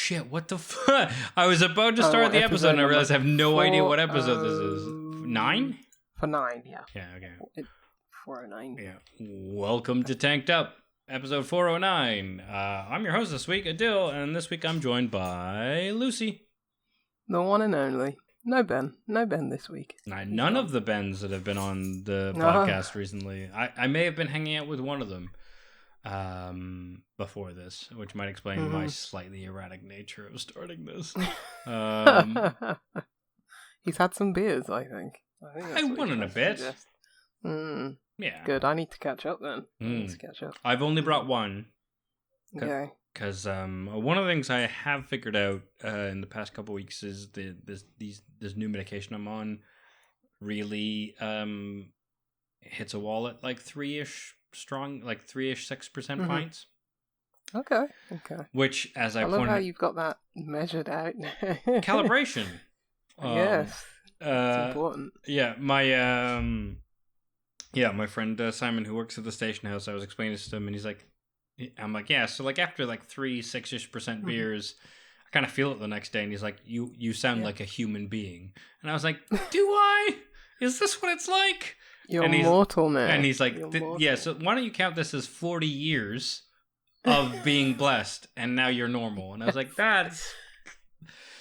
shit, what the fuck? I was about to start the episode and I realized I have no idea what episode this is. 9? For 9, yeah. Yeah, okay. 409. Yeah. Welcome to Tanked Up, episode 409. I'm your host this week, Aadil, and this week I'm joined by Lucy. The one and only. No Ben. No Ben this week. None of the Bens that have been on the podcast recently. I may have been hanging out with one of them before this, which might explain my slightly erratic nature of starting this. He's had some beers, I think. I won in a bit. Yeah. Good. I need to catch up then. I've only brought one. Okay. Because one of the things I have figured out in the past couple of weeks is this new medication I'm on really hits a wall at like 3-ish strong, like 3-ish 6% pints. Okay. Which, as I love how you've got that measured out. Calibration. Yes. It's important. Yeah, my friend Simon, who works at the station house, I was explaining this to him, and I'm like, yeah, so like after like 6-ish% beers, I kind of feel it the next day, and he's like, you sound like a human being. And I was like, do I? Is this what it's like? You're mortal now. And he's like, yeah, so why don't you count this as 40 years of being blessed, and now you're normal? And I was like, that's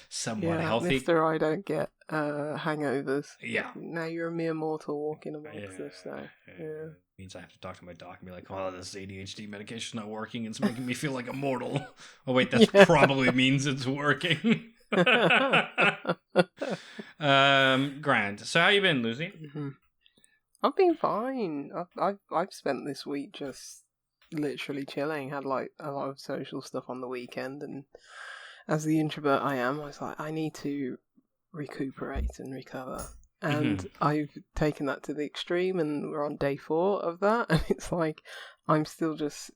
somewhat healthy. Mr. I don't get hangovers. Yeah. Now you're a mere mortal walking amongst us, so yeah. Means I have to talk to my doc and be like, oh, this ADHD medication's not working. It's making me feel like a mortal. Oh, wait, that probably means it's working. Grand. So how you been, Lucy? I've been fine. I've spent this week just literally chilling. Had like a lot of social stuff on the weekend, and as the introvert I am, I was like, I need to recuperate and recover. And I've taken that to the extreme, and we're on day 4 of that, and it's like I'm still just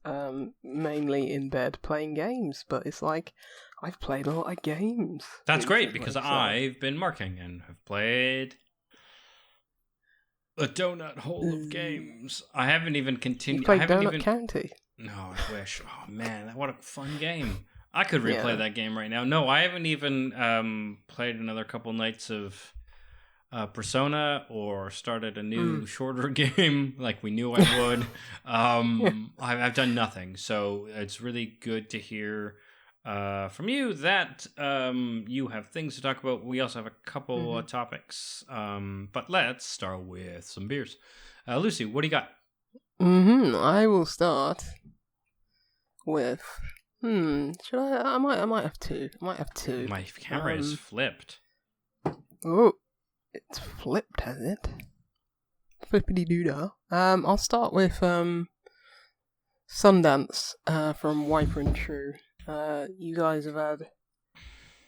mainly in bed playing games, but it's like I've played a lot of games. That's great, because I've been marking and have played a donut hole of games. I haven't even continued. You played Donut County? No, I wish. Oh man, what a fun game. I could replay that game right now. No, I haven't even played another couple nights of Persona or started a new shorter game like we knew I would. I've done nothing, so it's really good to hear from you that you have things to talk about. We also have a couple of topics, but let's start with some beers. Lucy, what do you got? I will start with should I might have two. My camera is flipped. Oh, it's flipped, has it? Flippity doo-dah. I'll start with Sundance from Wiper and True. You guys have had,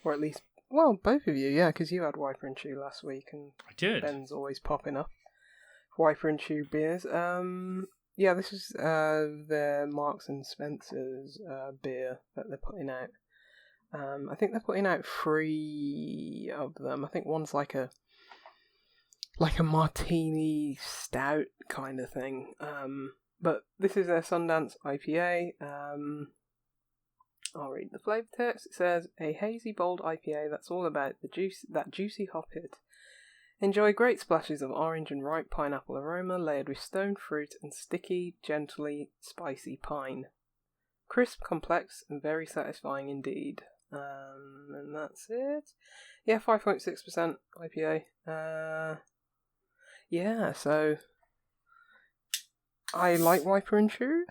or at least, well, both of you, yeah, because you had Wiper and True last week, and I did. Ben's always popping up. Wiper and True beers. Yeah, this is their Marks and Spencer's beer that they're putting out. I think they're putting out 3 of them. I think one's like a martini stout kind of thing. But this is their Sundance IPA. I'll read the flavour text. It says, a hazy, bold IPA that's all about that juicy hop hit. Enjoy great splashes of orange and ripe pineapple aroma layered with stone fruit and sticky, gently spicy pine. Crisp, complex, and very satisfying indeed. And that's it. Yeah, 5.6% IPA. Yeah, so I like Wiper and True.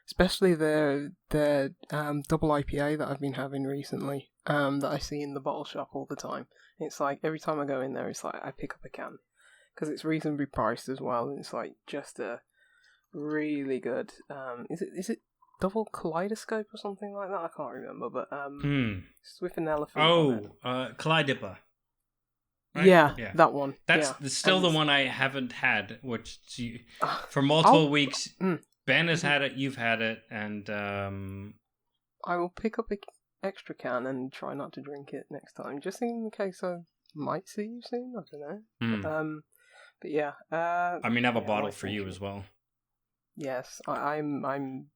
Especially their double IPA that I've been having recently. That I see in the bottle shop all the time. It's like every time I go in there, it's like I pick up a can because it's reasonably priced as well. And it's like just a really good. Is it double kaleidoscope or something like that? I can't remember, but it's with an elephant. DIPA. Right? Yeah, that one. That's still the one I haven't had, which for multiple weeks. Ben has had it, you've had it, and I will pick up an extra can and try not to drink it next time, just in case I might see you soon. I don't know. But yeah. I mean, I have a bottle for you as well. Yes, I'm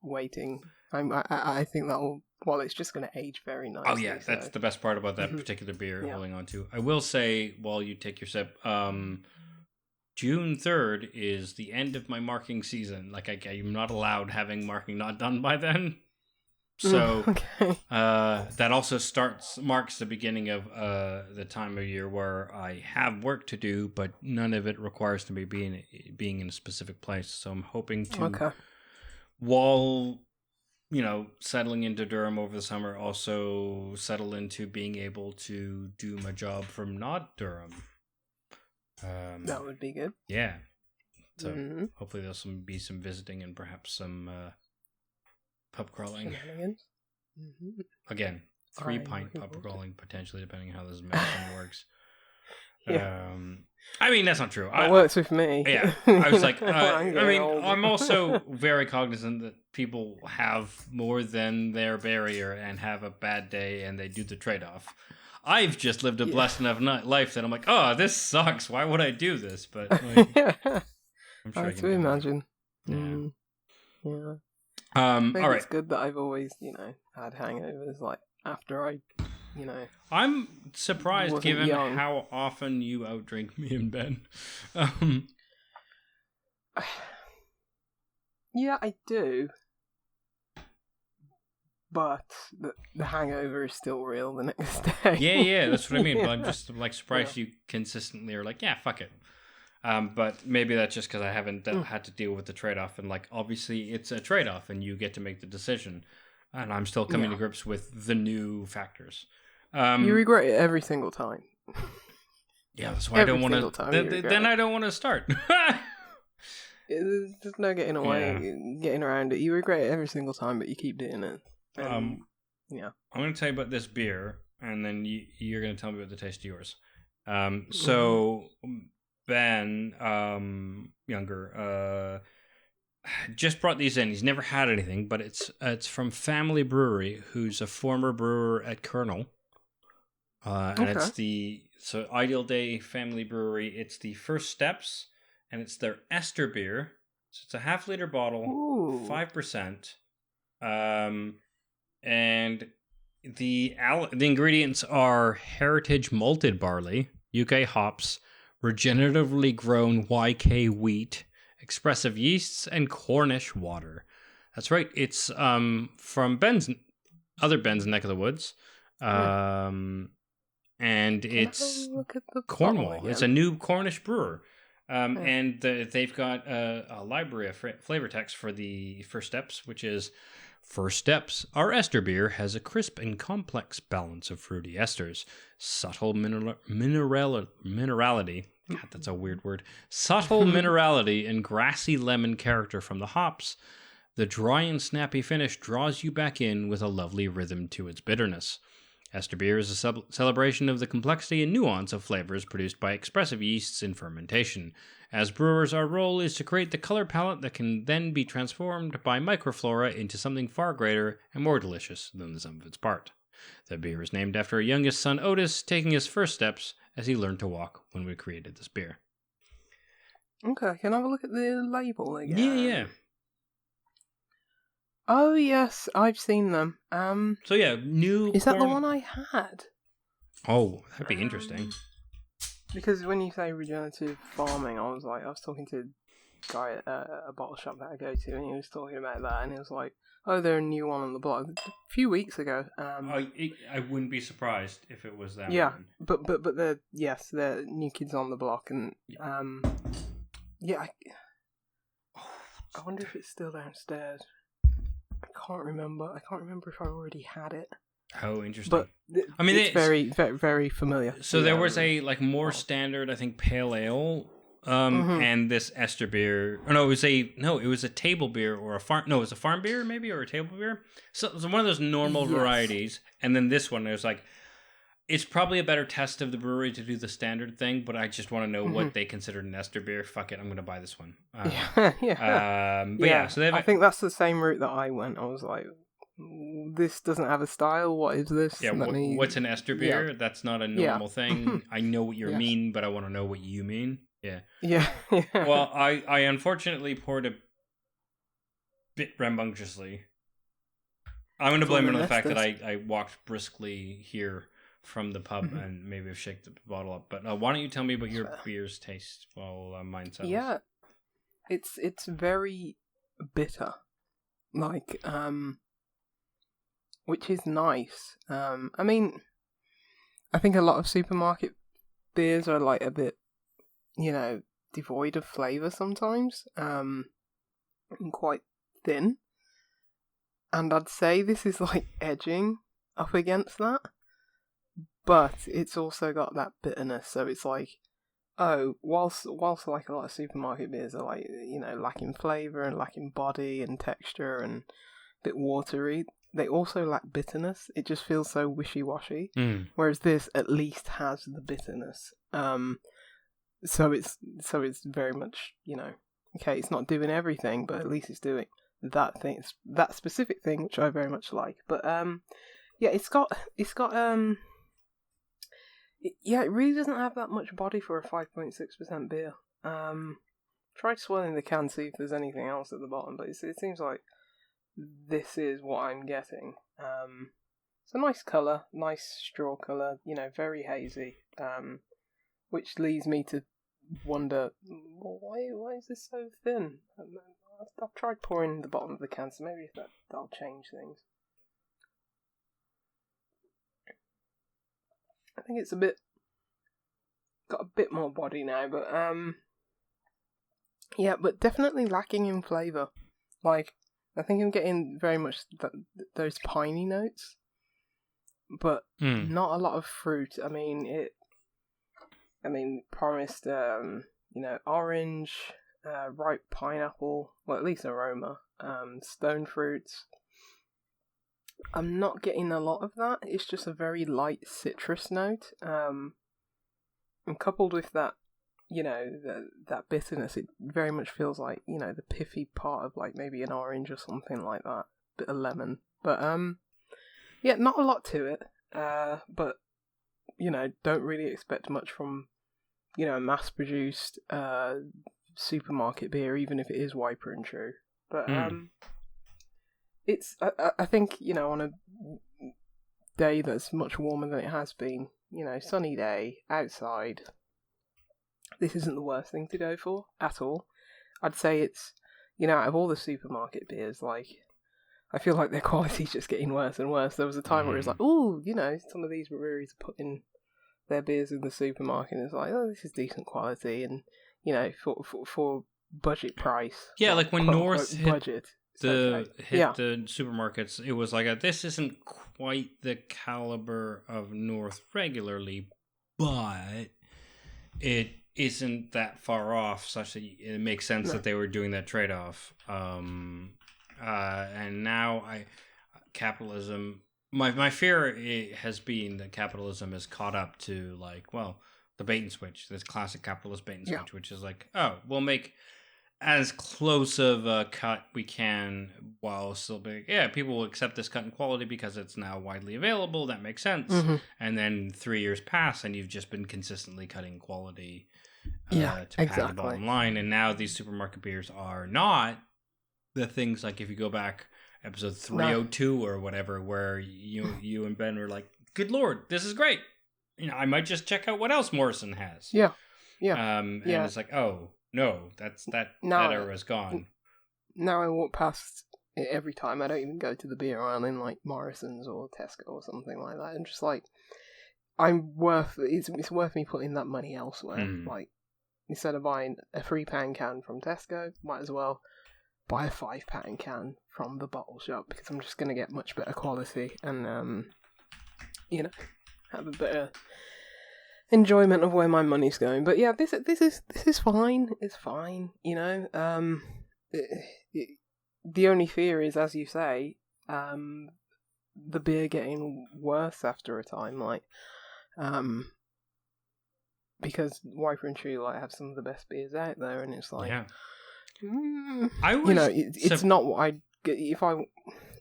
waiting. I think that'll. Well, it's just going to age very nicely. Oh yeah, that's the best part about that particular beer. Holding on to. I will say while you take your sip, June 3rd is the end of my marking season. Like I'm not allowed having marking not done by then. So that also marks the beginning of the time of year where I have work to do, but none of it requires to be being in a specific place. So I'm hoping to, while settling into Durham over the summer, also settle into being able to do my job from not Durham. That would be good. Yeah. So hopefully there'll be some visiting and perhaps some pub crawling. Again, 3-pint pub crawling potentially, depending on how this medicine works. I mean, that's not true. It works with me. Yeah, I was like, I'm also very cognizant that people have more than their barrier and have a bad day and they do the trade-off. I've just lived a blessed enough life that I'm like, oh, this sucks. Why would I do this? But I'm sure I can imagine. Yeah. Maybe all right. It's good that I've always, had hangovers like after I, I'm surprised given young. how often you outdrink me and Ben. Yeah, I do. But the hangover is still real the next day. Yeah, that's what I mean. But I'm just surprised you consistently are like, yeah, fuck it. But maybe that's just because I haven't had to deal with the trade-off. And obviously it's a trade-off and you get to make the decision. And I'm still coming to grips with the new factors. You regret it every single time. Yeah, that's why I don't want to. Then I don't want to start. There's no getting around it. You regret it every single time, but you keep doing it. I'm going to tell you about this beer, and then you're going to tell me about the taste of yours. So Ben, younger, just brought these in. He's never had anything, but it's from Family Brewery, who's a former brewer at Colonel. And it's Ideal Day Family Brewery. It's the First Steps, and it's their Esther beer. So it's a 0.5 liter bottle, 5%. And the ingredients are heritage malted barley, UK hops, regeneratively grown YK wheat, expressive yeasts, and Cornish water. That's right. It's from Ben's neck of the woods. And it's Cornwall. It's a new Cornish brewer. And they've got a library of flavor text for the First Steps, which is: First Steps. Our Esther beer has a crisp and complex balance of fruity esters, subtle minerality. God, that's a weird word. Subtle minerality and grassy lemon character from the hops. The dry and snappy finish draws you back in with a lovely rhythm to its bitterness. Esther beer is a celebration of the complexity and nuance of flavors produced by expressive yeasts in fermentation. As brewers, our role is to create the color palette that can then be transformed by microflora into something far greater and more delicious than the sum of its part. The beer is named after our youngest son Otis taking his first steps as he learned to walk when we created this beer. Okay, can I have a look at the label again? Yeah. Oh yes, I've seen them. So yeah, new. Is that the one I had? Oh, that'd be interesting. Because when you say regenerative farming, I was talking to a guy at a bottle shop that I go to, and he was talking about that, and he was like, "Oh, they're a new one on the block a few weeks ago." I wouldn't be surprised if it was that. Yeah, one. but they're new kids on the block, and I wonder if it's still downstairs. I can't remember if I already had it. Oh, interesting. But it's very, very, very familiar. So there was a more standard, I think, pale ale, and this Esther beer. Oh, no, it was a table beer or a farm. No, it was a farm beer maybe or a table beer. So it was one of those normal varieties, and then this one. It was it's probably a better test of the brewery to do the standard thing, but I just want to know what they considered an Esther beer. Fuck it, I'm going to buy this one. So I think that's the same route that I went. I was like, this doesn't have a style. What is this? Yeah, what's an Esther beer? Yeah. That's not a normal thing. I know what you mean, but I want to know what you mean. Yeah. Yeah. Well, I unfortunately poured a bit rambunctiously. I'm going to blame it on the fact that I walked briskly here from the pub and maybe have shaken the bottle up. But why don't you tell me about your beer's taste while mine settles? Yeah, it's very bitter, like which is nice. I mean, I think a lot of supermarket beers are like a bit, devoid of flavour sometimes, and quite thin. And I'd say this is like edging up against that, but it's also got that bitterness. So it's like, whilst like a lot of supermarket beers are like, lacking flavour and lacking body and texture and a bit watery, they also lack bitterness. It just feels so wishy-washy. Whereas this at least has the bitterness. So it's very much, okay, it's not doing everything, but at least it's doing that thing, that specific thing, which I very much like. But yeah, it really doesn't have that much body for a 5.6% beer. Tried swirling the can, see if there's anything else at the bottom, but it seems like this is what I'm getting. It's a nice colour, nice straw colour, very hazy, which leads me to wonder, why is this so thin? I've tried pouring the bottom of the can, so maybe that'll change things. I think it's got a bit more body now, but yeah, but definitely lacking in flavour. Like, I think I'm getting very much those piney notes, but not a lot of fruit. I mean, promised, orange, ripe pineapple, well, at least aroma, stone fruits. I'm not getting a lot of that. It's just a very light citrus note. And coupled with that, that bitterness, it very much feels like, the piffy part of like maybe an orange or something like that. Bit of lemon. But, yeah, not a lot to it. But, don't really expect much from, a mass-produced supermarket beer, even if it is Wiper and True. But, it's, I think, on a day that's much warmer than it has been, sunny day, outside, this isn't the worst thing to go for, at all. I'd say it's, out of all the supermarket beers, like, I feel like their quality's just getting worse and worse. There was a time where it was like, ooh, some of these breweries are putting their beers in the supermarket, and it's like, oh, this is decent quality, and, for budget price. Yeah, like when North hit budget. the supermarkets, it was like, this isn't quite the caliber of North regularly, but it isn't that far off, such that it makes sense that they were doing that trade-off. And now capitalism, my fear has been that capitalism has caught up to, like, well, the bait and switch, this classic capitalist bait and switch, which is like, we'll make as close of a cut we can while still being, people will accept this cut in quality because it's now widely available. That makes sense. And then 3 years pass and you've just been consistently cutting quality to pad the bottom line. And now these supermarket beers are not the things like, if you go back episode 302 or whatever, where you and Ben were like, good Lord, this is great. I might just check out what else Morrison has. Yeah. And it's like, oh, no, that era is gone. Now I walk past it every time. I don't even go to the beer aisle in like Morrison's or Tesco or something like that. I'm just like, it's worth me putting that money elsewhere. Like, instead of buying a £3 can from Tesco, might as well buy a £5 can from the bottle shop, because I'm just going to get much better quality and have a better enjoyment of where my money's going. But yeah, this is fine. It's fine, the only fear is, as you say, the beer getting worse after a time, like, because Wiper and True have some of the best beers out there, and it's like, I was, it's not what I'd get if I.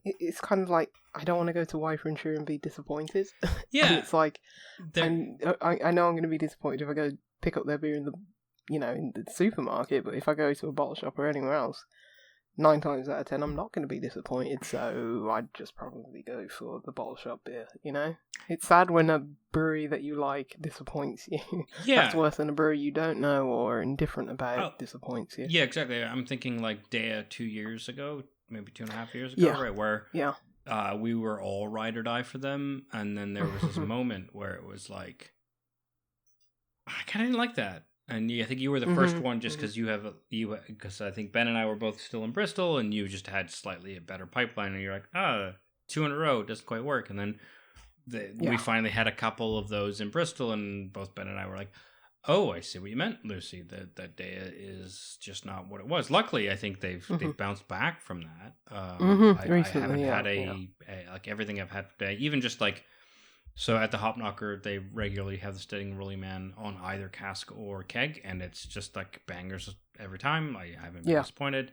It's kind of like, I don't want to go to Wiper and True and be disappointed. Yeah, and it's like, I know I'm going to be disappointed if I go pick up their beer in the, in the supermarket. But if I go to a bottle shop or anywhere else, 9 times out of 10, I'm not going to be disappointed, so I'd just probably go for the bottle shop beer, you know? It's sad when a brewery that you like disappoints you. Yeah. That's worse than a brewery you don't know or indifferent about disappoints you. Yeah, exactly. I'm thinking like DIPA 2 years ago, maybe 2.5 years ago, right? Where we were all ride or die for them, and then there was this moment where it was like, I kind of didn't like that. And I think you were the first one just because because I think Ben and I were both still in Bristol, and you just had slightly a better pipeline, and you're like, 2 in a row doesn't quite work. And then we finally had a couple of those in Bristol, and both Ben and I were like, oh, I see what you meant, Lucy. That DIPA is just not what it was. Luckily, I think they've bounced back from that. I haven't had like everything I've had today, even just like. So at the Hop Knocker, they regularly have the Steading Rolling Man on either cask or keg, and it's just like bangers every time. I haven't been disappointed.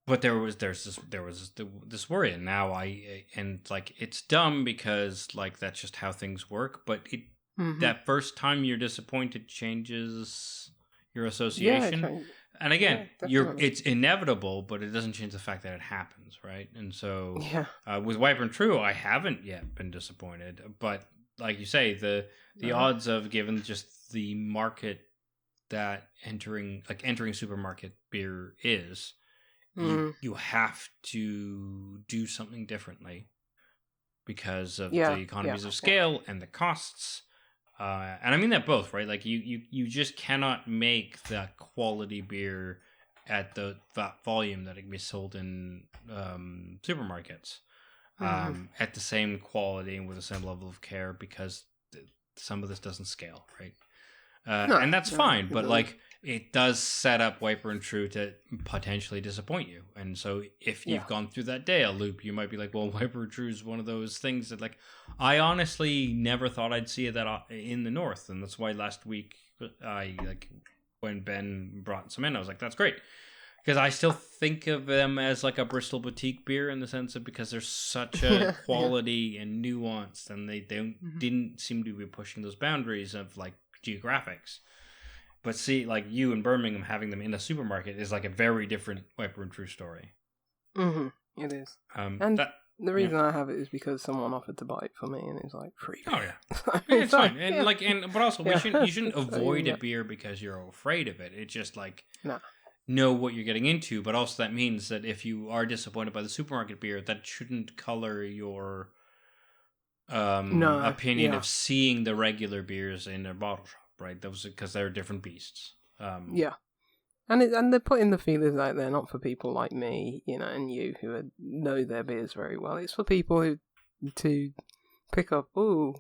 But there was this worry, and now like it's dumb because like that's just how things work. But that first time you're disappointed changes your association. And again, it's inevitable, but it doesn't change the fact that it happens, right? And so with Wiper and True, I haven't yet been disappointed. But like you say, the odds of, given just the market that entering supermarket beer is, you have to do something differently because of the economies of scale and the costs. And I mean that both, right? Like you just cannot make that quality beer at that volume that it can be sold in supermarkets at the same quality and with the same level of care, because some of this doesn't scale, right? And that's fine, but like it does set up Wiper and True to potentially disappoint you. And so if you've gone through that DIPA loop, you might be like, well, Wiper and True is one of those things that, like, I honestly never thought I'd see that in the North. And that's why last week, when Ben brought some in, I was like, that's great. Because I still think of them as like a Bristol boutique beer in the sense of, because there's such a quality and nuance, and they didn't seem to be pushing those boundaries of like geographics. But see, like you in Birmingham having them in a supermarket is like a very different Wiper and True story. It is. And the reason I have it is because someone offered to buy it for me, and it was like free. Oh yeah, it's fine. And but also you shouldn't avoid a beer because you're afraid of it. It's just like know what you're getting into. But also that means that if you are disappointed by the supermarket beer, that shouldn't color your opinion of seeing the regular beers in a bottle shop. Right, those because they're different beasts. And they're putting the feelers out there, not for people like me, you know, and you who know their beers very well. It's for people who to pick up. Ooh,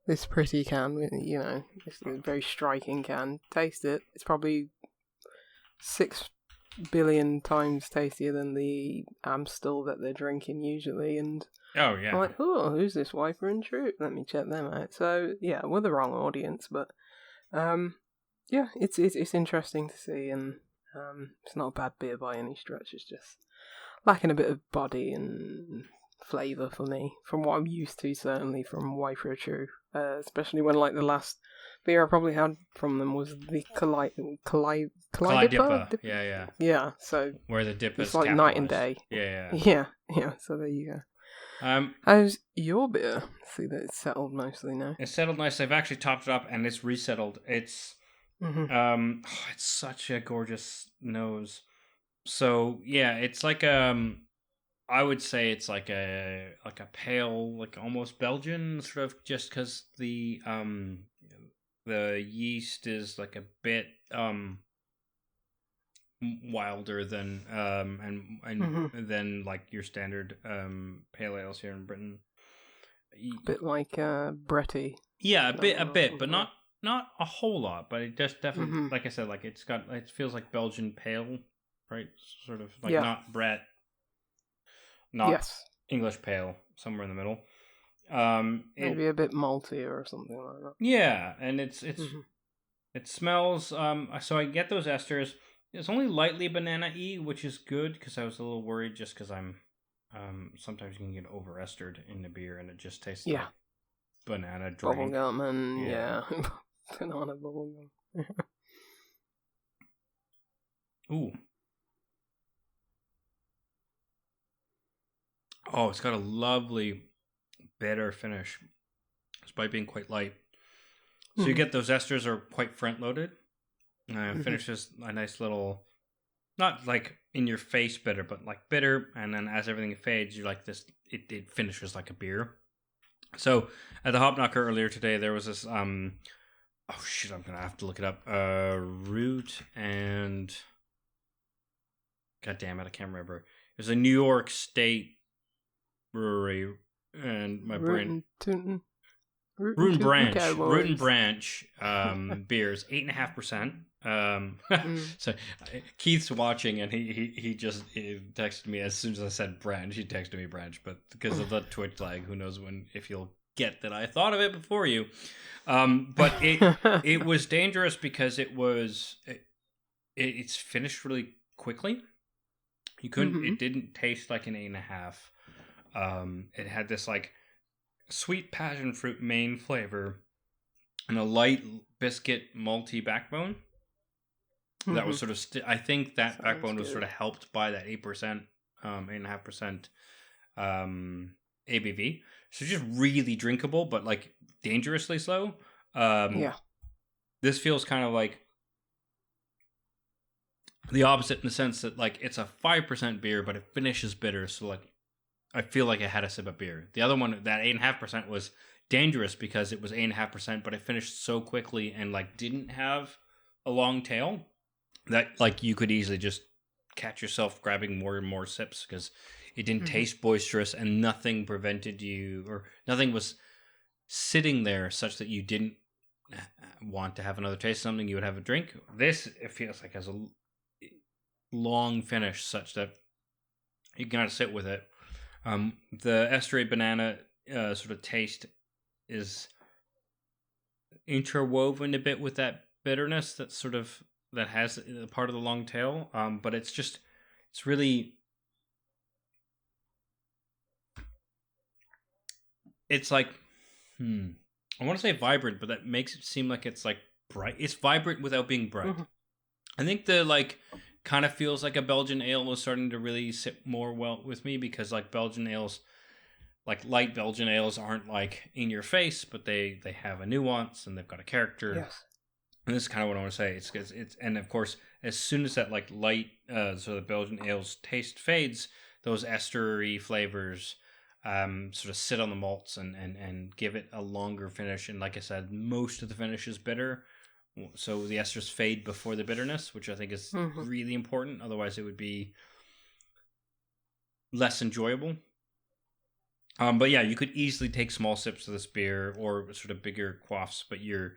this pretty can, you know, this very striking can. Taste it. It's probably 6 billion times tastier than the Amstel that they're drinking usually, and. Oh yeah. I'm like, oh, who's this Wiper and True? Let me check them out. So yeah, we're the wrong audience, but. It's interesting to see, and it's not a bad beer by any stretch. It's just lacking a bit of body and flavour for me, from what I'm used to, certainly from Wiper True. Especially when like the last beer I probably had from them was the DIPA. Yeah. So where the DIPA is like night and day. Yeah. So there you go. How's your beer? See that it's settled mostly now. It's settled nicely. I've actually topped it up and it's resettled. It's it's such a gorgeous nose. So yeah, it's like I would say it's like a pale, like almost Belgian sort of, just because the yeast is like a bit wilder than than like your standard pale ales here in Britain. A bit like Bretty. Yeah, a bit, but not a whole lot. But it just definitely, like I said, like it feels like Belgian pale, right? Sort of like not Brett, not English pale, somewhere in the middle. Maybe a bit maltier or something like that. Yeah, and it smells. So I get those esters. It's only lightly banana-y, which is good, because I was a little worried just because I'm... sometimes you can get over-estered in the beer, and it just tastes like banana drink. Bubblegum and, banana bubblegum. Ooh. Oh, it's got a lovely bitter finish, despite being quite light. So you get those esters are quite front loaded. Finishes a nice little, not like in your face bitter, but like bitter. And then as everything fades, you're like this. It finishes like a beer. So at the Hop Knocker earlier today, there was this. Oh shit! I'm gonna have to look it up. Root and. God damn it! I can't remember. There's a New York State brewery, and my brain. Root and Branch beers, 8.5%. So Keith's watching, and he just texted me as soon as I said branch. He texted me branch, but because of the Twitch lag, who knows if you'll get that I thought of it before you. But it was dangerous because it's finished really quickly. You couldn't. It didn't taste like an 8.5. It had this like sweet passion fruit main flavor and a light biscuit malty backbone. That was sort of I think that sounds backbone was sort of helped by that 8%, 8.5% ABV. So just really drinkable, but like dangerously slow. This feels kind of like the opposite in the sense that like it's a 5% beer, but it finishes bitter. So like I feel like I had a sip of beer. The other one, that 8.5%, was dangerous because it was 8.5%, but it finished so quickly and like didn't have a long tail that like you could easily just catch yourself grabbing more and more sips because it didn't taste boisterous and nothing prevented you, or nothing was sitting there such that you didn't want to have another taste of something. You would have a drink. This, it feels like, has a long finish such that you can kind of sit with it. The estery banana sort of taste is interwoven a bit with that bitterness that has part of the long tail. But it's really, it's like, I want to say vibrant, but that makes it seem like it's like bright. It's vibrant without being bright. I think the like kind of feels like a Belgian ale was starting to really sit more well with me because like Belgian ales, like light Belgian ales aren't like in your face, but they have a nuance and they've got a character. Yes. And this is kind of what I want to say. It's and of course, as soon as that like light, so the Belgian ales taste fades, those estery flavors sort of sit on the malts and give it a longer finish. And like I said, most of the finish is bitter. So the esters fade before the bitterness, which I think is really important. Otherwise, it would be less enjoyable. But yeah, you could easily take small sips of this beer or sort of bigger quaffs, but you're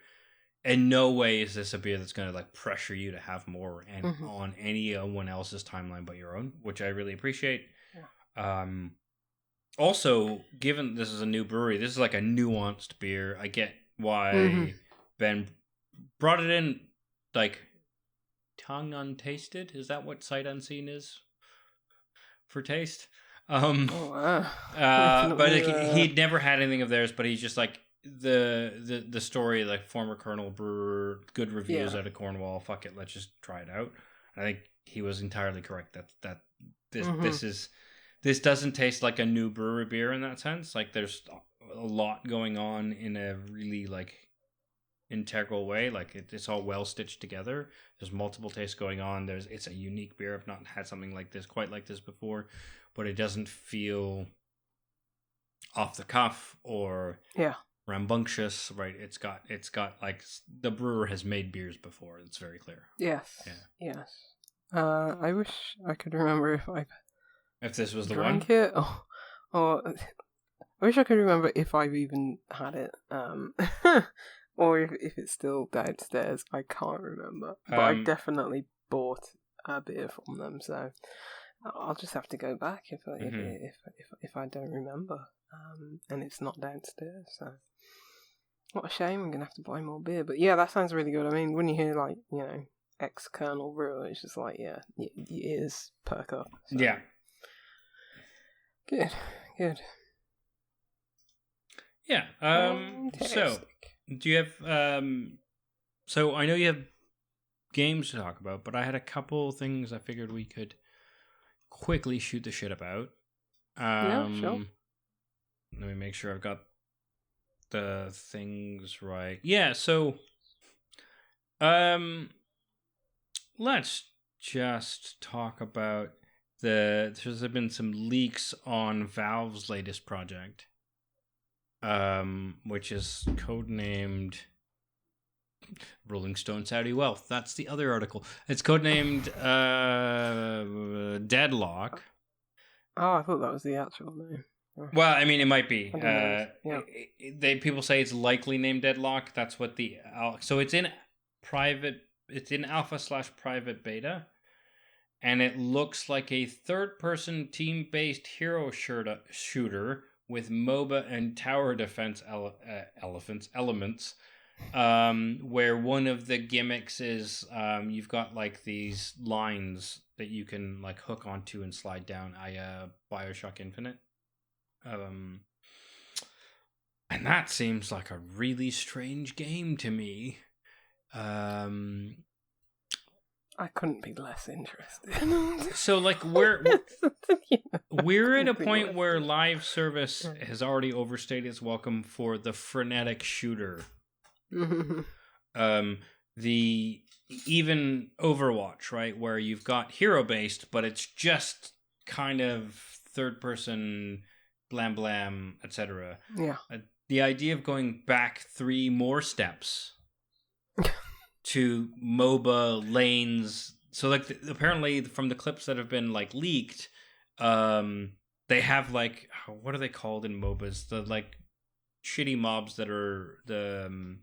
in no way is this a beer that's going to like pressure you to have more and on anyone else's timeline but your own, which I really appreciate. Yeah. Also, given this is a new brewery, this is like a nuanced beer. I get why Ben brought it in like tongue untasted. Is that what sight unseen is for taste? But like, he'd never had anything of theirs, but he's just like the story, like former Colonel brewer, good reviews out of Cornwall. Fuck it, let's just try it out. I think he was entirely correct that this doesn't taste like a new brewery beer in that sense. Like there's a lot going on in a really like integral way. Like it's all well stitched together. There's multiple tastes going on. It's a unique beer. I've not had something like this quite like this before, but it doesn't feel off the cuff or rambunctious, right? It's got like the brewer has made beers before. It's very clear. Yes. I wish I could remember if this was the drank one. It or I wish I could remember if I've even had it. Or if it's still downstairs. I can't remember. But I definitely bought a beer from them, so I'll just have to go back if I don't remember. And it's not downstairs, so what a shame. I'm gonna have to buy more beer. But yeah, that sounds really good. I mean, when you hear like, you know, ex-Colonel brewer, it's just like, yeah, your ears perk up. So. Yeah. Good. Yeah. So do you have so I know you have games to talk about, but I had a couple things I figured we could quickly shoot the shit about. Yeah, sure. Let me make sure I've got the things right. Yeah, so let's just talk about there's been some leaks on Valve's latest project, which is codenamed Rolling Stone Saudi Wealth. That's the other article. It's codenamed Deadlock. Oh, I thought that was the actual name. Well, I mean, it might be. Yeah. People say it's likely named Deadlock. That's what so it's in private. It's in alpha/private beta, and it looks like a third-person team-based hero shooter with MOBA and tower defense elements. Where one of the gimmicks is you've got like these lines that you can like hook onto and slide down. BioShock Infinite. And that seems like a really strange game to me. I couldn't be less interested. So like we're at a point where live service has already overstayed its welcome for the frenetic shooter. The even Overwatch, right, where you've got hero based, but it's just kind of third person blam blam, etc. Yeah. The idea of going back 3 more steps to MOBA lanes. So like apparently from the clips that have been like leaked, they have like, what are they called in MOBAs? The like shitty mobs that are the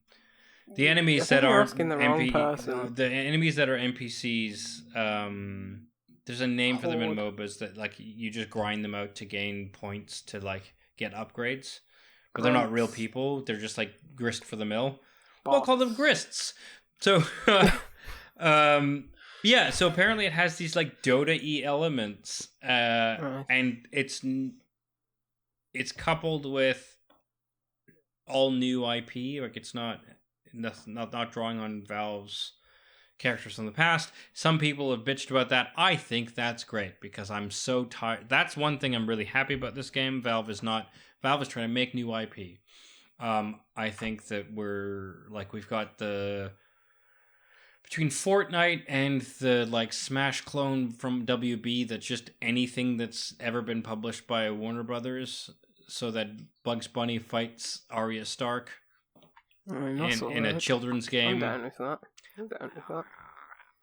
enemies that aren't the enemies that are NPCs. There's a name for them in MOBAs that like you just grind them out to gain points to like get upgrades, but they're not real people. They're just like grist for the mill. We'll call them grists. So, yeah. So apparently it has these like Dota-y elements, and it's coupled with all new IP. Like it's not drawing on Valve's characters from the past. Some people have bitched about that. I think that's great because I'm so tired. That's one thing I'm really happy about this game. Valve is trying to make new IP. I think that we've got between Fortnite and the like Smash clone from WB, that's just anything that's ever been published by Warner Brothers, so that Bugs Bunny fights Arya Stark in a children's game. I'm down with that.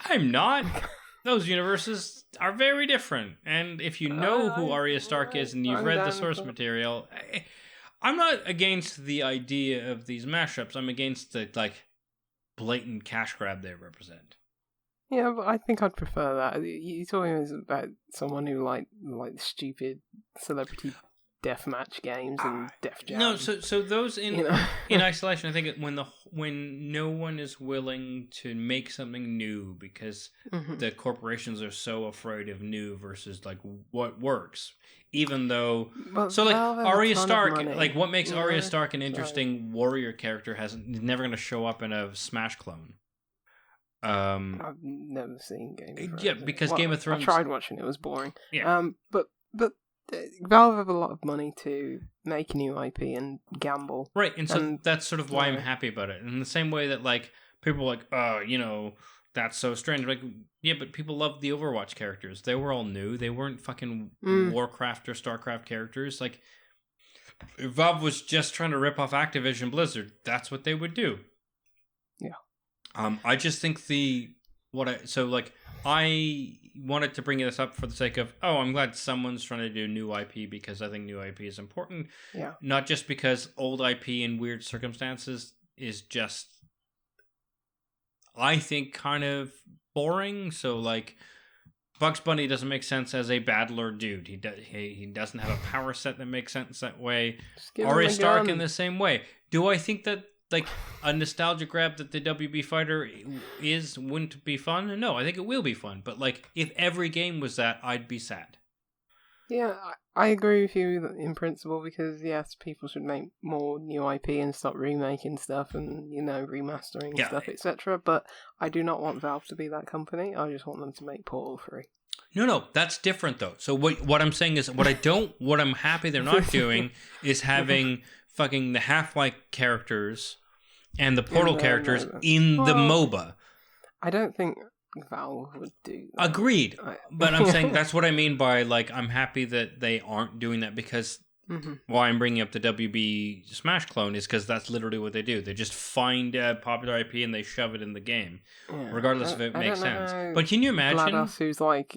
I'm not. Those universes are very different. And if you know who Arya Stark is and you've read the source material, I'm not against the idea of these mashups. I'm against the like blatant cash grab they represent. Yeah, but I think I'd prefer that. You're talking about someone who like stupid celebrity deathmatch games and Def Jam. No, so those in isolation, I think when no one is willing to make something new because the corporations are so afraid of new versus like what works. Even though, Arya Stark, like what makes Arya Stark an interesting warrior character is never going to show up in a Smash clone. I've never seen Game of Thrones. Yeah, because Game of Thrones. I tried watching it; was boring. Yeah. But Valve have a lot of money to make a new IP and gamble. Right, and so that's sort of why I'm happy about it. In the same way that like people are like, that's so strange. Like, yeah, but people love the Overwatch characters. They were all new. They weren't fucking Warcraft or Starcraft characters. Like, if Valve was just trying to rip off Activision Blizzard, that's what they would do. Yeah. I just think I wanted to bring this up for the sake of, I'm glad someone's trying to do new IP because I think new IP is important. Yeah. Not just because old IP in weird circumstances is just, I think, kind of boring. So, like, Bugs Bunny doesn't make sense as a battler dude. He doesn't have a power set that makes sense that way. Arya Stark in the same way. Do I think that like a nostalgia grab that the WB fighter wouldn't be fun? No, I think it will be fun. But like, if every game was that, I'd be sad. Yeah, I agree with you in principle because, yes, people should make more new IP and stop remaking stuff and, remastering stuff, etc. But I do not want Valve to be that company. I just want them to make Portal 3. No, that's different though. So what I'm saying is what I'm happy they're not doing is having fucking the Half-Life characters and the Portal characters in the MOBA. I don't think Valve would do that. Agreed. But I'm saying that's what I mean by, like, I'm happy that they aren't doing that because why I'm bringing up the WB Smash clone is because that's literally what they do. They just find a popular IP and they shove it in the game, regardless if it makes sense. But can you imagine? GLaDOS, who's like,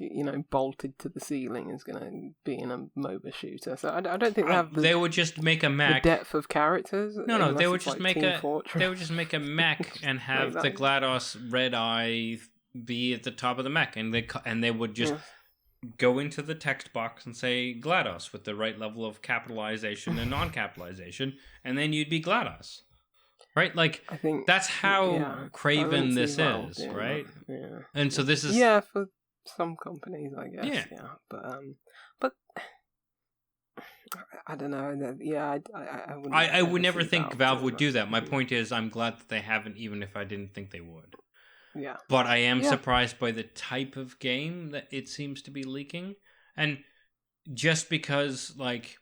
bolted to the ceiling, is going to be in a MOBA shooter. So I don't think they have they would just make a mech. The depth of characters. No, they would just make they would just make a mech and have the GLaDOS red eye be at the top of the mech, and they would just go into the text box and say GLaDOS with the right level of capitalization and non-capitalization, and then you'd be GLaDOS, right? Like, I think that's how craven this is, right? Yeah. And so this is for some companies, I guess. Yeah. But I don't know. Yeah, I would never think Valve would do that. My point is, I'm glad that they haven't, even if I didn't think they would. Yeah. But I am surprised by the type of game that it seems to be leaking. And just because, like,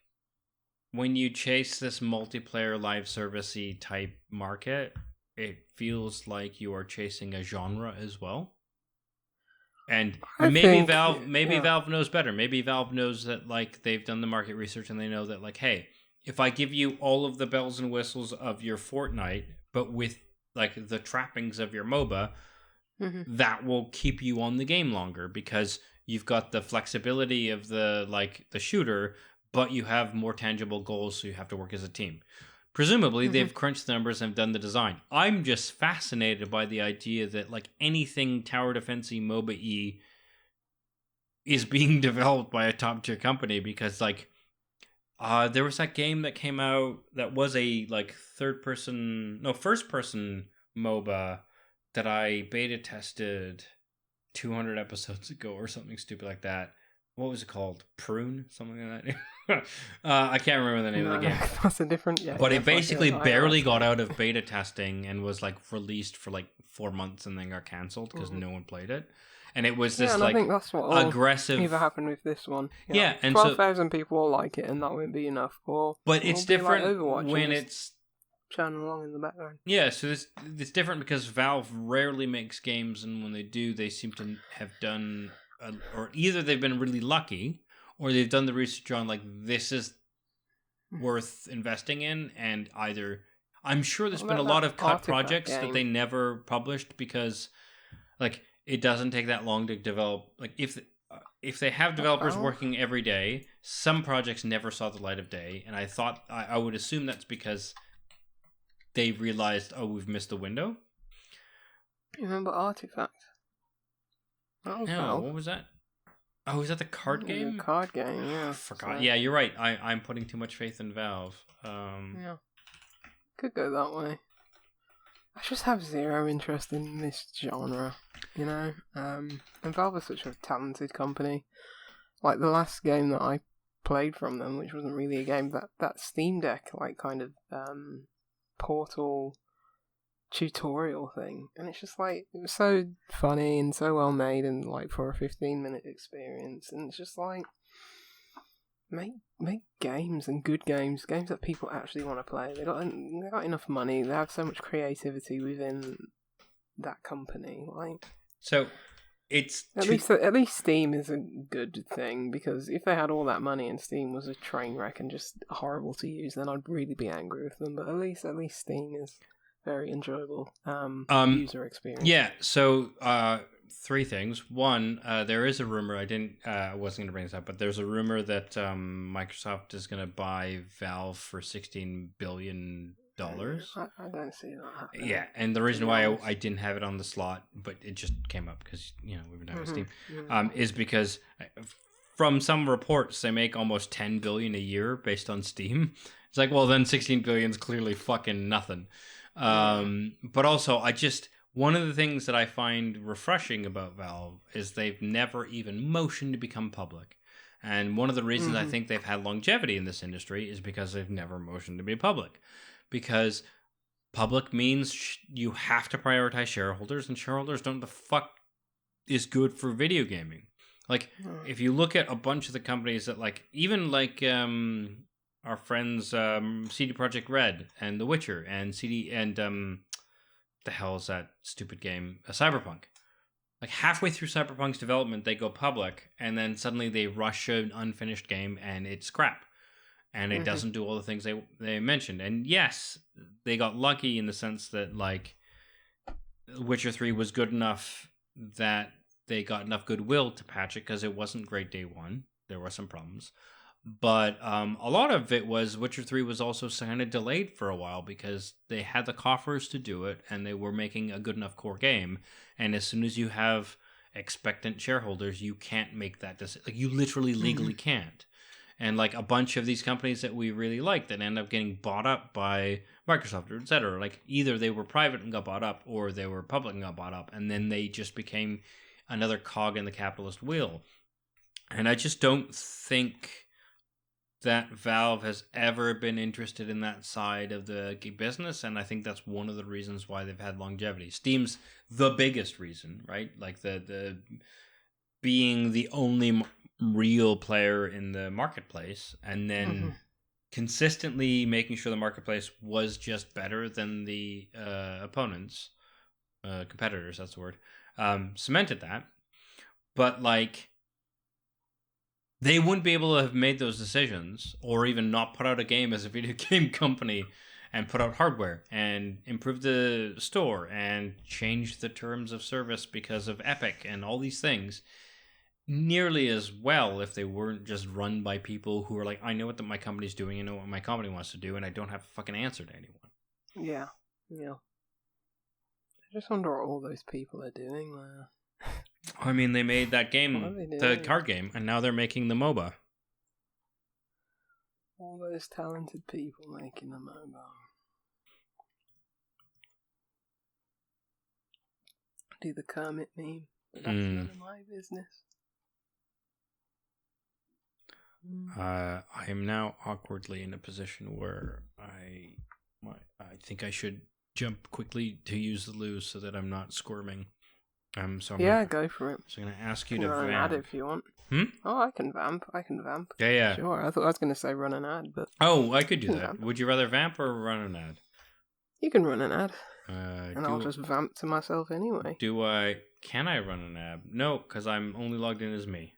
when you chase this multiplayer live service-y type market, it feels like you are chasing a genre as well. And Valve knows better. Maybe Valve knows that, like, they've done the market research and they know that, like, hey, if I give you all of the bells and whistles of your Fortnite, but with, like, the trappings of your MOBA, that will keep you on the game longer because you've got the flexibility of the shooter, but you have more tangible goals, so you have to work as a team. Presumably, they've crunched the numbers and have done the design. I'm just fascinated by the idea that, like, anything tower defense-y, MOBA-y is being developed by a top-tier company because, like, there was that game that came out that was a, like, first-person MOBA that I beta tested 200 episodes ago or something stupid like that. What was it called? Prune? Something like that? I can't remember the name of the game. That's a different... Yeah, but it basically barely got out of beta testing and was, like, released for, like, 4 months and then got cancelled because no one played it. And it was this, like, I think that's what aggressive... either happened with this one. Yeah, and 12,000 people will like it and that won't be enough. But it's different when it's... churn along in the background. Yeah, so it's different because Valve rarely makes games, and when they do, they seem to have done, or either they've been really lucky, or they've done the research on, like, this is worth investing in, and either I'm sure there's been a lot of cut projects that they never published because, like, it doesn't take that long to develop. Like, if they have developers working every day, some projects never saw the light of day, and I would assume that's because they realized, we've missed the window. You remember Artifact? What was that? Oh, was that the card game? The card game, yeah. I forgot. So. Yeah, you're right. I'm putting too much faith in Valve. Yeah. Could go that way. I just have zero interest in this genre, And Valve is such a talented company. Like, the last game that I played from them, which wasn't really a game, that Steam Deck, like, kind of... Portal tutorial thing, and it's just like, it was so funny and so well made, and like for a 15-minute experience, and it's just like, make games and good games that people actually want to play. They got enough money, they have so much creativity within that company, like, so it's at least Steam is a good thing, because if they had all that money and Steam was a train wreck and just horrible to use, then I'd really be angry with them. But at least Steam is very enjoyable user experience. Yeah. So 3 things. One, there is a rumor. I wasn't going to bring this up, but there's a rumor that Microsoft is going to buy Valve for $16 billion. I don't see that happening. Yeah, and the reason why I didn't have it on the slot, but it just came up because we've been talking Steam, is because from some reports they make almost $10 billion a year based on Steam. It's like, well, then $16 billion is clearly fucking nothing. But also, one of the things that I find refreshing about Valve is they've never even motioned to become public. And one of the reasons I think they've had longevity in this industry is because they've never motioned to be public. Because public means you have to prioritize shareholders, and shareholders don't know the fuck is good for video gaming. Like, if you look at a bunch of the companies that, like, even like our friends CD Projekt Red and The Witcher and the hell is that stupid game? Cyberpunk. Like, halfway through Cyberpunk's development, they go public, and then suddenly they rush an unfinished game, and it's crap. And it doesn't do all the things they mentioned. And yes, they got lucky in the sense that, like, Witcher 3 was good enough that they got enough goodwill to patch it, because it wasn't great day one. There were some problems. But a lot of it was Witcher 3 was also kind of delayed for a while because they had the coffers to do it, and they were making a good enough core game. And as soon as you have expectant shareholders, you can't make that decision. Like, you literally legally can't. And like a bunch of these companies that we really like that end up getting bought up by Microsoft or et cetera, like either they were private and got bought up, or they were public and got bought up, and then they just became another cog in the capitalist wheel. And I just don't think that Valve has ever been interested in that side of the business, and I think that's one of the reasons why they've had longevity. Steam's the biggest reason, right? Like the being the only real player in the marketplace, and then consistently making sure the marketplace was just better than the opponents, competitors, that's the word, cemented that. But like, they wouldn't be able to have made those decisions, or even not put out a game as a video game company and put out hardware and improve the store and change the terms of service because of Epic and all these things nearly as well if they weren't just run by people who are like, I know what my company's doing, I know what my company wants to do, and I don't have a fucking answer to anyone. Yeah. I just wonder what all those people are doing there. I mean, they made that game, the card game, and now they're making the MOBA. All those talented people making the MOBA. Do the Kermit meme. That's none of my business. I am now awkwardly in a position where I think I should jump quickly to use the loo so that I'm not squirming. So go for it. So I'm going to ask you to run vamp. An ad if you want. Oh, I can vamp. Yeah. Sure, I thought I was going to say run an ad, but... Oh, I could do that. Vamp. Would you rather vamp or run an ad? You can run an ad. And I'll just vamp to myself anyway. Can I run an ad? No, because I'm only logged in as me.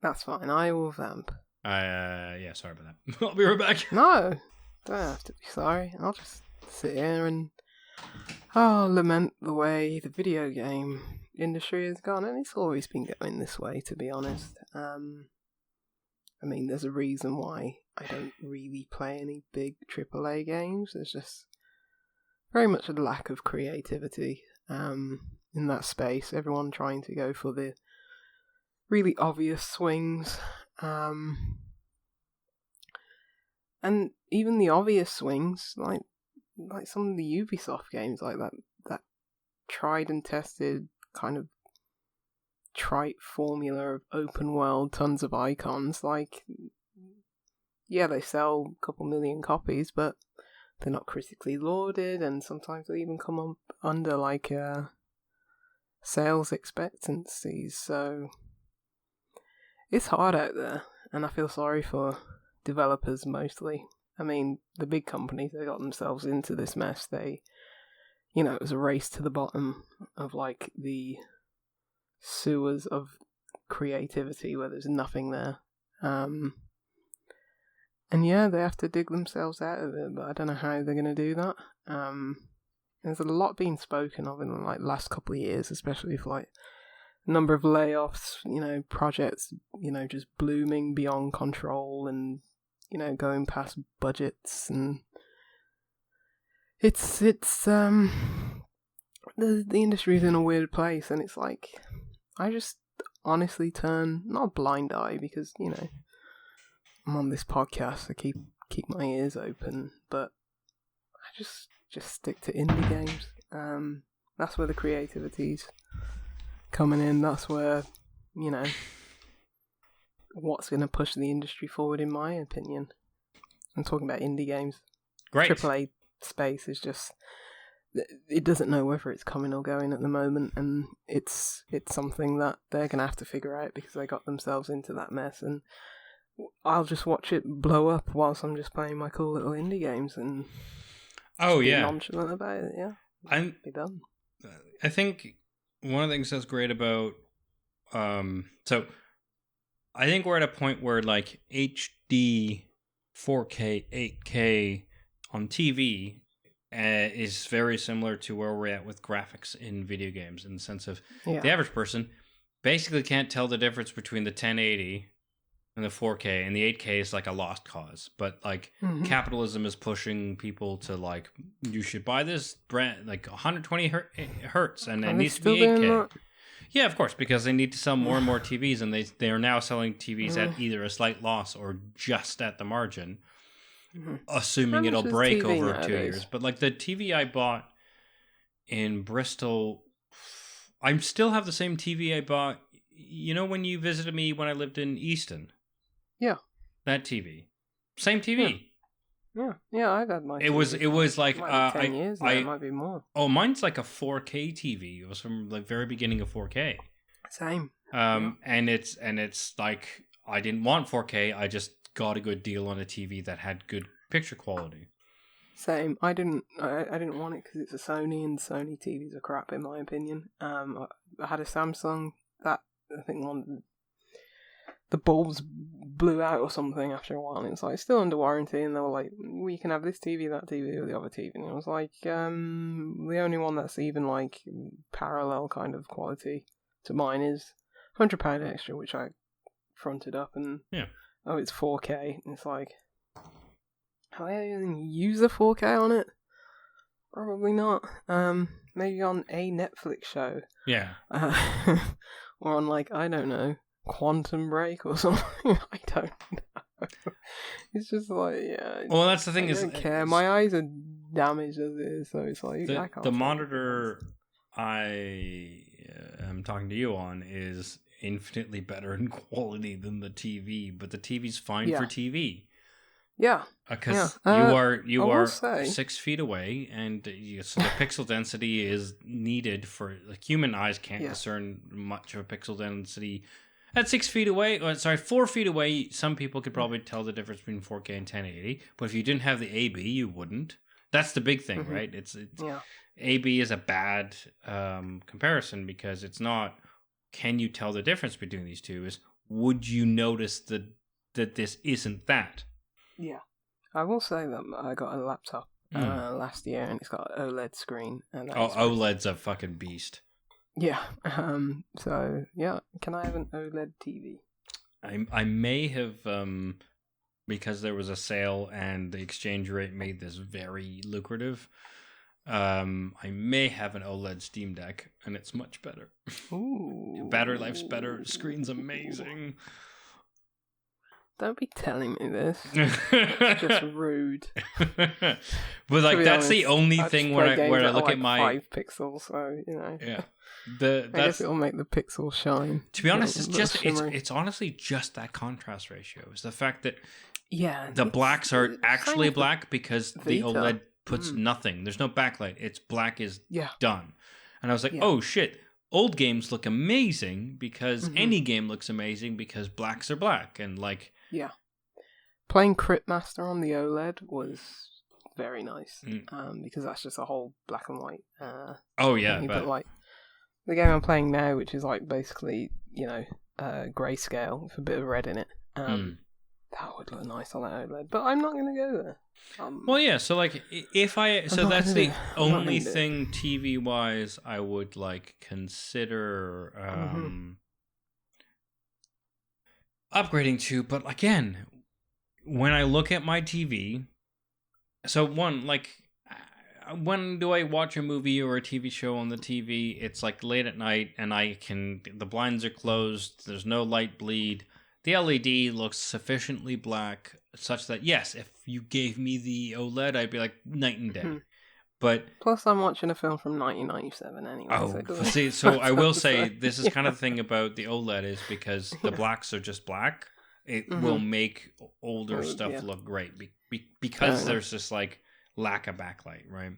That's fine, I will vamp. Yeah, sorry about that. I'll be right back. No, don't have to be sorry. I'll just sit here and lament the way the video game industry has gone, and it's always been going this way, to be honest. I mean, there's a reason why I don't really play any big AAA games. There's just very much a lack of creativity in that space. Everyone trying to go for the really obvious swings. And even the obvious swings, like some of the Ubisoft games, like that tried and tested kind of trite formula of open world, tons of icons, like, yeah, they sell a couple million copies, but they're not critically lauded, and sometimes they even come up under like sales expectancies, so it's hard out there, and I feel sorry for developers mostly. I mean, the big companies, they got themselves into this mess. It was a race to the bottom of like the sewers of creativity where there's nothing there. And yeah, they have to dig themselves out of it, but I don't know how they're going to do that. There's a lot being spoken of in the like last couple of years, especially for like a number of layoffs, projects, just blooming beyond control and, going past budgets, and it's the industry's in a weird place, and it's like, I just honestly turn, not a blind eye, because, I'm on this podcast, I keep my ears open, but I just stick to indie games. That's where the creativity's coming in. That's where, what's going to push the industry forward, in my opinion. I'm talking about indie games. Great. AAA space is just, it doesn't know whether it's coming or going at the moment, and it's something that they're going to have to figure out because they got themselves into that mess, and I'll just watch it blow up whilst I'm just playing my cool little indie games and be nonchalant about it. Yeah, be done. I think one of the things that's great about so I think we're at a point where like HD 4K 8K on TV is very similar to where we're at with graphics in video games, in the sense of the average person basically can't tell the difference between the 1080 and the 4K, and the 8K is like a lost cause. But like capitalism is pushing people to like, you should buy this brand like 120 hertz, and it needs to be 8K. Yeah, of course, because they need to sell more and more TVs, and they are now selling TVs at either a slight loss or just at the margin, assuming it'll break TV over nowadays? 2 years. But like the TV I bought in Bristol, I still have the same TV I bought. You know when you visited me when I lived in Easton? Yeah. That TV. Same TV. Yeah, I've had my It was like 10 years now, it might be more. Oh, mine's like a 4K TV. It was from the very beginning of 4K. Same. And it's like, I didn't want 4K, I just got a good deal on a TV that had good picture quality. Same. I didn't want it because it's a Sony, and Sony TVs are crap in my opinion. I had a Samsung that I think the bulbs blew out or something after a while, and it's like still under warranty, and they were like, well, you can have this TV, that TV, or the other TV, and I was like, the only one that's even like parallel kind of quality to mine is £100 extra, which I fronted up, and it's 4K, and it's like, have I even use a 4K on it? Probably not. Maybe on a Netflix show. Yeah. Or on like, I don't know, Quantum Break or something. I don't know. It's just like, well, that's the thing, I don't care. My eyes are damaged as it is, so it's like the monitor I am talking to you on is infinitely better in quality than the TV, but the TV's fine for TV. Yeah, because you are 6 feet away, and so the pixel density is needed for like human eyes can't discern much of a pixel density at 6 feet away. 4 feet away. Some people could probably tell the difference between 4K and 1080, but if you didn't have the AB, you wouldn't. That's the big thing, right? It's AB is a bad comparison, because it's not, can you tell the difference between these two? Is, would you notice that this isn't that? Yeah, I will say that I got a laptop last year, and it's got an OLED screen. And OLED's a fucking beast. Yeah. So yeah, can I have an OLED TV? I may have, because there was a sale and the exchange rate made this very lucrative. I may have an OLED Steam Deck, and it's much better. Ooh. Battery life's better. Screen's amazing. Don't be telling me this. It's just rude. But like, that's honest, the only thing where I look at my 5 pixels, so you know. Yeah. I guess it'll make the pixels shine. To be honest, it's honestly just that contrast ratio. It's the fact that the blacks are actually black because the OLED puts nothing. There's no backlight. It's black is done. And I was like, oh shit. Old games look amazing because any game looks amazing because blacks are black, and like playing Crypt Master on the OLED was very nice because that's just a whole black and white. But like the game I'm playing now, which is like basically grayscale with a bit of red in it. That would look nice on that OLED, but I'm not going to go there. So like that's the only thing TV wise I would like consider upgrading to. But again, when I look at my TV, so one, like, when do I watch a movie or a TV show on the TV? It's like late at night, and the blinds are closed, there's no light bleed. The LED looks sufficiently black such that, yes, if you gave me the OLED, I'd be like night and day. But plus, I'm watching a film from 1997 anyway. So I will say, this is kind of the thing about the OLED, is because the blacks are just black. it will make older stuff look great because there's this like lack of backlight, right?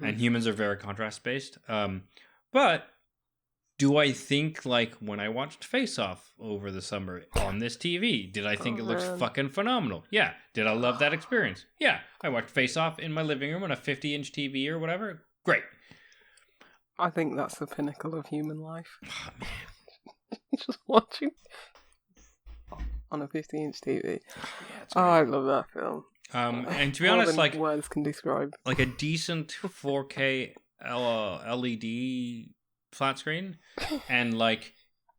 And humans are very contrast based. But do I think like when I watched Face Off over the summer on this TV, did I think it looked fucking phenomenal? Yeah. Did I love that experience? Yeah. I watched Face Off in my living room on a 50-inch TV or whatever. Great. I think that's the pinnacle of human life. Oh, man. Just watching on a 50-inch TV. Yeah, I love that film. And to be honest, like words can describe, like a decent 4K LED flat screen and like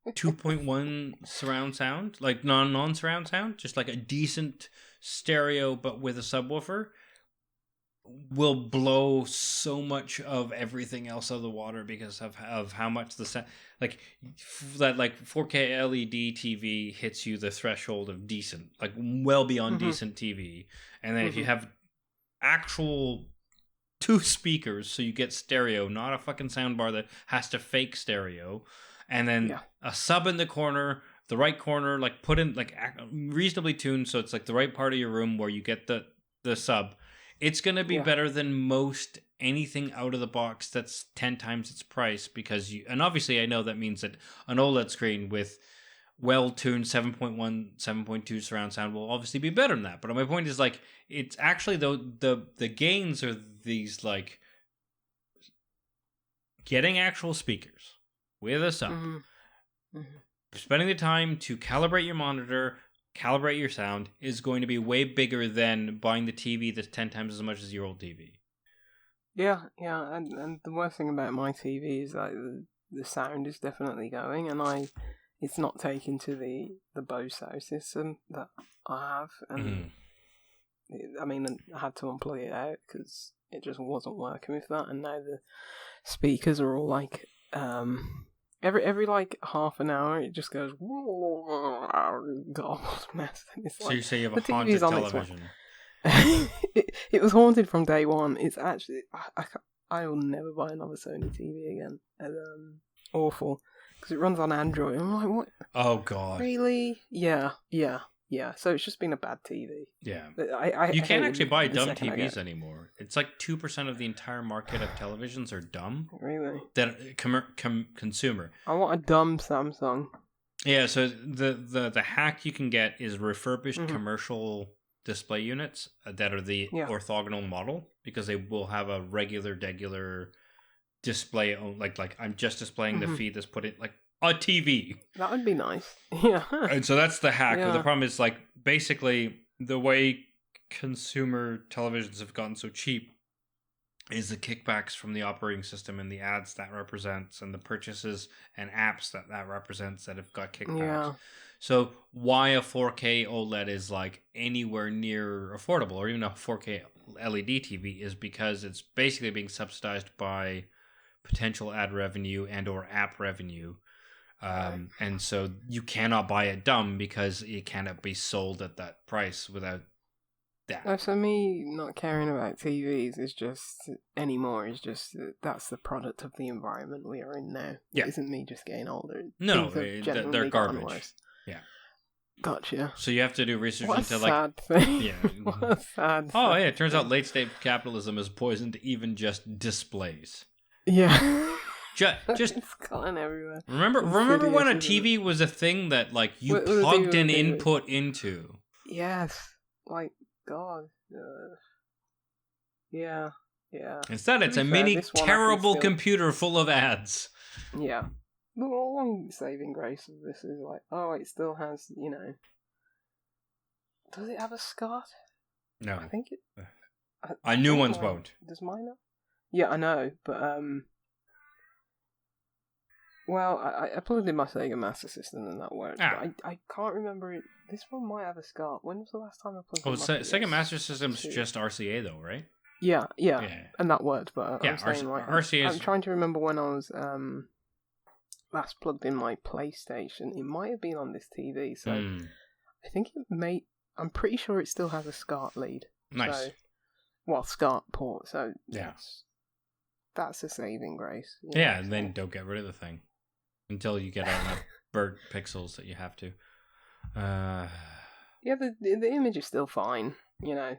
2.1 surround sound, like non-surround sound, just like a decent stereo but with a subwoofer, will blow so much of everything else out of the water because of how much the sound, like that, like 4K LED TV hits you the threshold of decent, like well beyond decent TV. And then if you have actual 2 speakers, so you get stereo, not a fucking soundbar that has to fake stereo, and then a sub in the corner, the right corner, like put in like reasonably tuned, so it's like the right part of your room where you get the sub. It's going to be better than most anything out of the box that's 10 times its price, because and obviously I know that means that an OLED screen with well-tuned 7.1, 7.2 surround sound will obviously be better than that. But my point is, like, it's actually the gains are these, like, getting actual speakers with a sub, spending the time to calibrate your monitor, calibrate your sound is going to be way bigger than buying the TV that's 10 times as much as your old TV. Yeah, and the worst thing about my TV is that the sound is definitely going, and it's not taken to the Bose sound system that I have, and I mean, I had to unplug it out because it just wasn't working with that, and now the speakers are all like, every like half an hour it just goes, God, mess. It's so you say you have a haunted television? It was haunted from day one. It's actually, I will never buy another Sony TV again. Awful. Because it runs on Android. I'm like, what? Oh, God. Really? Yeah. So it's just been a bad TV. Yeah. You can't actually buy dumb TVs anymore. It's like 2% of the entire market of televisions are dumb. Really? That consumer. I want a dumb Samsung. Yeah, so the hack you can get is refurbished commercial display units that are the orthogonal model, because they will have a regular display, like I'm just displaying the feed that's put in like a TV. That would be nice. Yeah. And so that's the hack. Yeah. The problem is, like, basically the way consumer televisions have gotten so cheap is the kickbacks from the operating system and the ads that represents, and the purchases and apps that represents that have got kickbacks. Yeah. So why a 4K OLED is like anywhere near affordable, or even a 4K LED TV, is because it's basically being subsidized by potential ad revenue and or app revenue. And so you cannot buy it dumb because it cannot be sold at that price without that. For me, not caring about TVs is just anymore. Is just that's the product of the environment we are in now. Yeah. It isn't me just getting older. No, they're garbage. Yeah. Gotcha. So you have to do research what into, a sad thing. Yeah. What a sad thing. Yeah, it turns out late stage capitalism is poisoned even just displays. Yeah. Just it's gone everywhere. Remember when a TV was a thing that, like, you plugged an input into? Yes. Like, God. Yeah. Instead, it's a mini terrible computer full of ads. Yeah. The long saving grace of this is like, it still has, does it have a SCART? No. I think it... New ones won't. Does mine not? Yeah, I know, but, well, I plugged in my Sega Master System and that worked, but I can't remember it. This one might have a SCART. When was the last time I plugged in my Sega Master System's just RCA though, right? Yeah, and that worked, but I'm saying, like, RCA I'm trying to remember when I was last plugged in my PlayStation. It might have been on this TV, so I think I'm pretty sure it still has a SCART lead. Nice. So, SCART port, so yeah. That's a saving grace. Yeah, and then don't get rid of the thing until you get enough burnt pixels that you have to. Yeah, the image is still fine. You know,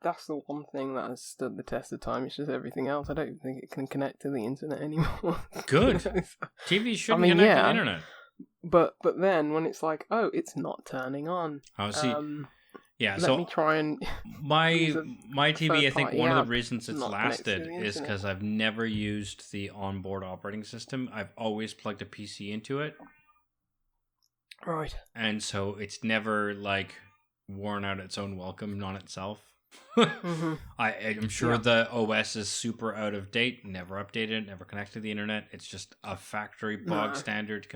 that's the one thing that has stood the test of time. It's just everything else. I don't think it can connect to the internet anymore. Good. TV shouldn't connect to the internet. But then when it's like, oh, it's not turning on. Oh, see. Yeah, let me try and my TV. I think one of the reasons it's lasted is because I've never used the onboard operating system. I've always plugged a PC into it, right? And so it's never like worn out its own welcome on itself. Mm-hmm. I'm sure the OS is super out of date, never updated, never connected to the internet. It's just a factory bog standard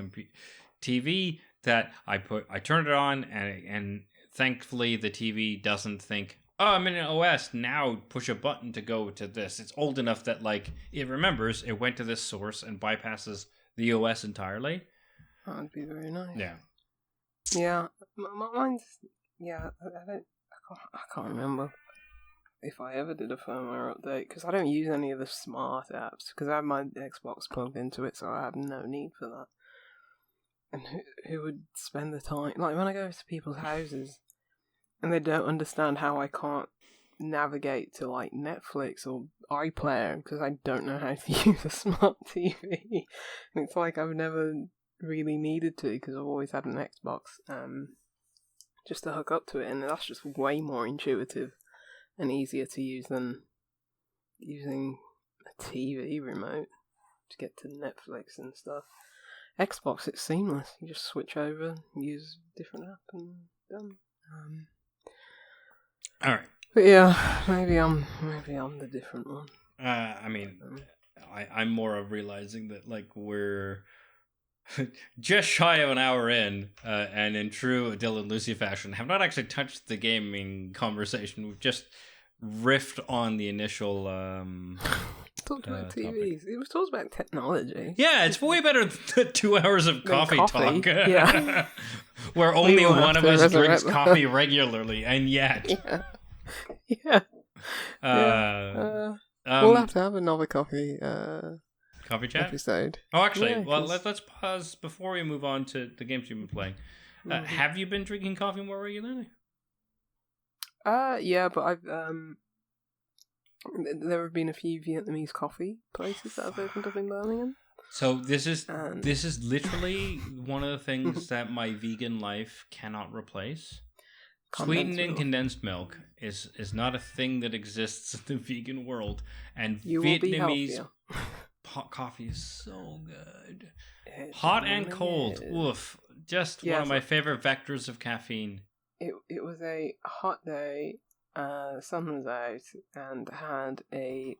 TV that I turn it on and thankfully, the TV doesn't think, oh, I'm in an OS, now push a button to go to this. It's old enough that, like, it remembers it went to this source and bypasses the OS entirely. That would be very nice. Yeah. Yeah. Mine's... Yeah, I can't remember if I ever did a firmware update, because I don't use any of the smart apps, because I have my Xbox plugged into it, so I have no need for that. And who would spend the time... Like, when I go to people's houses... And they don't understand how I can't navigate to, like, Netflix or iPlayer because I don't know how to use a smart TV. And it's like I've never really needed to because I've always had an Xbox just to hook up to it. And that's just way more intuitive and easier to use than using a TV remote to get to Netflix and stuff. Xbox, it's seamless. You just switch over, use a different app, and done. All right. But yeah, maybe I'm the different one. I mean, I'm more of realizing that like we're just shy of an hour in, and in true Aadil and Lucy fashion, have not actually touched the gaming conversation. We've just riffed on the initial. Talked about TVs. It was talked about technology. Yeah, it's way better than 2 hours of coffee talk. Yeah. Where only one of us drinks coffee regularly, and yet. Yeah. We'll have to have another coffee chat episode. Oh, actually, let's pause before we move on to the games you've been playing. Have you been drinking coffee more regularly? Yeah, but I've there have been a few Vietnamese coffee places that have opened up in Birmingham. So this is literally one of the things that my vegan life cannot replace. Sweetened and condensed milk is not a thing that exists in the vegan world, and Vietnamese coffee is so good. Hot and cold, oof! Just one of my favorite vectors of caffeine. It was a hot day. The sun was out, and had a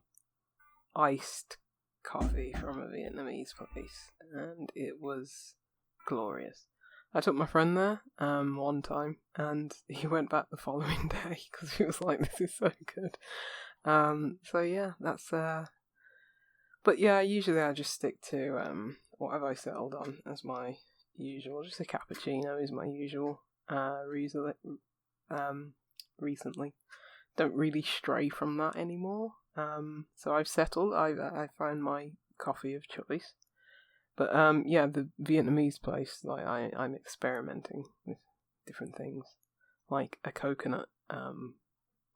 iced coffee from a Vietnamese place, and it was glorious. I took my friend there one time, and he went back the following day because he was like, "This is so good." So yeah, that's. But yeah, usually I just stick to what have I settled on as my usual. Just a cappuccino is my usual. Recently, don't really stray from that anymore. So I've settled. I found my coffee of choice. But yeah, the Vietnamese place, like I'm experimenting with different things. Like a coconut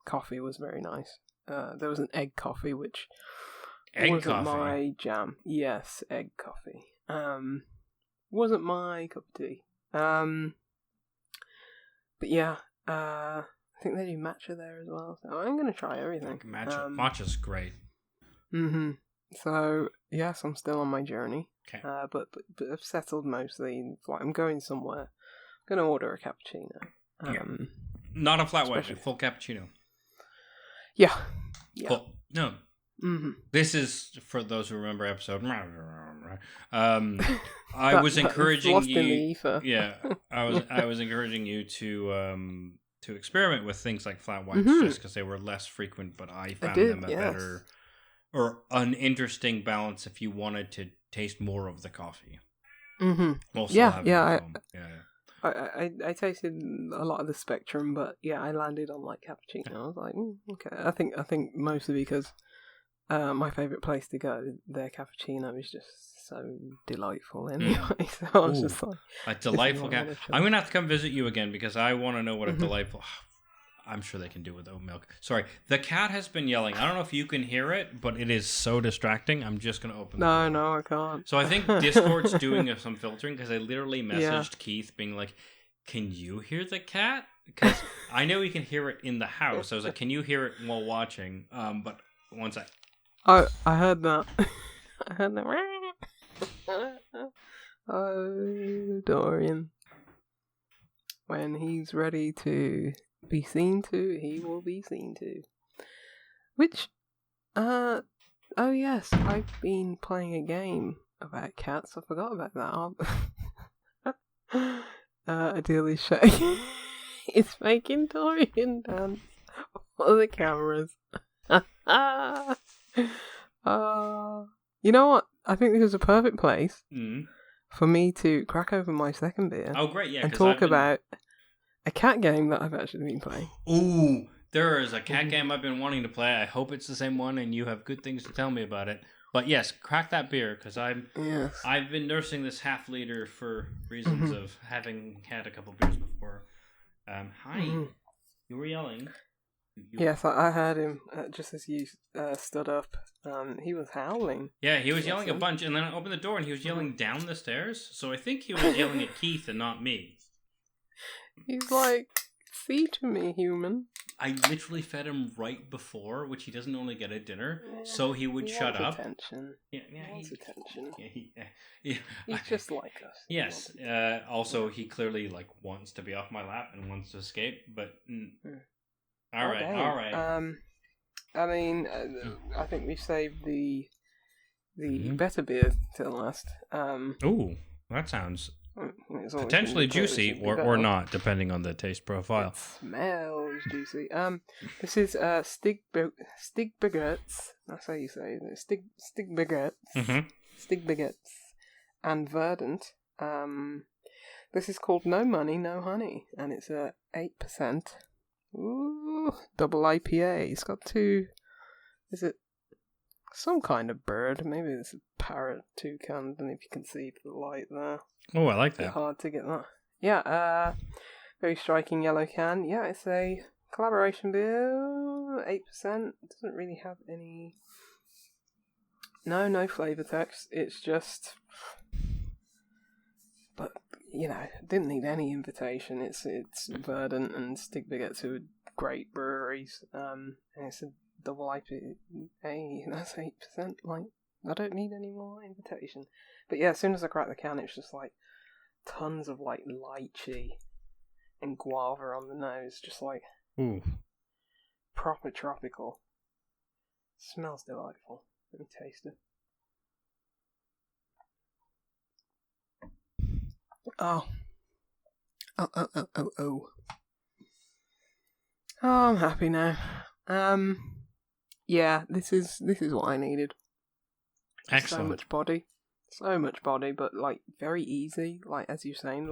coffee was very nice. There was an egg coffee, which wasn't my jam. Yes, egg coffee. Wasn't my cup of tea. But yeah, I think they do matcha there as well. So I'm going to try everything. Matcha's great. Mm-hmm. So yes, I'm still on my journey. Okay. But I've settled mostly. Like I'm going somewhere. I'm going to order a cappuccino. Not a flat white, a full cappuccino. Yeah. Cool. No. Mm-hmm. This is for those who remember episode. I was encouraging you. Yeah, I was encouraging you to experiment with things like flat whites just because they were less frequent, but I found them a better or an interesting balance if you wanted to taste more of the coffee. Mm-hmm. I tasted a lot of the spectrum, but yeah, I landed on like cappuccino. I was like, okay. I think mostly because my favourite place to go. Their cappuccino is just so delightful anyway. So I was just like... A delightful cat. I'm going to have to come visit you again because I want to know what a delightful... I'm sure they can do with oat milk. Sorry, the cat has been yelling. I don't know if you can hear it, but it is so distracting. I'm just going to open the door. No, I can't. So I think Discord's doing some filtering because I literally messaged Keith being like, can you hear the cat? Because I know you can hear it in the house. I was like, can you hear it while watching? But one sec. Oh, I heard that. I heard that. Oh, Dorian. When he's ready to be seen to, he will be seen to. Which, oh yes, I've been playing a game about cats. I forgot about that. Aadil is shaking. It's making Dorian dance for the cameras. You know what? I think this is a perfect place for me to crack open my second beer. Oh, great, yeah. And talk about a cat game that I've actually been playing. Ooh, there is a cat game I've been wanting to play. I hope it's the same one and you have good things to tell me about it. But yes, crack that beer, because I've been nursing this half liter for reasons of having had a couple beers before. Hi, you were yelling. Yes, I heard him just as you stood up. He was howling. Yeah, he was yelling a bunch, and then I opened the door and he was yelling down the stairs. So I think he was yelling at Keith and not me. He's like, see to me, human. I literally fed him right before, which he doesn't normally get at dinner, so he would shut up. Attention. Yeah, he wants attention. Yeah, He's just like us. Yes. Also, he clearly wants to be off my lap and wants to escape. But all right. I mean, I think we saved the better beer till last. Ooh, that sounds potentially juicy or not, depending on the taste profile. It smells juicy. This is Stigbergets. That's how you say it. Stigbergets. Stigbergets and Verdant. This is called No Money, No Honey, and it's 8%. Ooh, double IPA. It's got two. Is it some kind of bird? Maybe it's a parrot, toucan. I don't know if you can see the light there. Oh, I like that. It's hard to get that. Yeah, very striking yellow can. Yeah, it's a collaboration beer. 8%. It doesn't really have any. No flavor text. It's just. But didn't need any invitation. It's Verdant and Stigbergets, who are great breweries. And it's a double IPA. That's 8%. I don't need any more invitation. But yeah, as soon as I crack the can, it's just tons of lychee and guava on the nose, just ooh, proper tropical. Smells delightful. Let me taste it. Oh, I'm happy now. Yeah, this is what I needed. Excellent. So much body, but very easy. As you're saying,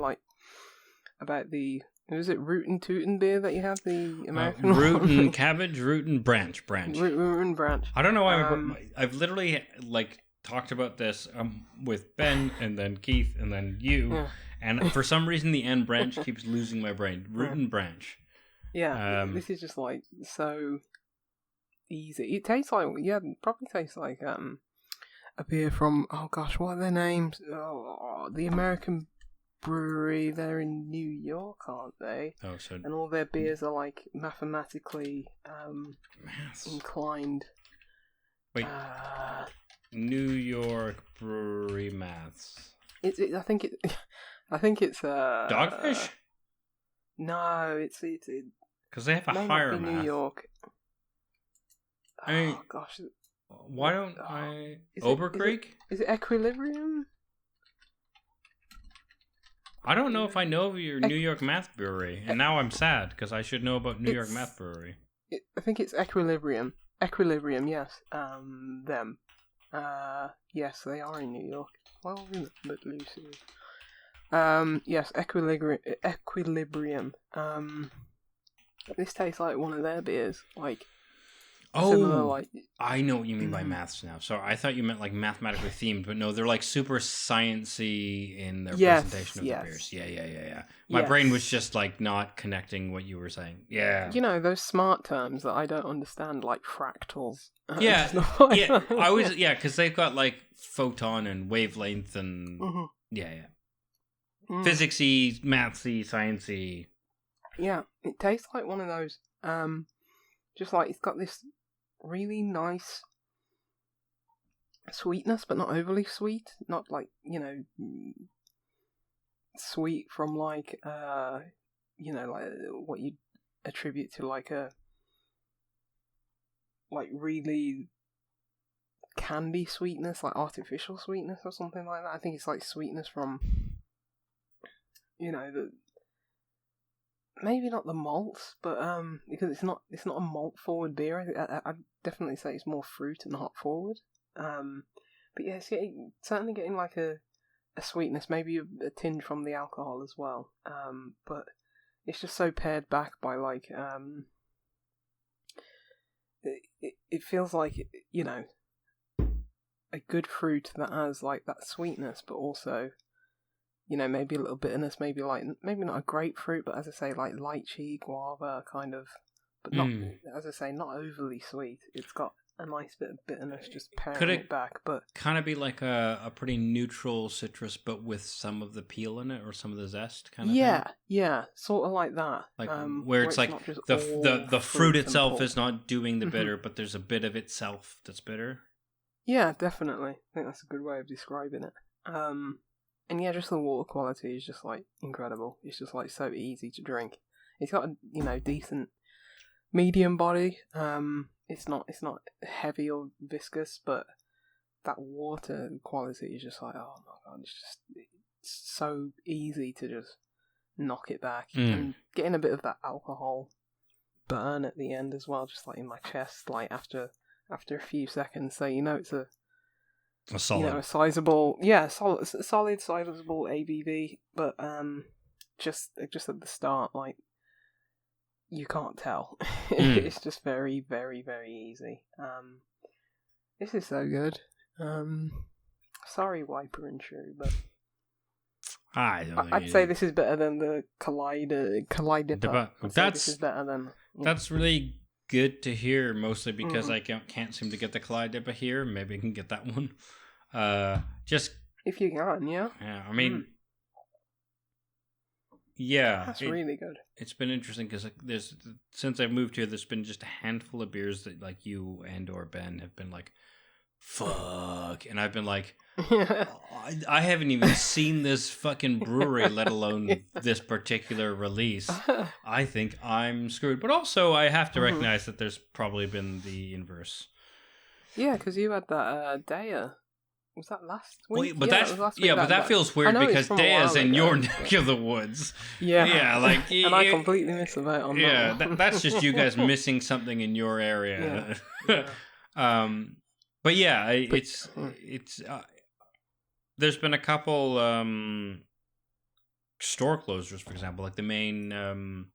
about the was it root and tootin' beer that you have, the American root and cabbage, root and branch. Root and branch. I don't know why I've literally talked about this with Ben and then Keith and then you, and for some reason the end branch keeps losing my brain. Root and branch. Yeah, this is just so easy. It tastes probably tastes like a beer from what are their names? The American brewery. They're in New York, aren't they? Oh, so and all their beers are mathematically inclined. Wait. New York brewery maths. I think it's Dogfish. No, it's because they have a higher math. New York. Gosh. Why don't I? Oberkreek? Is it Equilibrium? I don't know if I know of your New York Math Brewery, and now I'm sad because I should know about New York Math Brewery. I think it's Equilibrium. Equilibrium, yes. Them. Yes, they are in New York. Well, but Lucy. Yes, Equilibrium. This tastes like one of their beers. Similar, like... I know what you mean by maths now. So I thought you meant like mathematically themed, but no, they're like super sciencey in their presentation of the beers. Yeah. My brain was just like not connecting what you were saying. Yeah. You know, those smart terms that I don't understand, like fractals. Yeah. Because they've got like photon and wavelength and physicsy, mathsy, sciencey. Yeah, it tastes like one of those. Just like it's got this really nice sweetness, but not overly sweet. Not like, you know, sweet from like you know, like what you attribute to like a like really candy sweetness, like artificial sweetness or something like that. I think it's like sweetness from, you know, the maybe not the malts, but because it's not a malt forward beer. I'd definitely say it's more fruit and hop forward. But yeah, it's certainly getting like a sweetness, maybe a tinge from the alcohol as well. But it's just so pared back by like it feels like, you know, a good fruit that has like that sweetness, but also, you know, maybe a little bitterness, maybe not a grapefruit, but as I say, like lychee, guava kind of, but not, as I say, not overly sweet. It's got a nice bit of bitterness just pairing it back, but kind of be like a pretty neutral citrus, but with some of the peel in it or some of the zest kind of thing? Yeah, sort of like that. Like where it's like the fruit itself is not doing the bitter, but there's a bit of itself that's bitter. Yeah, definitely. I think that's a good way of describing it. And yeah, just the water quality is just like incredible. It's just like so easy to drink. It's got a, you know, decent medium body. It's not heavy or viscous, but that water quality is just like, oh my god, it's so easy to just knock it back. And getting a bit of that alcohol burn at the end as well, just like in my chest, like after a few seconds. So you know it's a solid, you know, a sizable, solid sizable ABV, but just at the start, like, you can't tell. It's just very, very, very easy. This is so good. Sorry, Wiper and Shrew, but I'd say this is better than the DIPA. This is better than. That's really good to hear, mostly because I can't seem to get the DIPA here. Maybe I can get that one. Just if you can, yeah. Yeah, I mean. Yeah, that's really good. It's been interesting because since I've moved here, there's been just a handful of beers that like you and or Ben have been like, fuck, and I've been like, I haven't even seen this fucking brewery, let alone this particular release. I think I'm screwed. But also, I have to recognize that there's probably been the inverse. Yeah, because you had that Daya. Was that last week? But that feels weird because Daya's in your neck of the woods. Yeah, like and I completely missed the boat on that. Yeah, that's just you guys missing something in your area. But yeah, it's there's been a couple store closures, for example, like the main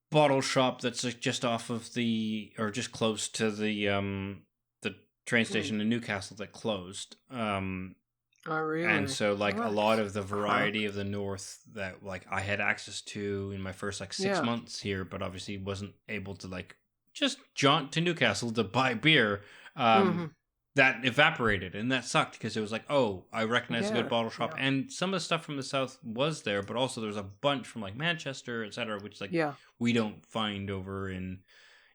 bottle shop that's just off of just close to the train station in Newcastle that closed. Oh, really? And so like a lot of the variety of the north that like I had access to in my first like 6 months here, but obviously wasn't able to like just jaunt to Newcastle to buy beer. That evaporated, and that sucked because it was like, oh, I recognize a good bottle shop, and some of the stuff from the south was there, but also there was a bunch from like Manchester, etc., which like we don't find over in,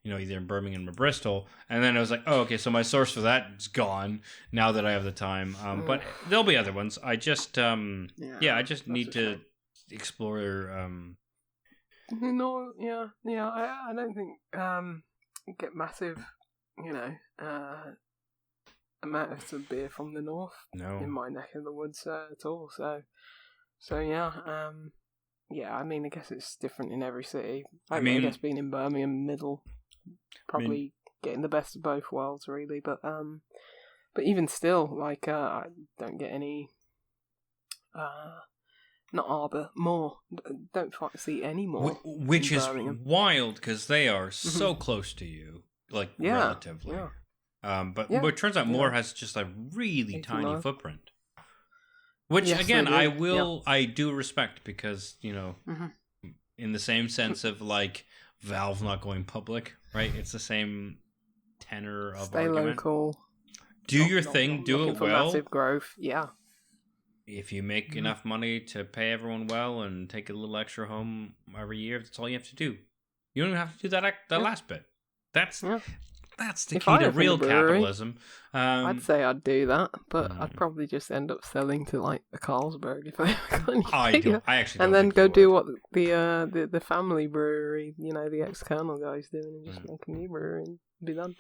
you know, either in Birmingham or Bristol. And then I was like, oh, okay, so my source for that is gone now that I have the time. But there'll be other ones. I just, I just need to explore. I don't think get massive, you know, amounts of beer from the north in my neck of the woods at all. So yeah. I mean, I guess it's different in every city. I guess being in Birmingham, middle, probably getting the best of both worlds, really. But even still, like, I don't get any Not Arbor, Moor. Don't see any more. Which is wild, because they are so close to you, like, relatively. Yeah. But it turns out Moor has just a really tiny footprint. Which, again, I do respect, because, you know, in the same sense of, like, Valve not going public, right? It's the same tenor of Stay argument. Local. Do your thing, do it well. Massive growth, yeah. If you make enough money to pay everyone well and take a little extra home every year, that's all you have to do. You don't even have to do that last bit. That's the key to real capitalism. I'd say I'd do that, but I'd probably just end up selling to like the Carlsberg if I I actually don't and then go do what the family brewery, you know, the ex-Colonel guy's doing, and just make a new brewery and be done.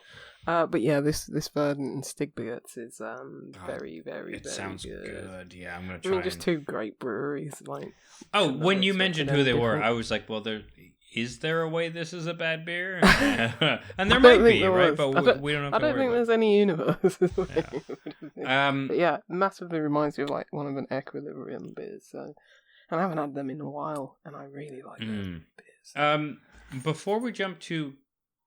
But yeah, this Verdant and Stigbergets is very, very, it very sounds good. Yeah, I'm gonna try. I mean, just two great breweries. Like, when you mentioned who they were, I was like, well, is there a way this is a bad beer? And there might be, right? But we don't have to worry. I don't think there's any universe. Yeah. But yeah, massively reminds me of like one of an Equilibrium beers. So, and I haven't had them in a while, and I really like them beers. Before we jump to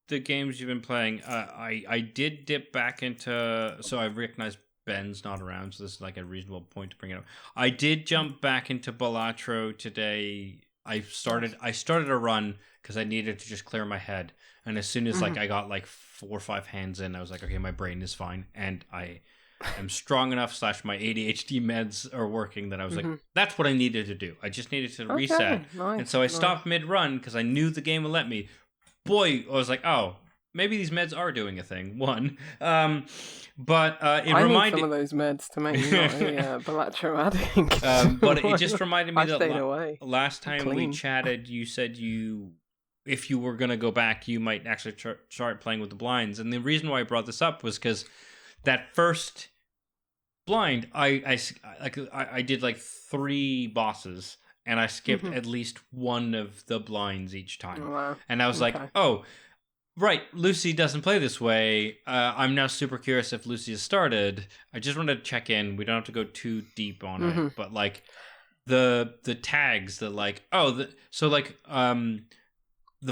the games you've been playing, I did dip back into. So I recognized Ben's not around, so this is like a reasonable point to bring it up. I did jump back into Balatro today. I started a run because I needed to just clear my head, and as soon as like I got like 4 or 5 hands in, I was like, okay, my brain is fine, and I am strong enough / my ADHD meds are working that I was like, that's what I needed to do. I just needed to reset, and so I stopped mid run because I knew the game would let me. Boy, I was like, oh, maybe these meds are doing a thing. But it I reminded need some of those meds to make me not a Balatro addict. But it just reminded me that last time we chatted, you said if you were going to go back, you might actually start playing with the blinds. And the reason why I brought this up was because that first blind, I did like 3 bosses, and I skipped at least one of the blinds each time. Oh, wow. And I was like, oh, right, Lucy doesn't play this way. I'm now super curious if Lucy has started. I just wanted to check in. We don't have to go too deep on it, but like the tags, the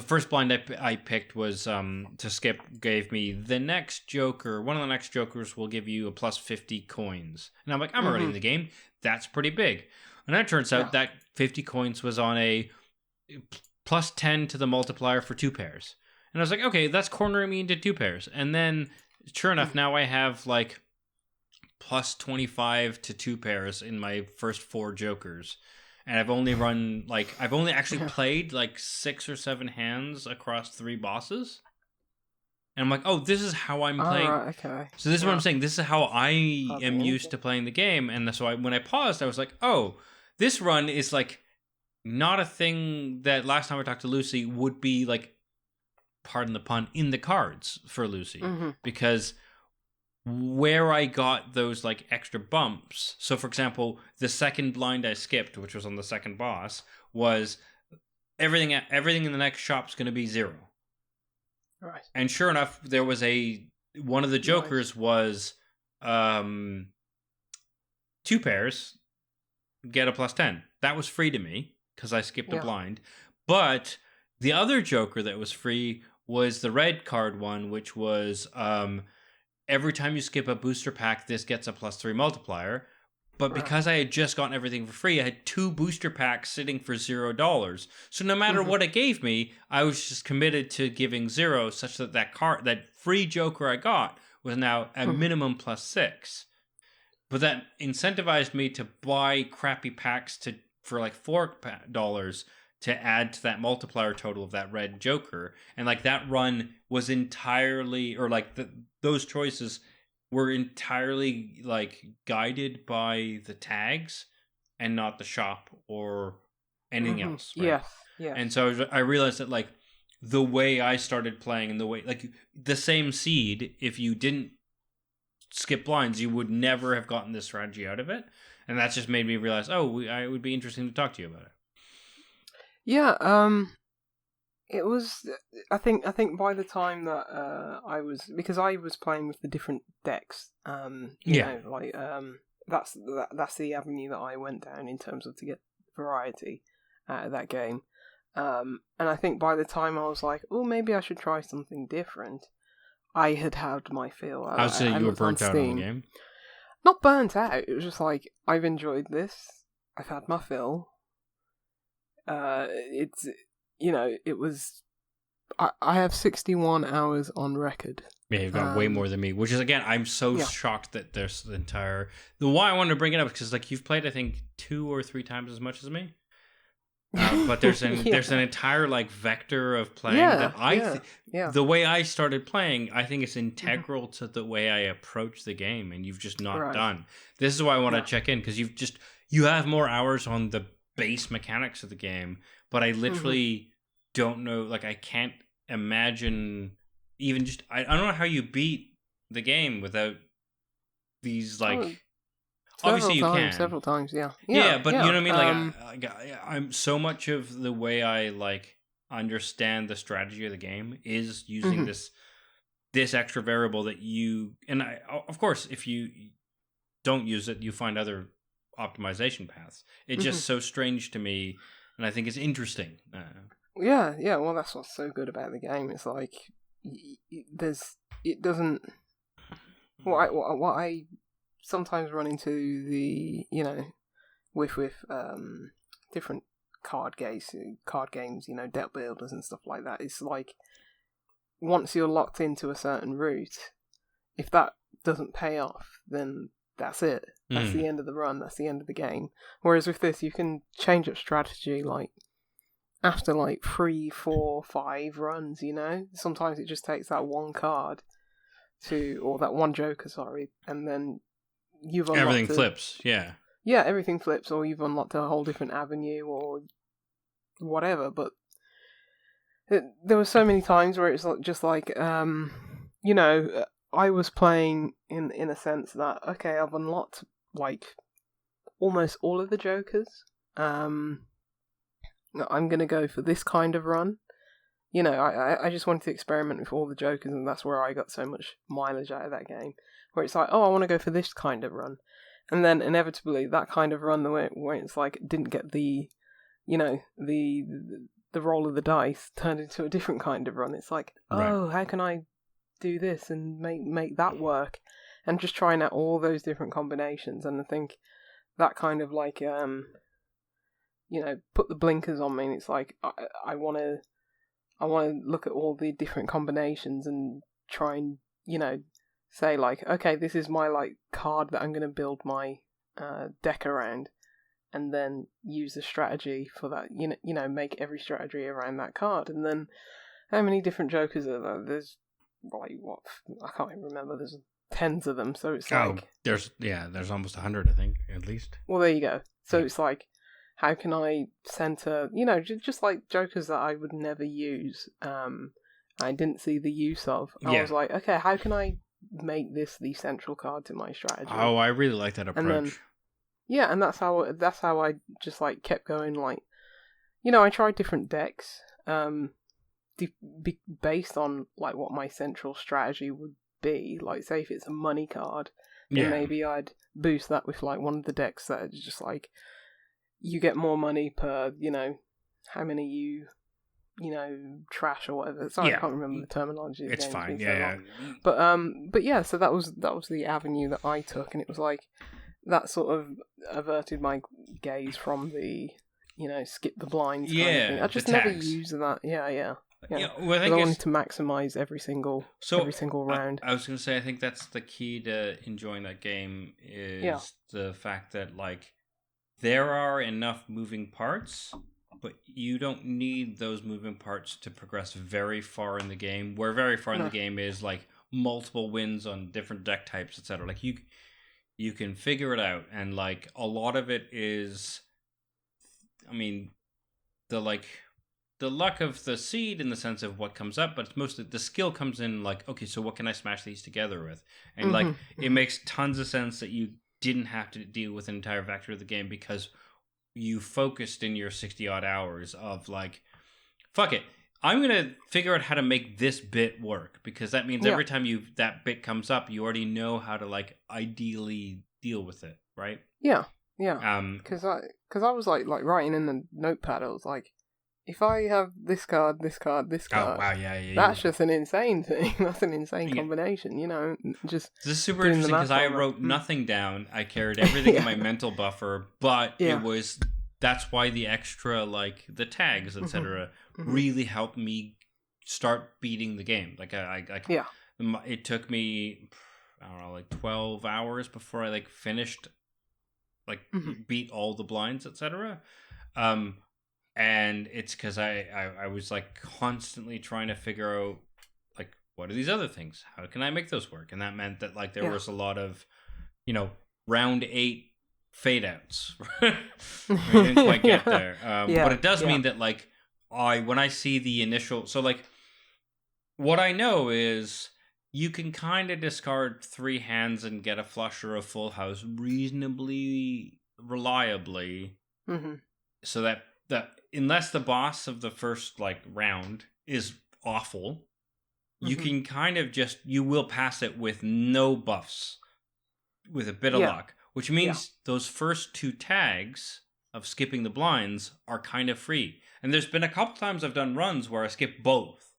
first blind I picked was to skip gave me the next Joker. One of the next Jokers will give you a plus 50 coins. And I'm like, I'm already in the game. That's pretty big. And it turns out that 50 coins was on a plus 10 to the multiplier for 2 pairs. And I was like, okay, that's cornering me into 2 pairs. And then, sure enough, now I have like plus 25 to 2 pairs in my first 4 Jokers. And I've only actually played like 6 or 7 hands across 3 bosses. And I'm like, oh, this is how I'm playing. Right, okay. So this is what I'm saying. This is how I am used to playing the game. And so when I paused, I was like, oh, this run is like not a thing that last time I talked to Lucy would be like, pardon the pun, in the cards for Lucy. Because where I got those like extra bumps, so for example, the second blind I skipped, which was on the second boss, was everything in the next shop's going to be 0. Right. And sure enough, there was one of the Jokers was 2 pairs, get a plus 10. That was free to me because I skipped a blind. But the other Joker that was free was the red card one, which was every time you skip a booster pack, this gets a plus 3 multiplier. But because I had just gotten everything for free, I had 2 booster packs sitting for $0. So no matter what it gave me, I was just committed to giving 0, such that that free Joker I got was now a minimum plus 6. But that incentivized me to buy crappy packs for like $4 to add to that multiplier total of that red Joker. And like that run was entirely, or like those choices were entirely like guided by the tags and not the shop or anything else. Right? Yeah. And so I realized that like the way I started playing and the way, like the same seed, if you didn't skip blinds, you would never have gotten this strategy out of it. And that just made me realize, it would be interesting to talk to you about it. Yeah, it was. I think by the time that I was playing with the different decks. You know, like that's the avenue that I went down in terms of to get variety out of that game. And I think by the time I was like, oh, maybe I should try something different, I had my fill. I would say you were burnt out on the game. Not burnt out. It was just like, I've enjoyed this. I've had my fill. It's, it was... I have 61 hours on record. Yeah, you've got way more than me, which is, again, I'm so shocked that there's the entire... Why I wanted to bring it up is because, like, you've played, I think, 2 or 3 times as much as me. But there's an entire, like, vector of playing that the way I started playing, I think it's integral to the way I approach the game, and you've just not done. This is why I want to check in, because you have more hours on the base mechanics of the game, but I literally don't know, like, I can't imagine even just, I don't know how you beat the game without these, like... Obviously, several times, yeah. Yeah, but you know what I mean? Like, I'm so much of the way I like understand the strategy of the game is using this extra variable that you, and I, of course, if you don't use it, you find other optimization paths. It's just so strange to me, and I think it's interesting. Yeah. Well, that's what's so good about the game. It's like it doesn't. What I sometimes run into the, with different card games, deck builders and stuff like that. It's like, once you're locked into a certain route, if that doesn't pay off, then that's it. That's the end of the run. That's the end of the game. Whereas with this, you can change up strategy, like, after, like, 3, 4, 5 runs, Sometimes it just takes that one card or that one joker, sorry, and then you've unlocked everything flips, yeah, everything flips, or you've unlocked a whole different avenue or whatever. But there were so many times where it's just like, I was playing in a sense that, okay, I've unlocked like almost all of the jokers. I'm gonna go for this kind of run. I just wanted to experiment with all the jokers, and that's where I got so much mileage out of that game. Where it's like, oh, I want to go for this kind of run. And then inevitably that kind of run where it's like didn't get the roll of the dice turned into a different kind of run. It's like, oh, how can I do this and make that work? And just trying out all those different combinations. And I think that kind of like put the blinkers on me, and it's like I want to look at all the different combinations and try and say, like, okay, this is my, like, card that I'm going to build my deck around, and then use the strategy for that, make every strategy around that card. And then, how many different jokers are there? There's, like, what? I can't even remember. There's tens of them, so it's like... There's almost 100, I think, at least. Well, there you go. So it's like, how can I center, just like jokers that I would never use, I didn't see the use of. I was like, okay, how can I make this the central card to my strategy? Oh, I really like that approach. And then, and that's how I just like kept going. Like, I tried different decks, based on like what my central strategy would be. Like, say if it's a money card, then maybe I'd boost that with like one of the decks that is just like, you get more money per, how many you trash or whatever. Sorry, I can't remember the terminology. It's fine. Yeah. But yeah, so that was the avenue that I took, and it was like that sort of averted my gaze from the, skip the blinds kind of thing. I just never used that. Yeah. Well, I wanted to maximize every single round. I was going to say, I think that's the key to enjoying that game is the fact that, like, there are enough moving parts, but you don't need those moving parts to progress very far in the game, where very far in the game is like multiple wins on different deck types, etc. Like, you can figure it out, and like a lot of it is, I mean, the luck of the seed in the sense of what comes up, but it's mostly the skill comes in, like, okay, so what can I smash these together with? And like, it makes tons of sense that you didn't have to deal with an entire vector of the game because you focused in your 60 odd hours of like, fuck it, I'm gonna figure out how to make this bit work, because that means every time that bit comes up, you already know how to like ideally deal with it, right? Yeah. Because because I was like writing in the notepad. I was like, if I have this card, this card, this card, oh wow, yeah, that's just an insane thing. That's an insane combination, you know. Just this is super interesting because I wrote nothing down. I carried everything in my mental buffer, but that's why the extra, like the tags, etc., really helped me start beating the game. Like it took me, I don't know, like 12 hours before I like finished, like beat all the blinds, etc. And it's because I was like constantly trying to figure out like what are these other things? How can I make those work? And that meant that like there was a lot of, you know, round 8 fade outs. I didn't quite get there. But it does mean that like when I see the initial, so like what I know is you can kind of discard 3 hands and get a flush or a full house reasonably reliably, so that unless the boss of the first like round is awful, you can kind of just, you will pass it with no buffs, with a bit of luck, which means those first 2 tags of skipping the blinds are kind of free. And there's been a couple times I've done runs where I skip both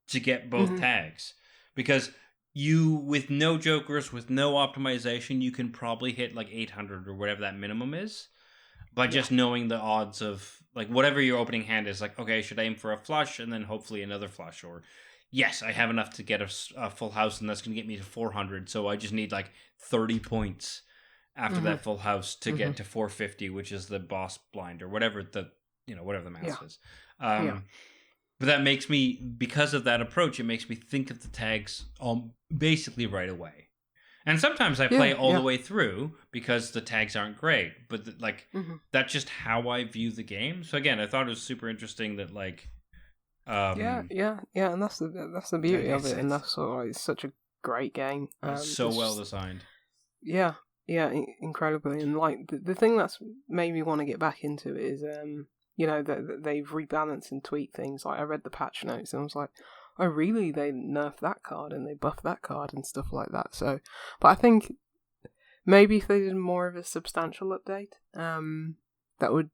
to get both tags, because you, with no jokers, with no optimization, you can probably hit like 800 or whatever that minimum is by just knowing the odds of like whatever your opening hand is. Like, okay, I should aim for a flush and then hopefully another flush, or yes, I have enough to get a full house and that's going to get me to 400, so I just need like 30 points after that full house to get to 450, which is the boss blind or whatever the, you know, whatever the math is. But that makes me, because of that approach, it makes me think of the tags basically right away. And sometimes I play all the way through because the tags aren't great, but that's just how I view the game. So again, I thought it was super interesting that like, and that's the beauty of it, and that's why it's such a great game. So well designed. Yeah, incredibly, and like the thing that's made me want to get back into it is you know, they've rebalanced and tweaked things. Like I read the patch notes and I was like, oh really, they nerfed that card and they buffed that card and stuff like that. So, but I think maybe if they did more of a substantial update, that would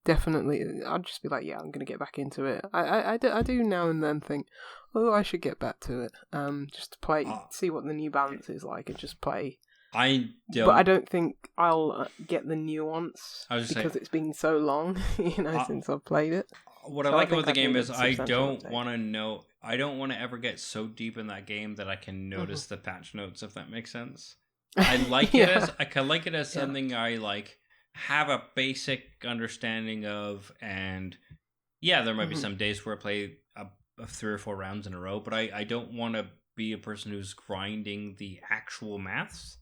definitely, I'd just be like, yeah, I'm going to get back into it. I do now and then think, oh, I should get back to it, just to play, see what the new balance is like and just play. But I don't think I'll get the nuance because it's been so long, you know, since I've played it. What I like about the game is I don't want to ever get so deep in that game that I can notice the patch notes, if that makes sense. I like it as something I like have a basic understanding of, and there might be some days where I play 3 or 4 rounds in a row, but I don't want to be a person who's grinding the actual maths.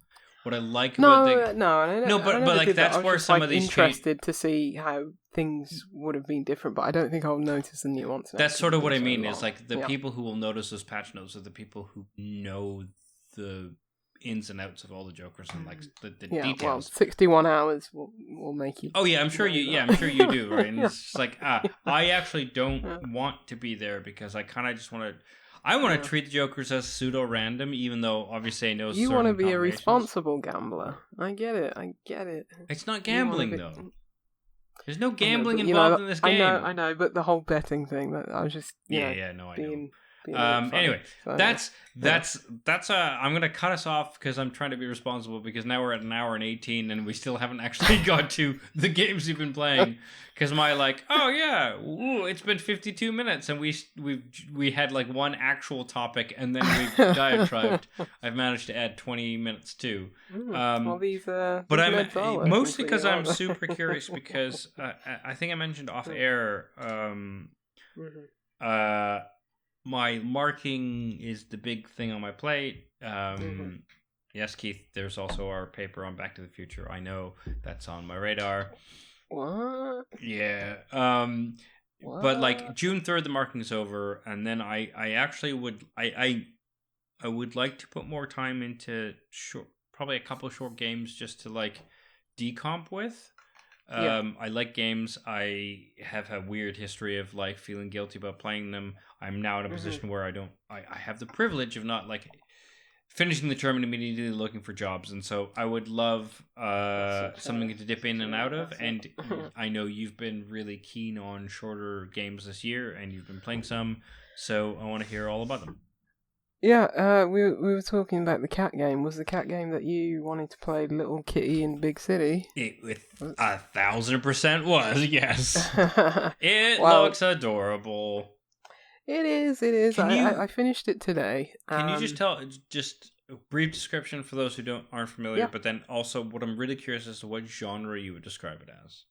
What I like but like that's where some of these interested to see how things would have been different, but I don't think I'll notice the nuance. That's sort of what I mean. Is like the people who will notice those patch notes are the people who know the ins and outs of all the jokers and like the details. Well, 61 hours will make you. Oh yeah, I'm sure you. Yeah, I'm sure you do. Right, and it's just like I actually don't want to be there because I kind of just want to. I want to treat the jokers as pseudo-random, even though obviously I know you want to be a responsible gambler. I get it. It's not gambling though. There's no gambling involved in this game. I know, but the whole betting thing, that I was just I know. Anyway, so, that's I'm gonna cut us off because I'm trying to be responsible, because now we're at 1 hour and 18 and we still haven't actually got to the games we've been playing, because my it's been 52 minutes and we had like one actual topic and then we've diatribed. I've managed to add 20 minutes too. But I'm mostly because I'm super curious, because I think I mentioned off air my marking is the big thing on my plate. Yes, Keith, there's also our paper on Back to the Future. I know that's on my radar. What? Yeah. But like June 3rd, the marking's over, and then I actually would I would like to put more time into probably a couple of short games just to like decomp with. I like games. I have a weird history of like feeling guilty about playing them. I'm now in a position where I have the privilege of not like finishing the term and immediately looking for jobs, and so I would love something to dip in and out of. And I know you've been really keen on shorter games this year, and you've been playing some, so I want to hear all about them. Yeah, we were talking about the cat game. Was the cat game that you wanted to play Little Kitty in Big City? It 1,000% was, yes. It looks adorable. It is. I finished it today. Can you just tell a brief description for those who aren't familiar, but then also what I'm really curious as to what genre you would describe it as.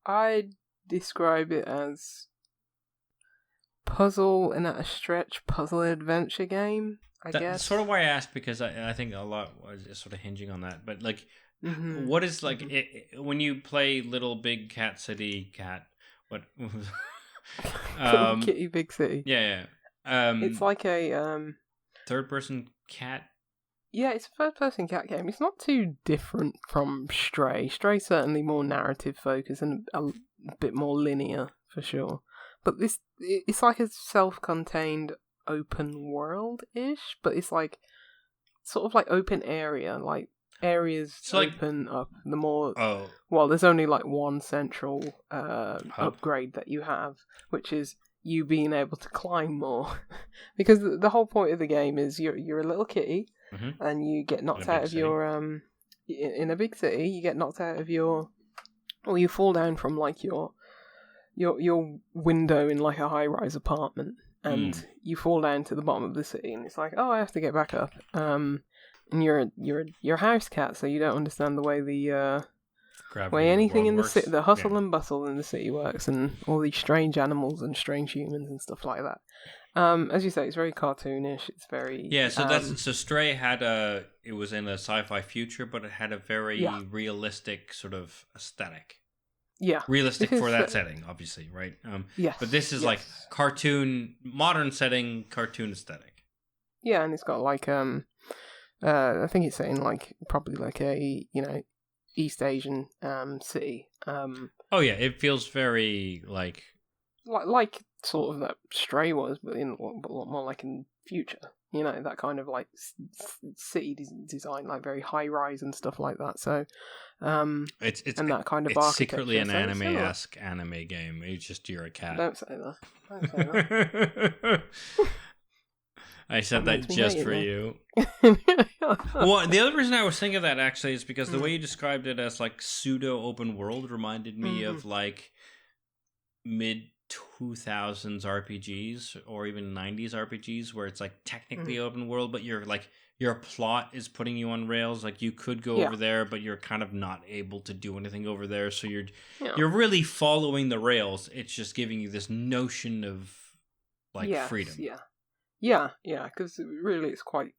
I describe it as puzzle and at a stretch puzzle adventure game, I guess. That's sort of why I asked, because I think a lot is sort of hinging on that. But like, what is like when you play Little Big Cat City Cat? What? Little Kitty Big City. Yeah. It's like a third-person cat. Yeah, it's a third-person cat game. It's not too different from Stray. Stray's certainly more narrative focused and a bit more linear for sure. But it's like a self-contained open world-ish, but it's like sort of like open area, like areas open up. The more well, there's only like one central upgrade that you have, which is you being able to climb more, because the whole point of the game is you're a little kitty, and you get knocked out of your in a big city. You get knocked out of your, or you fall down from like your window in like a high-rise apartment, and you fall down to the bottom of the city, and it's like, oh, I have to get back up. And you're a house cat, so you don't understand the way anything in the city, the hustle and bustle in the city works, and all these strange animals and strange humans and stuff like that. As you say, it's very cartoonish. It's very So Stray it was in a sci-fi future, but it had a very realistic sort of aesthetic. Yeah, realistic for that setting, obviously, right? Yes, but this is like cartoon, modern setting, cartoon aesthetic. Yeah, and it's got like I think it's saying like probably like a East Asian city. It feels very like sort of that Stray was, but a lot more like in future. That kind of like city design, like very high rise and stuff like that. So, it's and that kind of it's secretly an anime-esque anime game. It's just you're a cat. Don't say that. I said that just for you. Well, the other reason I was thinking of that actually is because the way you described it as like pseudo open world reminded me of like mid 2000s RPGs or even 90s RPGs where it's like technically open world, but your plot is putting you on rails. Like you could go over there, but you're kind of not able to do anything over there. So you're really following the rails. It's just giving you this notion of like freedom. Yeah. Because really, it's quite.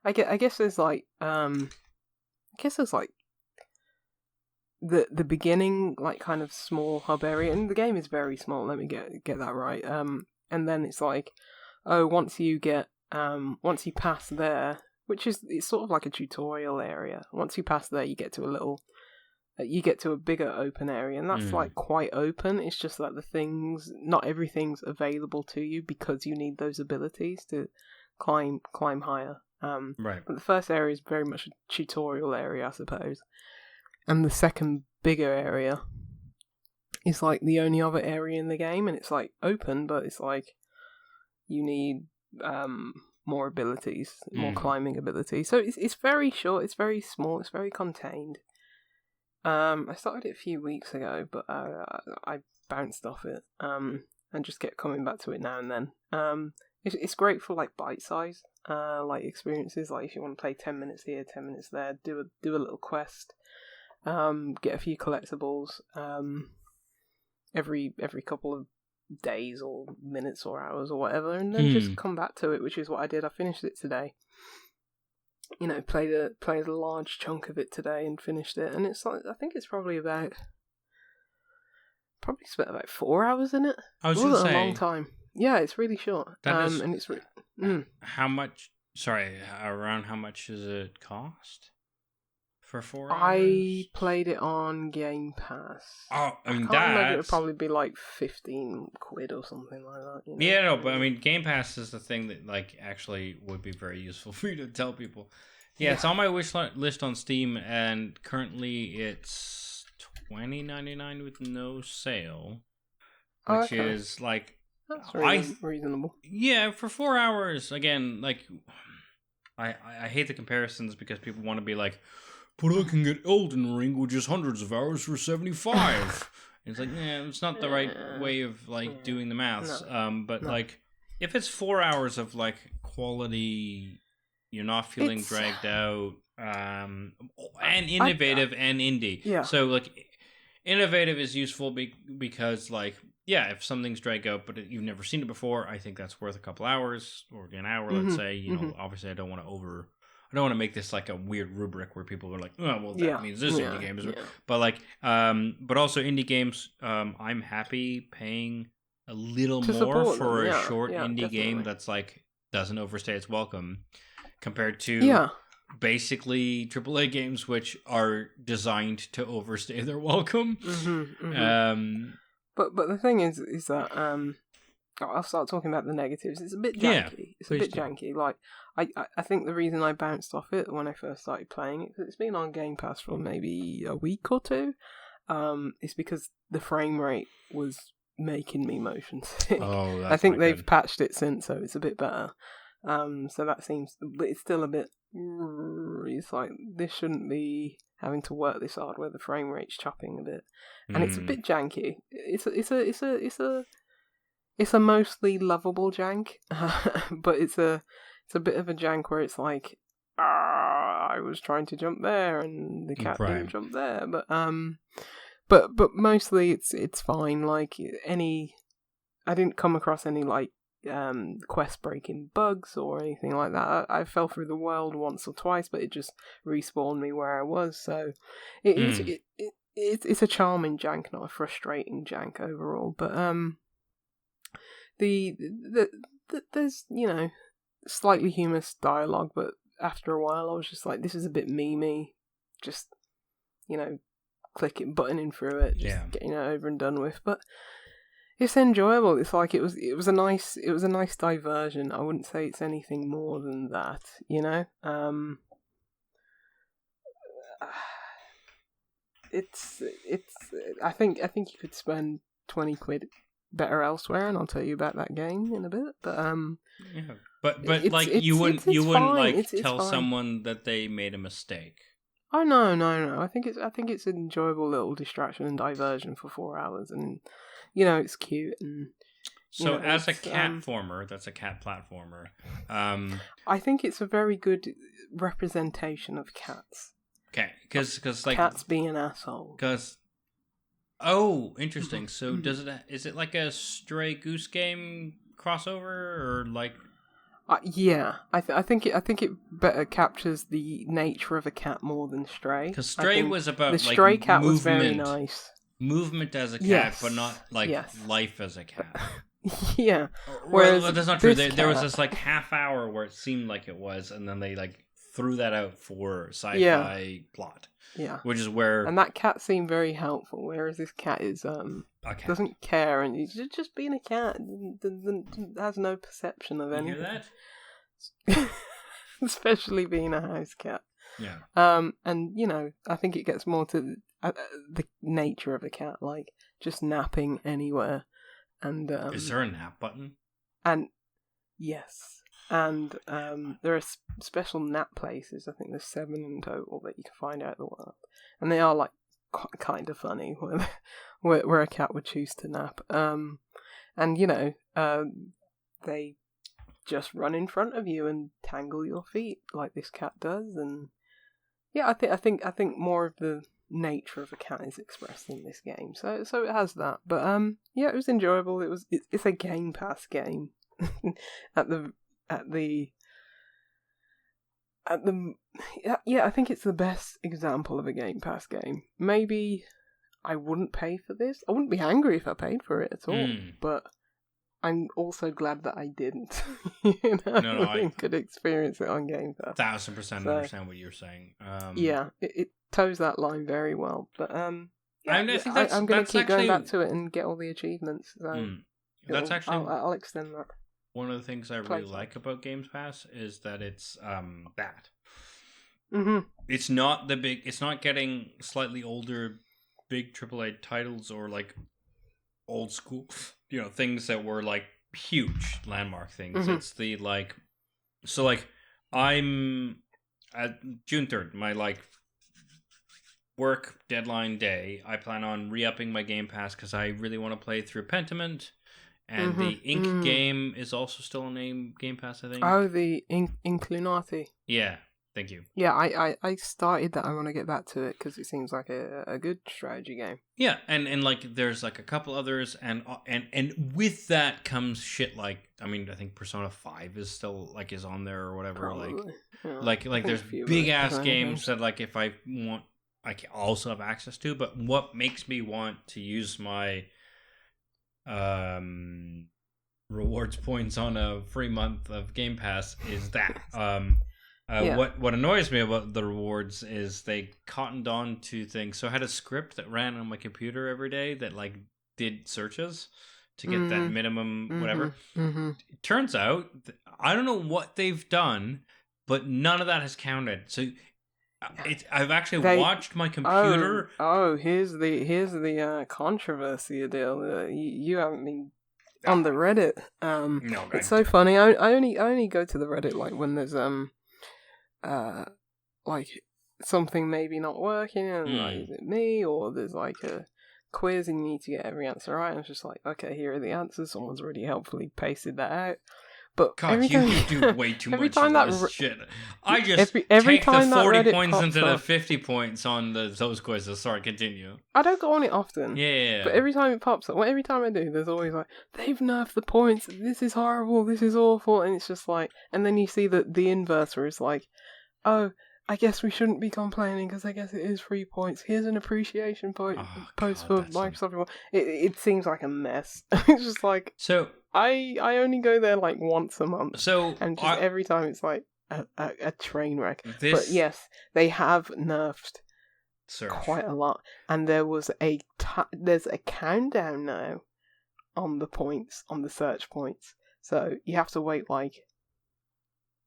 I guess there's like the beginning, like kind of small hub area, and the game is very small. Let me get that right. And then it's like, once you pass there, it's sort of like a tutorial area. Once you pass there, you get to a bigger open area, and that's like quite open. It's just that not everything's available to you because you need those abilities to climb higher. Right. But the first area is very much a tutorial area, I suppose. And the second bigger area is like the only other area in the game, and it's like open, but it's like you need more abilities, more climbing abilities. So it's very short, it's very small, it's very contained. I started it a few weeks ago, but I bounced off it and just kept coming back to it now and then. It's great for like bite-sized like experiences. Like if you want to play 10 minutes here, 10 minutes there, do a little quest. Get a few collectibles every couple of days or minutes or hours or whatever, and then just come back to it, which is what I did. I finished it today. Played a large chunk of it today and finished it, and it's like I think it's probably spent about 4 hours in it. I was going to say a long time. Yeah, it's really short. And it's how much? Sorry, around how much does it cost? for 4 hours. I played it on Game Pass. Oh, I mean, can't imagine it'd probably be like 15 quid or something like that. You know? Yeah, no, but I mean, Game Pass is the thing that like actually would be very useful for you to tell people. Yeah, it's on my wish list on Steam, and currently it's $20.99 with no sale, which is like that's reasonable. Yeah, for 4 hours. Again, like I hate the comparisons because people want to be like, but I can get Elden Ring, which is hundreds of hours for 75. It's like, it's not the right way of like doing the maths. But like, if it's 4 hours of like quality, you're not feeling dragged out, and innovative and indie. Yeah. So like, innovative is useful because like, yeah, if something's dragged out but you've never seen it before, I think that's worth a couple hours or an hour. Let's say, you know, obviously I don't want to make this like a weird rubric where people are like, oh, well, that means this indie game is. But like, but also indie games, I'm happy paying a little more for a short indie game that's like doesn't overstay its welcome compared to basically AAA games which are designed to overstay their welcome. But the thing is that I'll start talking about the negatives. It's a bit janky. It's a bit janky. Like I think the reason I bounced off it when I first started playing it, because it's been on Game Pass for maybe a week or two, is because the frame rate was making me motion sick. Oh, that's I think they've patched it since, so it's a bit better. So that seems, but it's still a bit. It's like this shouldn't be having to work this hard where the frame rate's chopping a bit, and it's a bit janky. It's a mostly lovable jank, but it's a bit of a jank where it's like, I was trying to jump there and the cat didn't jump there, but mostly it's fine. Like I didn't come across any like quest breaking bugs or anything like that. I fell through the world once or twice, but it just respawned me where I was. So it's a charming jank, not a frustrating jank overall. But there's, you know, slightly humorous dialogue, but after a while I was just like, this is a bit memey. Just, you know, clicking, buttoning through it, just getting it over and done with. But it's enjoyable. It's like it was a nice diversion. I wouldn't say it's anything more than that, you know. It's I think you could spend 20 quid better elsewhere, and I'll tell you about that game in a bit. But but like you wouldn't tell someone that they made a mistake. Oh no. I think it's an enjoyable little distraction and diversion for 4 hours, and you know it's cute. And so as a catformer, that's a cat platformer. I think it's a very good representation of cats. Okay, because like cats being assholes. Because interesting. So is it like a Stray Goose Game crossover or like? Yeah, I think it better captures the nature of a cat more than Stray. Because Stray was about the Stray cat was very nice. Movement as a cat, but not like life as a cat. Yeah. Well, that's not true. There was this like half hour where it seemed like it was, and then they like threw that out for sci-fi plot. Yeah. Which is where... And that cat seemed very helpful, whereas this cat is doesn't care, and he's just being a cat. Has no perception of anything. You hear that? Especially being a house cat. Yeah. And, you know, I think it gets more to the nature of a cat, like just napping anywhere. And is there a nap button? And yes. And there are special nap places. I think there's 7 in total that you can find out the world, and they are like kind of funny, where a cat would choose to nap. And you know, they just run in front of you and tangle your feet like this cat does. And yeah, I think more of the nature of a cat is expressed in this game. So it has that. But yeah, it was enjoyable. It's a Game Pass game I think it's the best example of a Game Pass game. Maybe I wouldn't pay for this. I wouldn't be angry if I paid for it at all. But I'm also glad that I didn't. You know, No, I could experience it on Game Pass. 1000% So, understand what you're saying. yeah, it toes that line very well. But yeah, I think I'm going to keep actually, going back to it and get all the achievements. So that's actually I'll extend that. one of the things I really like about Games Pass is that it's that. Mm-hmm. It's not it's not getting slightly older big AAA titles or like old school, things that were like huge landmark things. Mm-hmm. It's the like, so like I'm at June 3rd, my like work deadline day. I plan on re-upping my Game Pass because I really want to play through Pentiment. And the Ink game is also still on Game Pass, I think. Oh, the Inclinati. Yeah, thank you. Yeah, I started that. I want to get back to it because it seems like a good strategy game. Yeah, and like there's like a couple others, and with that comes shit like, I mean, I think Persona 5 is still like is on there or whatever. Probably. Like there's big ass games that like if I want, I can also have access to. But what makes me want to use my rewards points on a free month of Game Pass is that. What annoys me about the rewards is they cottoned on to things. So I had a script that ran on my computer every day that like did searches to get that minimum whatever. It turns out I don't know what they've done, but none of that has counted. So I've actually watched my computer. Here's the controversy, Aadil. You haven't been on the Reddit. No, it's so funny. I only go to the Reddit like when there's like something maybe not working and like, is it me, or there's like a quiz and you need to get every answer right. And it's just like, okay, here are the answers. Someone's already helpfully pasted that out. But God, you do way too much of this shit. I just every take time the 40 Reddit points into the up, 50 points on those quizzes. Sorry, continue. I don't go on it often. Yeah. But every time it pops up, every time I do, there's always like, they've nerfed the points, this is horrible, this is awful, and it's just like, and then you see that the inverse where it's like, oh, I guess we shouldn't be complaining because I guess it is 3 points. Here's an appreciation post for Microsoft. It seems like a mess. It's just like, so I only go there like once a month. So and just every time it's like a train wreck. But yes, they have nerfed quite a lot, and there was there's a countdown now on the points, on the search points. So you have to wait like,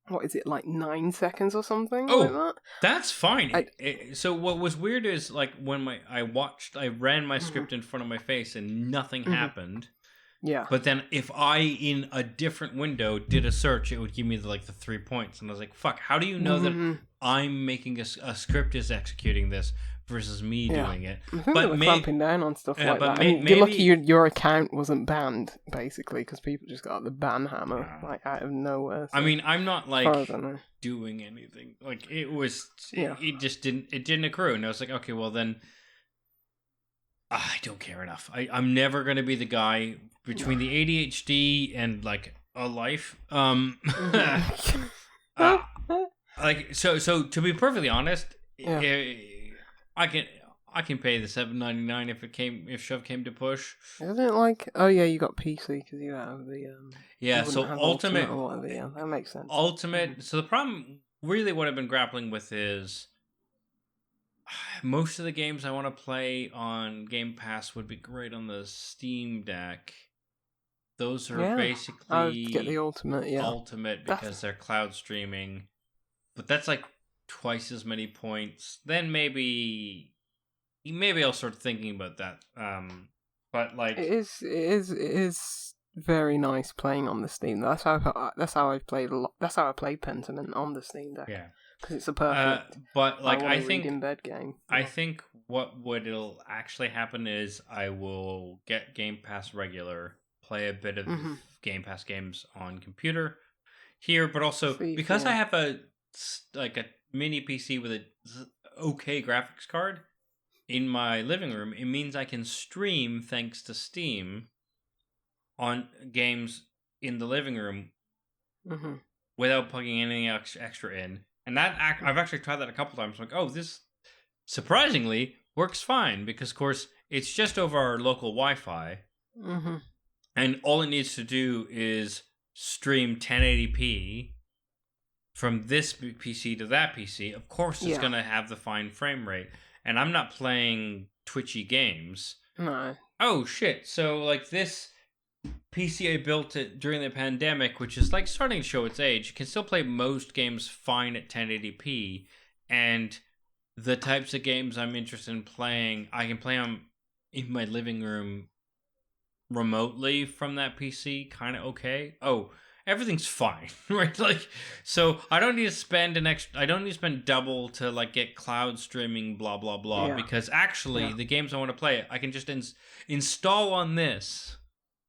what is it, like 9 seconds or something like that? That's fine. So what was weird is like when I ran my script in front of my face and nothing happened. Yeah. But then if I, in a different window, did a search, it would give me the 3 points. And I was like, fuck, how do you know that I'm making a script is executing this versus me doing it? I think they were clamping down on stuff like that. You're lucky your account wasn't banned, basically, because people just got the ban hammer like out of nowhere. So, I mean, I'm not doing anything. Like it was, it just didn't accrue. And I was like, okay, well then, I don't care enough. I'm never going to be the guy between the ADHD and like a life. Like so to be perfectly honest, I can pay the $7.99 if shove came to push. Isn't it like, oh yeah, you got PC because you have the so ultimate or whatever, yeah, that makes sense. Ultimate. So the problem, really, what I've been grappling with is most of the games I want to play on Game Pass would be great on the Steam Deck. Those are basically get the ultimate because they're cloud streaming. But that's like twice as many points. Then maybe I'll start thinking about that. But like it is very nice playing on the Steam. That's how I've played a lot. That's how I played Pentiment on the Steam Deck. Yeah. Because it's a perfect. But like I think in bed game. I think it'll actually happen is I will get Game Pass regular, play a bit of Game Pass games on computer here, but also because I have a mini PC with a okay graphics card in my living room, it means I can stream thanks to Steam on games in the living room without plugging anything extra in. And that I've actually tried that a couple times. I'm like, oh, this surprisingly works fine because, of course, it's just over our local Wi-Fi. And all it needs to do is stream 1080p from this PC to that PC. Of course, it's going to have the fine frame rate. And I'm not playing twitchy games. No. Oh, shit. So, like, this PC I built it during the pandemic, which is, like, starting to show its age, you can still play most games fine at 1080p. And the types of games I'm interested in playing, I can play them in my living room remotely from that PC, kind of okay. Oh, everything's fine, right? Like, so I don't need to spend double to like get cloud streaming, blah blah blah. Because actually, the games I want to play, I can just install on this,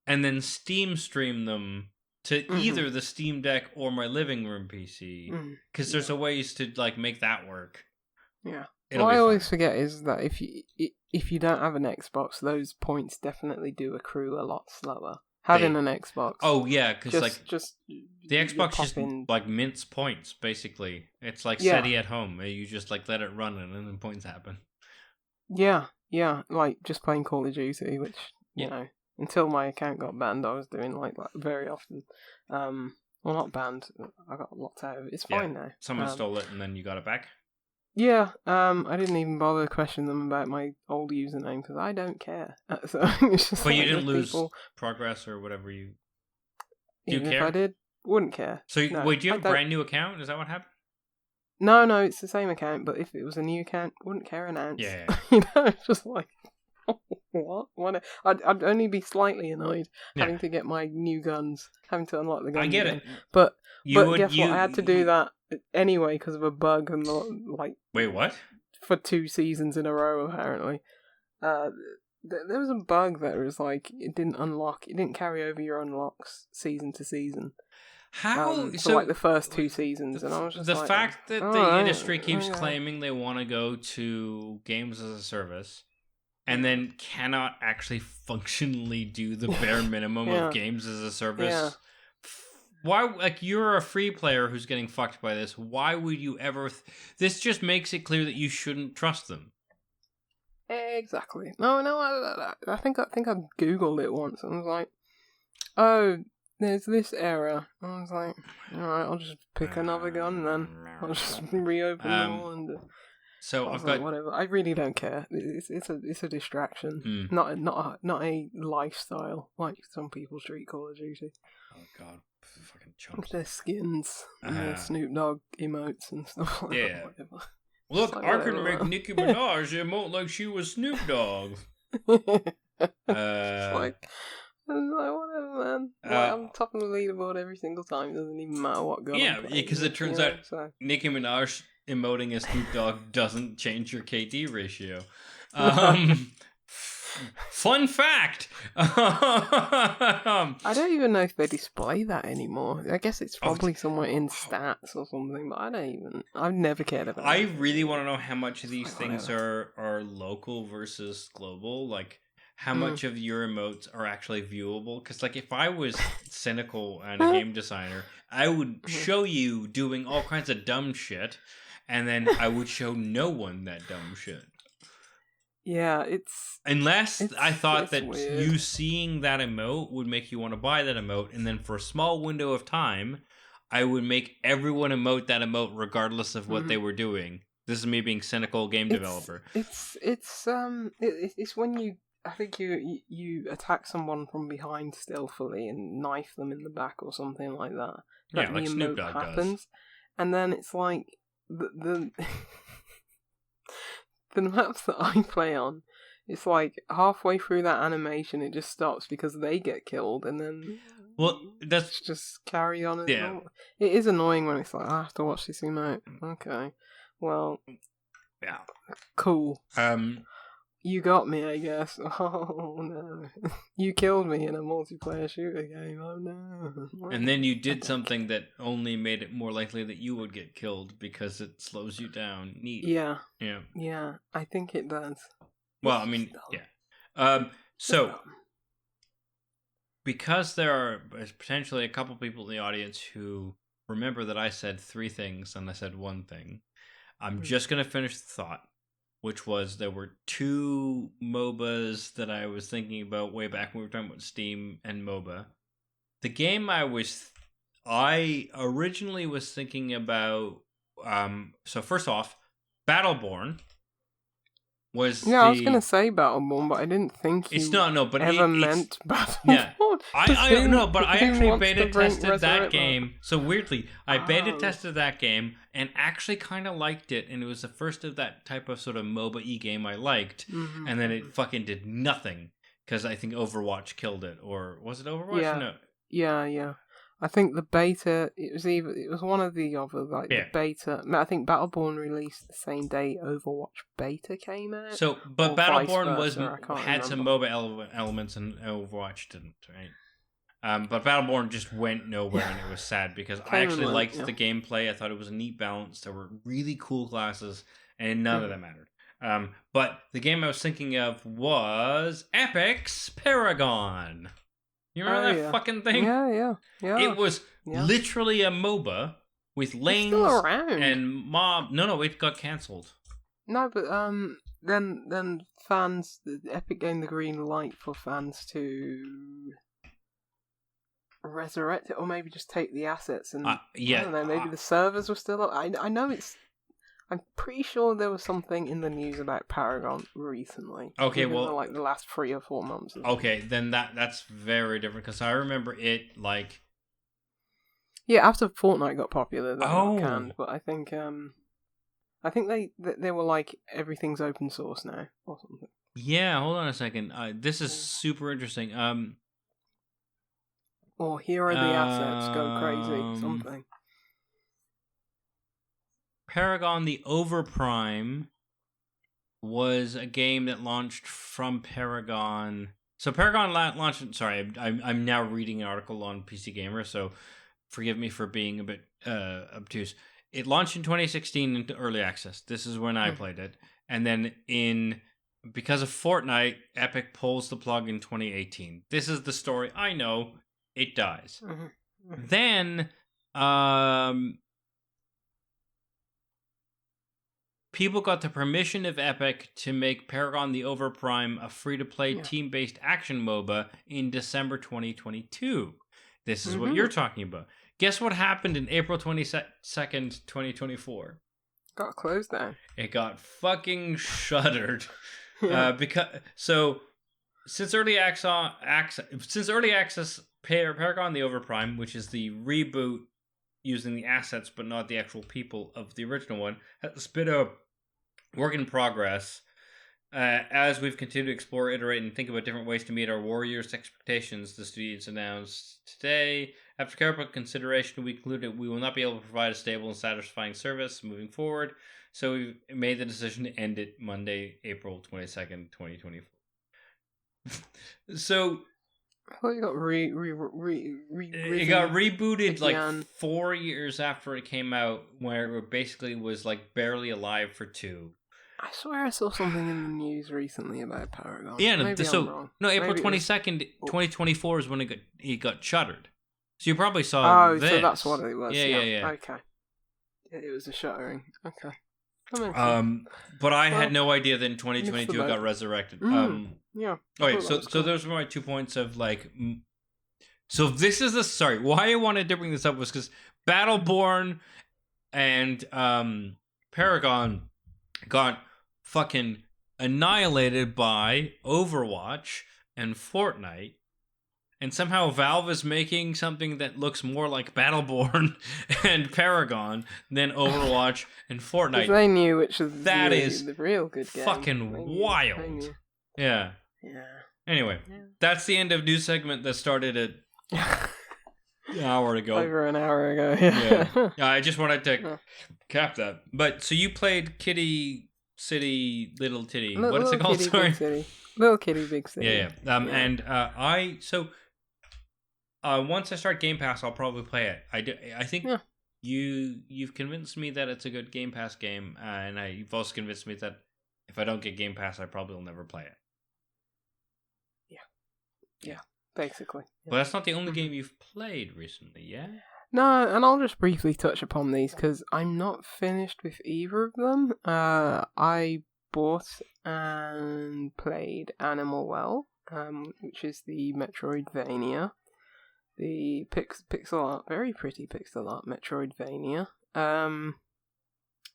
and then Steam stream them to either the Steam Deck or my living room PC. Because there's a ways to like make that work. Yeah. What I always forget is that if you don't have an Xbox, those points definitely do accrue a lot slower. Having an Xbox. Oh yeah, because like just the Xbox just like mints points basically. It's like SETI at home. You just like let it run and then points happen. Yeah, like just playing Call of Duty, which you know, until my account got banned, I was doing like that very often. Well, not banned. I got locked out of it. It's fine now. Someone stole it and then you got it back. Yeah, I didn't even bother to question them about my old username because I don't care. So it's just but you didn't lose progress or whatever you. Do you care? If I did, wouldn't care. So wait, do you have a brand new account? Is that what happened? No, it's the same account. But if it was a new account, wouldn't care an ounce. Yeah. It's just like what? I'd only be slightly annoyed having to get my new guns, having to unlock the guns. I get again. it. But guess what? I had to do that anyway because of a bug and like. Wait, what? For 2 seasons in a row, apparently. There was a bug that was like it didn't unlock. It didn't carry over your unlocks season to season. How? So like the first 2 seasons, and I was just the fact that the industry keeps claiming they want to go to games as a service. And then cannot actually functionally do the bare minimum of games as a service. Yeah. Why? Like, you're a free player who's getting fucked by this. Why would you ever? This just makes it clear that you shouldn't trust them. Exactly. No. I think I googled it once and was like, "Oh, there's this error." I was like, "All right, I'll just pick another gun, then I'll just reopen them all." And so I've got whatever. I really don't care. It's a distraction, not a lifestyle like some people treat Call of Duty. Oh God, fucking chumps. With their skins and their Snoop Dogg emotes and stuff like that. Whatever. Look, like, I can make Nicki Minaj emote like she was Snoop Dogg. Like whatever, man. I'm top of the leaderboard every single time. It doesn't even matter what gun. Yeah, because it turns out Nicki Minaj emoting as Snoop Dogg doesn't change your KD ratio. Fun fact. I don't even know if they display that anymore. I guess it's probably somewhere in stats or something, but I've never cared about it. I really want to know how much of these things are local versus global. Like, how much of your emotes are actually viewable? Because, like, if I was cynical and a game designer, I would show you doing all kinds of dumb shit, and then I would show no one that dumb shit. Yeah, Unless I thought that weird. You seeing that emote would make you want to buy that emote, and then for a small window of time, I would make everyone emote that emote regardless of what they were doing. This is me being cynical game developer. It's when you I think you attack someone from behind stealthily and knife them in the back or something like that. Yeah, like Snoop Dogg does. And then it's like the maps that I play on, it's like halfway through that animation it just stops because they get killed, and then that's just carry on. Normal. It is annoying when it's like I have to watch this emote. Okay, well, yeah, cool. You got me, I guess. Oh no, you killed me in a multiplayer shooter game. Oh no. And then you did something that only made it more likely that you would get killed because it slows you down. Neat. Yeah, I think it does. Well, I mean, yeah. So, because there are potentially a couple people in the audience who remember that I said 3 things and I said 1 thing, I'm just going to finish the thought. which was there were 2 MOBAs that I was thinking about way back when we were talking about Steam and MOBA. The game I originally was thinking about, so first off, Battleborn was I was going to say Battleborn, but I didn't think you meant Battleborn. Yeah, I know, but I actually beta tested that game. So weirdly, I beta tested that game and actually kind of liked it, and it was the first of that type of sort of MOBA-y game I liked, and then it fucking did nothing, because I think Overwatch killed it, or was it Overwatch? Yeah. No. Yeah. I think the beta, it was one of the other, the beta. I think Battleborn released the same day Overwatch beta came out. So, but Battleborn had some MOBA elements and Overwatch didn't, right? But Battleborn just went nowhere, and it was sad because I actually liked the gameplay. I thought it was a neat balance. There were really cool classes, and none of them mattered. But the game I was thinking of was Epic's Paragon. You remember that fucking thing? Yeah. It was literally a MOBA with lanes and mob. No, it got cancelled. No, but then fans, the Epic gave the green light for fans to resurrect it, or maybe just take the assets and I don't know, maybe the servers were still up. I know I'm pretty sure there was something in the news about Paragon recently. Okay, well, like the last 3 or 4 months. Okay, then that's very different, because I remember it like. Yeah, after Fortnite got popular, they got canned. But I think they were like, everything's open source now or something. Yeah, hold on a second. This is super interesting. Or here are the assets, go crazy, something. Paragon the Overprime was a game that launched from Paragon. So Paragon launched. Sorry, I'm now reading an article on PC Gamer, so forgive me for being a bit obtuse. It launched in 2016 into early access. This is when I played it, and then because of Fortnite, Epic pulls the plug in 2018. This is the story. I know it dies. Then people got the permission of Epic to make Paragon the Overprime a free-to-play team-based action MOBA in December 2022. This is what you're talking about. Guess what happened in April 22nd, 2024? Got closed down. It got fucking shuttered. Since early access, Paragon the Overprime, which is the reboot using the assets but not the actual people of the original one, has been a work in progress. As we've continued to explore, iterate, and think about different ways to meet our warriors' expectations, the studios announced today. After careful consideration, we concluded we will not be able to provide a stable and satisfying service moving forward, so we've made the decision to end it Monday, April 22nd, 2024. So... it got it got rebooted like 4 years after it came out, where it basically was like barely alive for 2. I swear I saw something in the news recently about Paragon. Yeah, Maybe I'm wrong. April 22nd, 2024 is when it got shuttered. So you probably saw this. So that's what it was. Yeah. Okay. It was a shuttering. Okay. But I had no idea that in 2022 it got resurrected. Yeah. Okay, so those were my 2 points of like. So this is why I wanted to bring this up was because Battleborn and Paragon got fucking annihilated by Overwatch and Fortnite. And somehow Valve is making something that looks more like Battleborn and Paragon than Overwatch and Fortnite. They knew which was the real good game. Fucking wild. Yeah. Anyway, that's the end of news segment that started at an hour ago. Over an hour ago. Yeah. I just wanted to cap that. But so you played Kitty City Little Titty. What is it called? Sorry. Little Kitty Big City. Yeah. And once I start Game Pass, I'll probably play it. I think you've convinced me that it's a good Game Pass game, and you've also convinced me that if I don't get Game Pass, I probably will never play it. Yeah, basically. But that's not the only game you've played recently, yeah? No, and I'll just briefly touch upon these because I'm not finished with either of them. I bought and played Animal Well, which is the Metroidvania. The pixel art, very pretty pixel art Metroidvania.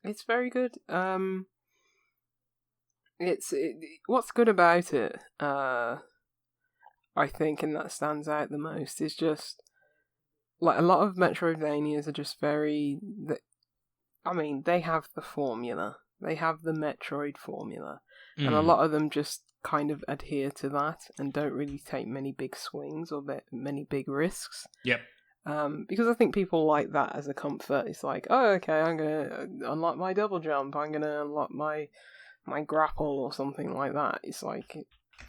It's very good. What's good about it, I think, and that stands out the most, is just like a lot of Metroidvanias are just very. They have the formula. They have the Metroid formula, and a lot of them just kind of adhere to that and don't really take many big swings or many big risks. Yep. Because I think people like that as a comfort. It's like, oh, okay, I'm gonna unlock my double jump. I'm gonna unlock my grapple or something like that. It's like,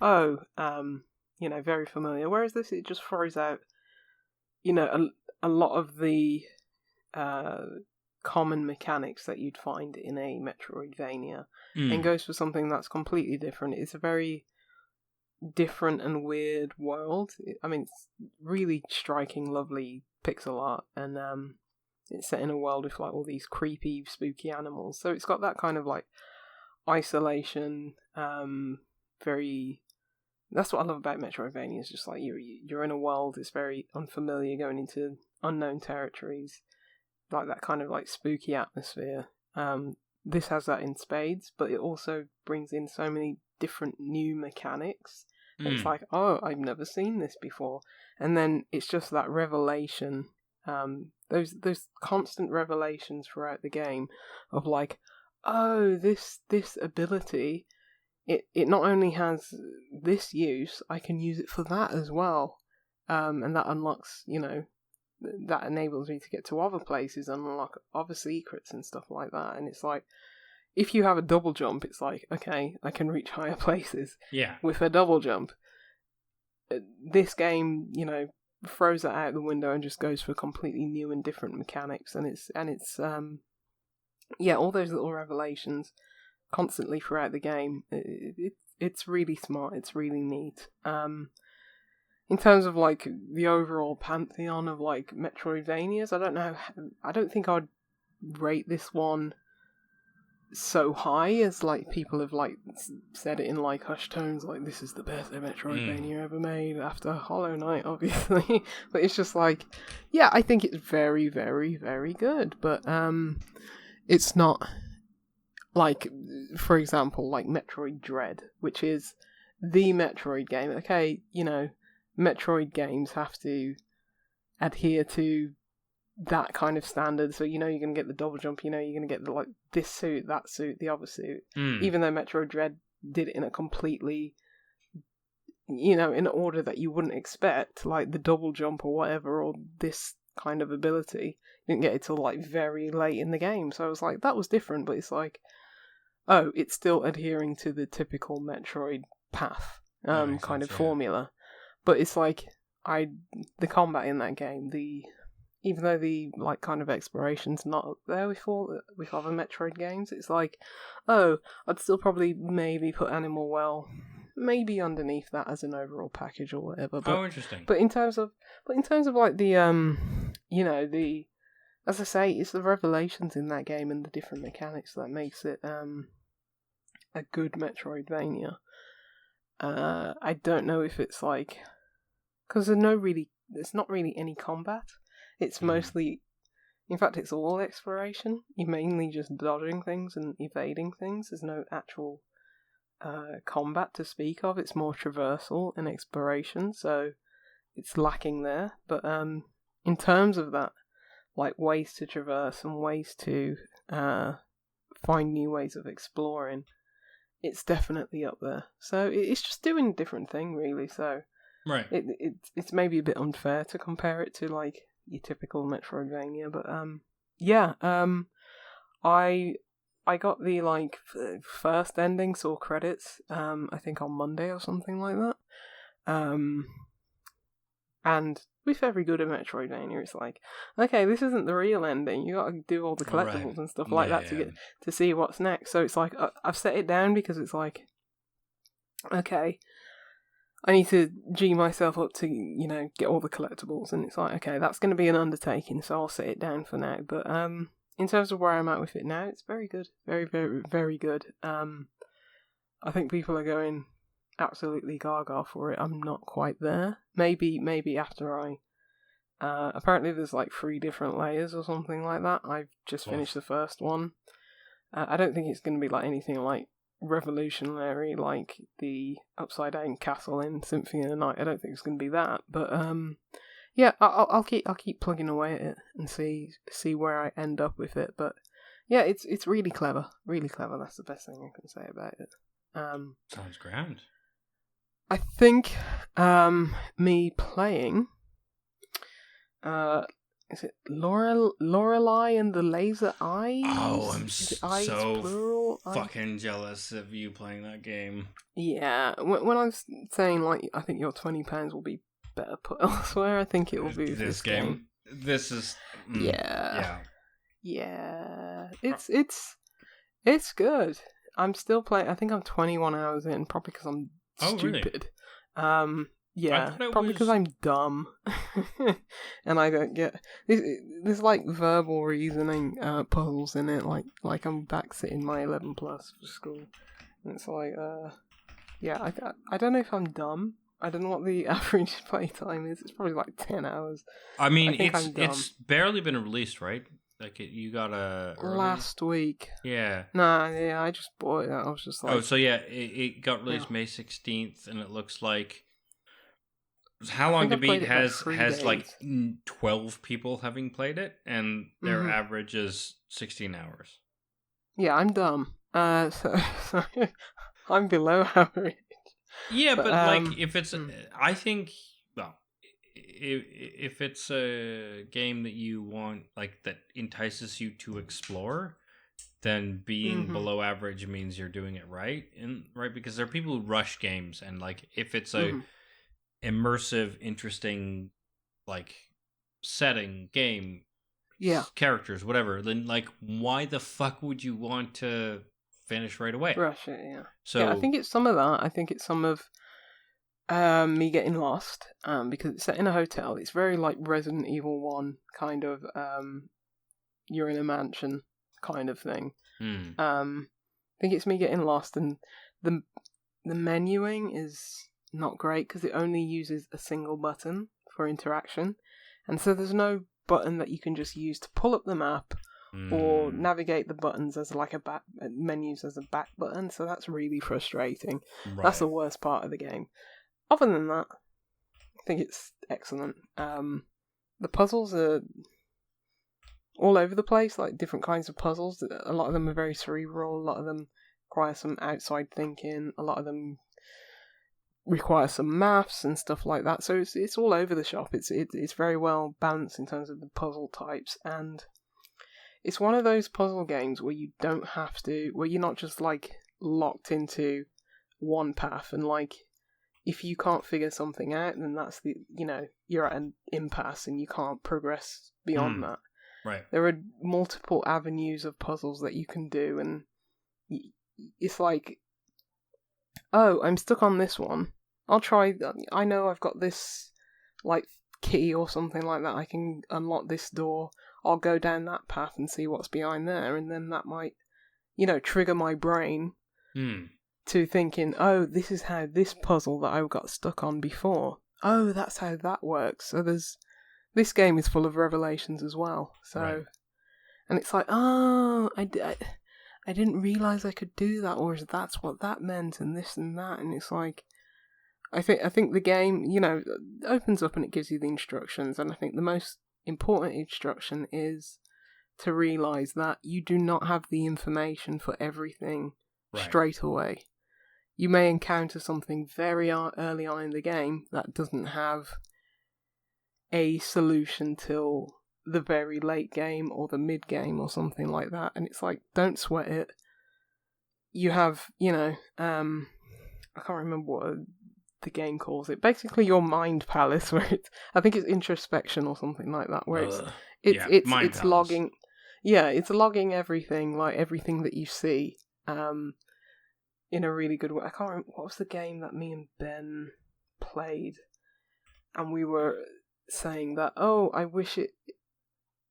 very familiar. Whereas this, it just throws out, a lot of the common mechanics that you'd find in a Metroidvania and goes for something that's completely different. It's a very different and weird world. It's really striking, lovely pixel art, and it's set in a world with like all these creepy, spooky animals. So it's got that kind of like isolation. That's what I love about Metroidvania. Is just like you're in a world that's very unfamiliar, going into unknown territories, like that kind of like spooky atmosphere. This has that in spades, but it also brings in so many different new mechanics. It's like, oh, I've never seen this before, and then it's just that revelation. Those constant revelations throughout the game of like, oh, this ability, it not only has this use, I can use it for that as well, and that unlocks, that enables me to get to other places and unlock other secrets and stuff like that. And it's like, if you have a double jump, it's like, okay, I can reach higher places with a double jump. This game, throws that out the window and just goes for completely new and different mechanics. And it's all those little revelations constantly throughout the game. It's really smart. It's really neat. In terms of like the overall pantheon of like Metroidvanias, I don't think I'd rate this one so high as like people have like said it in like hushed tones, like this is the best Metroidvania ever made after Hollow Knight, obviously. But it's just like, yeah, I think it's very, very, very good. But it's not like, for example, like Metroid Dread, which is the Metroid game. Okay, Metroid games have to adhere to that kind of standard, so you're going to get the double jump, you're going to get the like this suit, that suit, the other suit. Even though Metroid Dread did it in a completely, in an order that you wouldn't expect, like the double jump or whatever, or this kind of ability, you didn't get it till like very late in the game. So I was like, that was different, but it's like, oh, it's still adhering to the typical Metroid path, kind of formula. But it's like, the combat in that game, even though the like kind of exploration's not up there with other Metroid games, it's like, oh, I'd still probably maybe put Animal Well maybe underneath that as an overall package or whatever. But, interesting. But in terms of like the as I say, it's the revelations in that game and the different mechanics that makes it a good Metroidvania. I don't know if it's like, because there's not really any combat. It's mostly, in fact, it's all exploration. You're mainly just dodging things and evading things. There's no actual combat to speak of. It's more traversal and exploration, so it's lacking there. But in terms of that, like ways to traverse and ways to find new ways of exploring, it's definitely up there. So it's just doing a different thing, really. So right, it's maybe a bit unfair to compare it to like your typical Metroidvania, but I got the like first ending, saw credits, I think on Monday or something like that. And with every good Metroidvania, it's like, okay, this isn't the real ending. You got to do all the collectibles and stuff like that to get to see what's next. So it's like I've set it down because it's like, okay, I need to G myself up to, get all the collectibles, and it's like, okay, that's going to be an undertaking, so I'll set it down for now. But in terms of where I'm at with it now, it's very good. Very, very, very good. I think people are going absolutely gaga for it. I'm not quite there. Maybe after I... apparently there's like 3 different layers or something like that. I've just finished the first one. I don't think it's going to be like anything like revolutionary like the upside down castle in Symphony of the Night. I don't think it's going to be that, but yeah, I'll keep plugging away at it and see where I end up with it. But yeah, it's really clever, really clever. That's the best thing I can say about it. Sounds grand. I think me playing is it Lorelei and the Laser Eyes? Oh, I'm so fucking jealous of you playing that game. Yeah, when I was saying, like, I think your £20 will be better put elsewhere, I think it will be this game. This is... Yeah. It's good. I'm still playing. I think I'm 21 hours in, probably because I'm stupid. Really? Yeah, probably because I'm dumb, and I don't get... There's like verbal reasoning puzzles in it, like I'm back sitting my 11 plus for school, and it's like, yeah, I don't know if I'm dumb. I don't know what the average playtime is. It's probably like 10 hours. I mean, it's barely been released, right? Like, you got last week. Yeah. Nah, yeah, I just bought it. I was just like... Oh, so yeah, it got released May 16th, and it looks like... How Long to Beat has like 12 people having played it, and their average is 16 hours. Yeah, I'm dumb. So I'm below average. Yeah, but like, if it's... I think... Well, if it's a game that you want, like, that entices you to explore, then being below average means you're doing it right. Right? Because there are people who rush games, and, like, if it's a... immersive, interesting, like, setting, game, characters, whatever, then, like, why the fuck would you want to finish right away? Rush it, yeah. So yeah, I think it's some of that. I think it's some of me getting lost, because it's set in a hotel. It's very like Resident Evil 1 kind of, you're in a mansion kind of thing. I think it's me getting lost, and the menuing is not great because it only uses a single button for interaction, and so there's no button that you can just use to pull up the map or navigate the buttons as like menus as a back button. So that's really frustrating. Right. That's the worst part of the game. Other than that, I think it's excellent. The puzzles are all over the place, like different kinds of puzzles. A lot of them are very cerebral. A lot of them require some outside thinking. A lot of them require some maths and stuff like that, so it's all over the shop. It's very well balanced in terms of the puzzle types, and it's one of those puzzle games where where you're not just like locked into one path, and like if you can't figure something out, then that's you're at an impasse and you can't progress beyond that. Right. There are multiple avenues of puzzles that you can do, and it's like, oh, I'm stuck on this one. I'll try... I know I've got this, like, key or something like that. I can unlock this door. I'll go down that path and see what's behind there, and then that might, trigger my brain to thinking, oh, this is how this puzzle that I got stuck on before. Oh, that's how that works. So this game is full of revelations as well. So, right. And it's like, oh, I didn't realise I could do that, or that's what that meant, and this and that, and it's like... I think the game, opens up and it gives you the instructions, and I think the most important instruction is to realise that you do not have the information for everything straight away. You may encounter something very early on in the game that doesn't have a solution till the very late game or the mid game or something like that, and it's like, don't sweat it. You have, I can't remember what the game calls it. Basically, your mind palace, where I think it's introspection or something like that, where it's logging. Yeah, it's logging everything, like everything that you see, in a really good way. I can't remember what was the game that me and Ben played, and we were saying that, oh, I wish it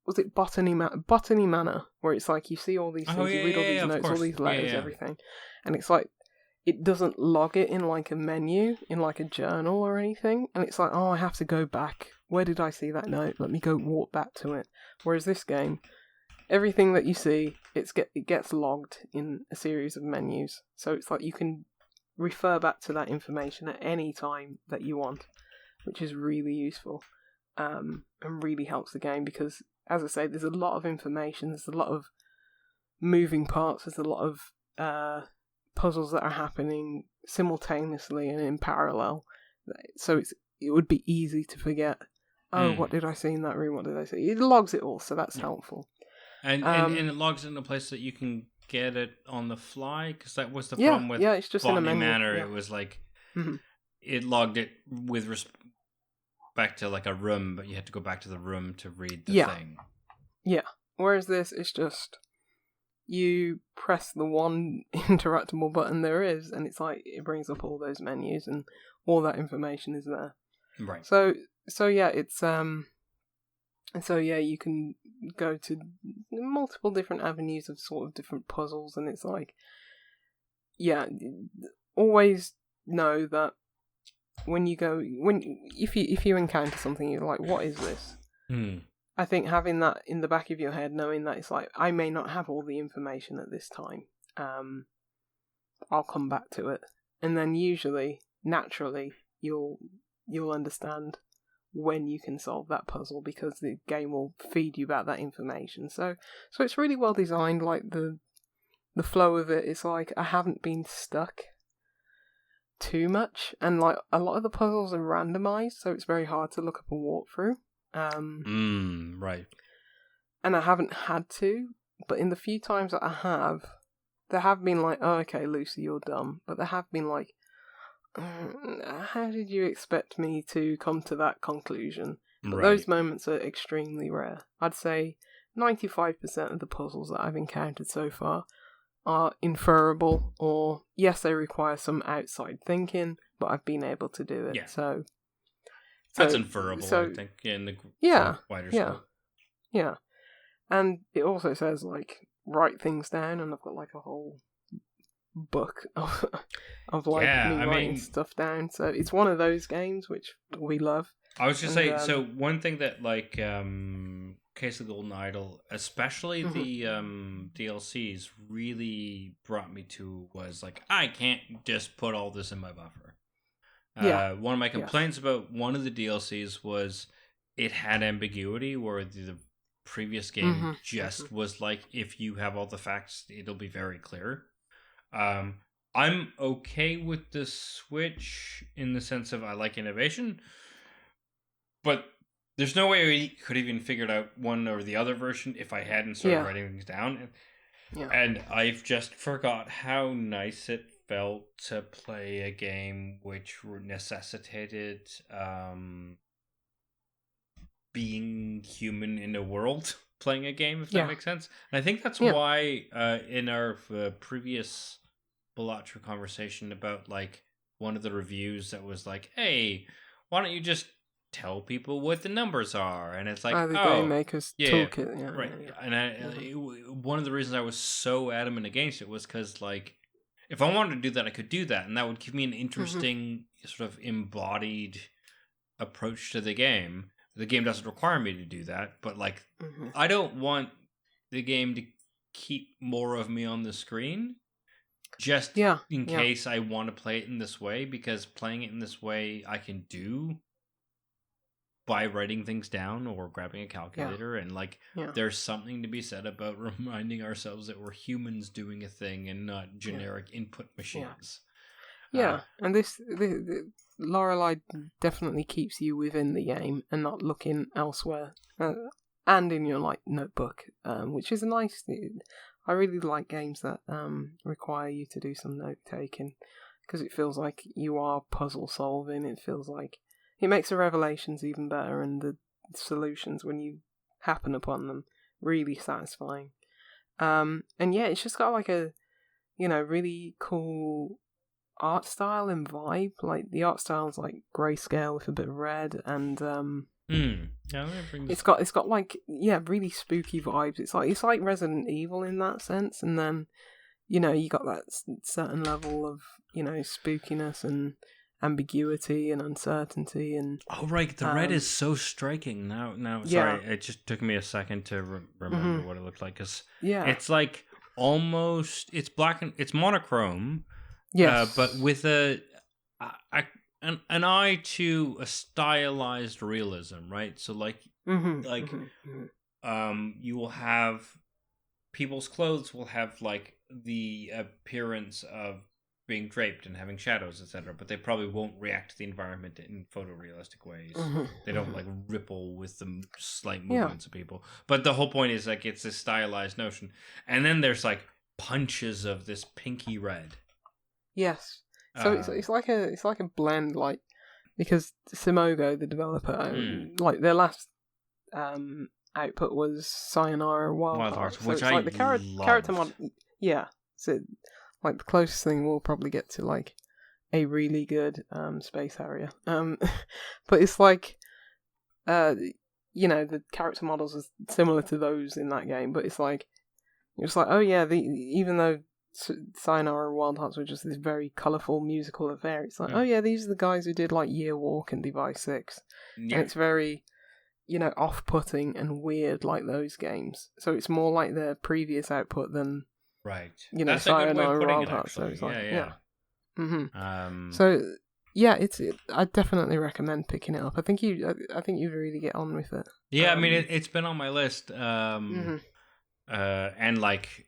was it Botany Manor, where it's like you see all these things, you read all these notes, all these letters, everything, and it's like it doesn't log it in like a menu, in like a journal or anything, and it's like, oh, I have to go back. Where did I see that note? Let me go walk back to it. Whereas this game, everything that you see, it gets logged in a series of menus. So it's like you can refer back to that information at any time that you want, which is really useful, and really helps the game because, as I say, there's a lot of information, there's a lot of moving parts, there's a lot of puzzles that are happening simultaneously and in parallel. So it would be easy to forget, what did I see in that room, what did I see? It logs it all, so that's helpful. And it logs it in a place that you can get it on the fly, because that was the problem with it's just in a menu. Manor. It was like it logged it with respect to like a room, but you had to go back to the room to read the thing. Yeah. Whereas this is just you press the one interactable button there is, and it's like it brings up all those menus and all that information is there. Right. So yeah, it's and so yeah, you can go to multiple different avenues of sort of different puzzles, and it's like, yeah, always know that if you encounter something, you're like, what is this? I think having that in the back of your head, knowing that it's like, I may not have all the information at this time, I'll come back to it, and then usually, naturally, you'll understand when you can solve that puzzle because the game will feed you back that information. So it's really well designed. Like the flow of it is like I haven't been stuck too much, and like a lot of the puzzles are randomized, so it's very hard to look up a walkthrough. Right. And I haven't had to, but in the few times that I have, there have been like, oh, okay, Lucy, you're dumb. But there have been like, how did you expect me to come to that conclusion? But those moments are extremely rare. I'd say 95% of the puzzles that I've encountered so far are inferable, or yes, they require some outside thinking, but I've been able to do it. Yeah. So that's inferable, I think, in the wider scope. Yeah. And it also says, like, write things down, and I've got, like, a whole book of writing stuff down. So it's one of those games which we love. I was just saying, so one thing that, like, Case of the Golden Idol, especially the DLCs, really brought me to was, like, I can't just put all this in my buffer. One of my complaints about one of the DLCs was it had ambiguity, where the previous game just was like, if you have all the facts, it'll be very clear. I'm okay with the Switch in the sense of I like innovation, but there's no way we could even figured out one or the other version if I hadn't started writing things down. And I've just forgot how nice it felt to play a game which necessitated being human in a world playing a game, if that makes sense. And I think that's why in our previous Balatro conversation about like one of the reviews that was like, hey, why don't you just tell people what the numbers are? And it's like, the game maker's toolkit. Right. And one of the reasons I was so adamant against it was because, like, if I wanted to do that, I could do that, and that would give me an interesting sort of embodied approach to the game. The game doesn't require me to do that, but like, I don't want the game to keep more of me on the screen, just in case I want to play it in this way, because playing it in this way I can do by writing things down or grabbing a calculator, and like there's something to be said about reminding ourselves that we're humans doing a thing and not generic input machines. And this Lorelei definitely keeps you within the game and not looking elsewhere, and in your like notebook, which is a nice. I really like games that require you to do some note taking, because it feels like you are puzzle solving. It feels like it makes the revelations even better, and the solutions when you happen upon them really satisfying. And it's just got like a really cool art style and vibe. Like the art style is like grayscale with a bit of red, and it's got like really spooky vibes. It's like Resident Evil in that sense, and then you know, you got that certain level of, you know, spookiness and ambiguity and uncertainty and right, the red is so striking now. Sorry, it just took me a second to remember what it looked like, because it's like almost it's black and it's monochrome, but with an eye to a stylized realism, right? So like you will have people's clothes will have like the appearance of being draped and having shadows, etc., but they probably won't react to the environment in photorealistic ways. They don't like ripple with the slight movements of people. But the whole point is like it's a stylized notion, and then there's like punches of this pinky red. Yes, so it's like a blend, like, because Simogo, the developer, like their last output was Sayonara Wild Hearts, which so I like the character mod. Yeah, so like the closest thing we'll probably get to like a really good space harrier. But it's like you know, the character models are similar to those in that game, but it's like oh yeah, even though Sayonara Wild Hearts were just this very colourful musical affair, it's like oh yeah, these are the guys who did like Year Walk and Device 6, and it's very, you know, off-putting and weird like those games. So it's more like their previous output than, right, you know, Sayonara Wild Hearts. So it's like so yeah, I definitely recommend picking it up. I think you really get on with it. Yeah, I mean it's been on my list, and like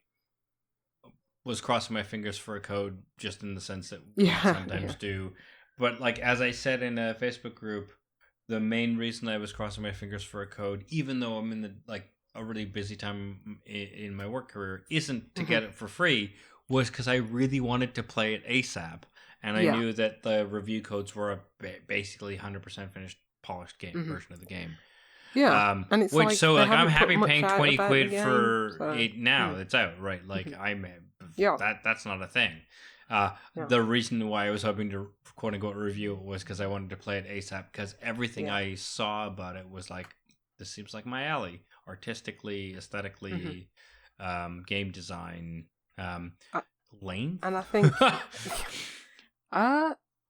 was crossing my fingers for a code, just in the sense that we sometimes do. But like as I said in a Facebook group, the main reason I was crossing my fingers for a code, even though I'm in the like a really busy time in my work career, isn't to get it for free, was because I really wanted to play it ASAP, and I knew that the review codes were a basically 100% finished, polished game version of the game. Yeah, and it's which, like, so like I'm happy paying 20 about quid game, for so, it now. It's out, right? Like that's not a thing. The reason why I was hoping to quote unquote review it was because I wanted to play it ASAP, because everything I saw about it was like, this seems like my alley, artistically, aesthetically, game design, length. And I think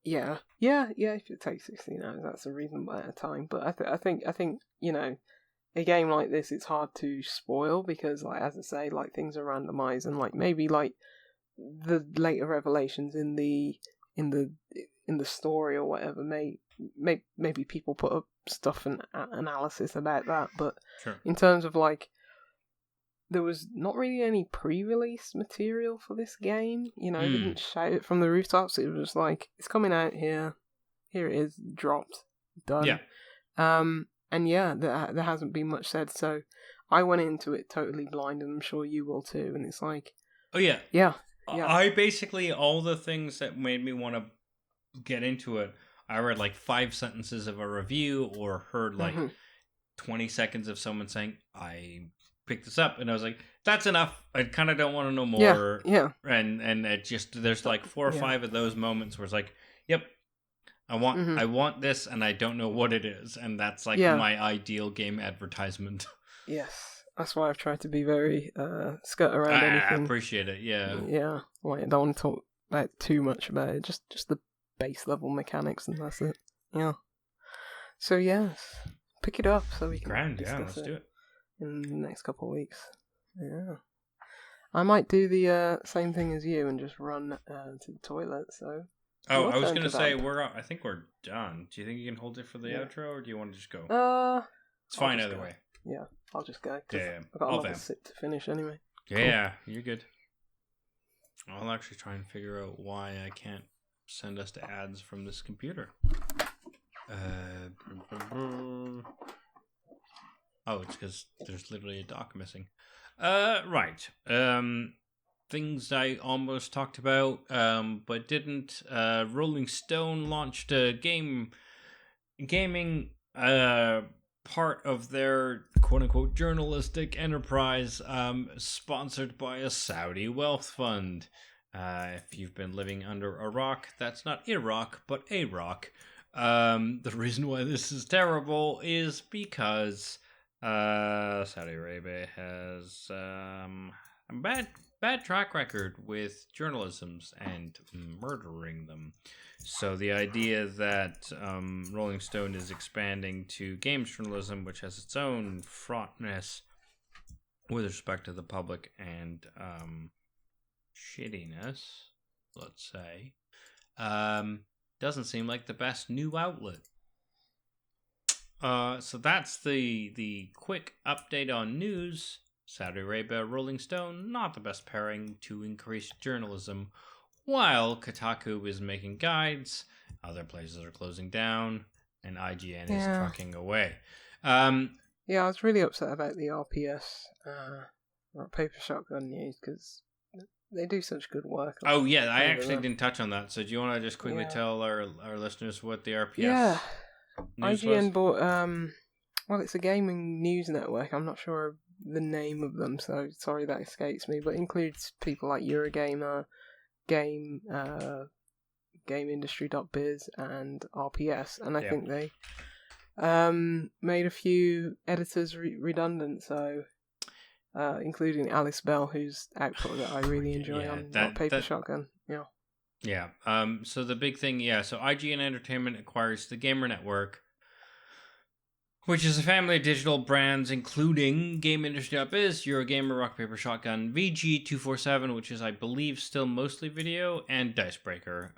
if it takes 16 hours, that's a reasonable amount of time. But I think you know, a game like this, it's hard to spoil, because like, as I say, like things are randomized, and like maybe like the later revelations in the story or whatever maybe people put up stuff and analysis about that, but in terms of like, there was not really any pre-release material for this game, you know. They didn't shout it from the rooftops. It was just like, it's coming out here it is, dropped, done. And yeah, there hasn't been much said, so I went into it totally blind, and I'm sure you will too, and it's like, yeah. I basically, all the things that made me want to get into it, I read like 5 sentences of a review, or heard like 20 seconds of someone saying, I picked this up, and I was like, that's enough. I kind of don't want to know more. And it just, there's like 4 or 5 of those moments where it's like, yep, I want this, and I don't know what it is, and that's like my ideal game advertisement. Yes. That's why I've tried to be very skirt around anything. I appreciate it, yeah. Yeah, like, I don't want to talk about too much about it, just the base level mechanics, and that's it. Yeah. So yes, pick it up so we can discuss let's do it in the next couple of weeks. Yeah. I might do the same thing as you and just run to the toilet, so... Oh, I was going to say, I think we're done. Do you think you can hold it for the outro, or do you want to just go? It's fine either way. Yeah, I'll just go. I've got another sip to finish anyway. Yeah, you're good. I'll actually try and figure out why I can't send us to ads from this computer. Oh, it's because there's literally a dock missing. Right. Things I almost talked about, but didn't. Rolling Stone launched a gaming part of their quote-unquote journalistic enterprise, sponsored by a Saudi wealth fund. If you've been living under a rock, that's not Iraq, but a rock. The reason why this is terrible is because Saudi Arabia has bad track record with journalisms and murdering them. So the idea that Rolling Stone is expanding to games journalism, which has its own fraughtness with respect to the public and shittiness, let's say, doesn't seem like the best new outlet. So that's the quick update on news. Saudi Arabia, Rolling Stone, not the best pairing to increase journalism, while Kotaku is making guides, other places are closing down, and IGN is trucking away. I was really upset about the RPS, Paper Shotgun news, because they do such good work. I actually didn't touch on that, so do you want to just quickly tell our listeners what the RPS news IGN was? bought, it's a gaming news network, I'm not sure the name of them, so sorry that escapes me, but it includes people like Eurogamer, GameIndustry.biz and RPS, and I think they made a few editors redundant, so including Alice Bell, whose output that I really enjoy on Paper Shotgun. So the big thing, so IGN Entertainment acquires the Gamer Network, which is a family of digital brands including GameIndustry.biz, Eurogamer, Rock Paper Shotgun, VG247, which is, I believe, still mostly video, and Dicebreaker.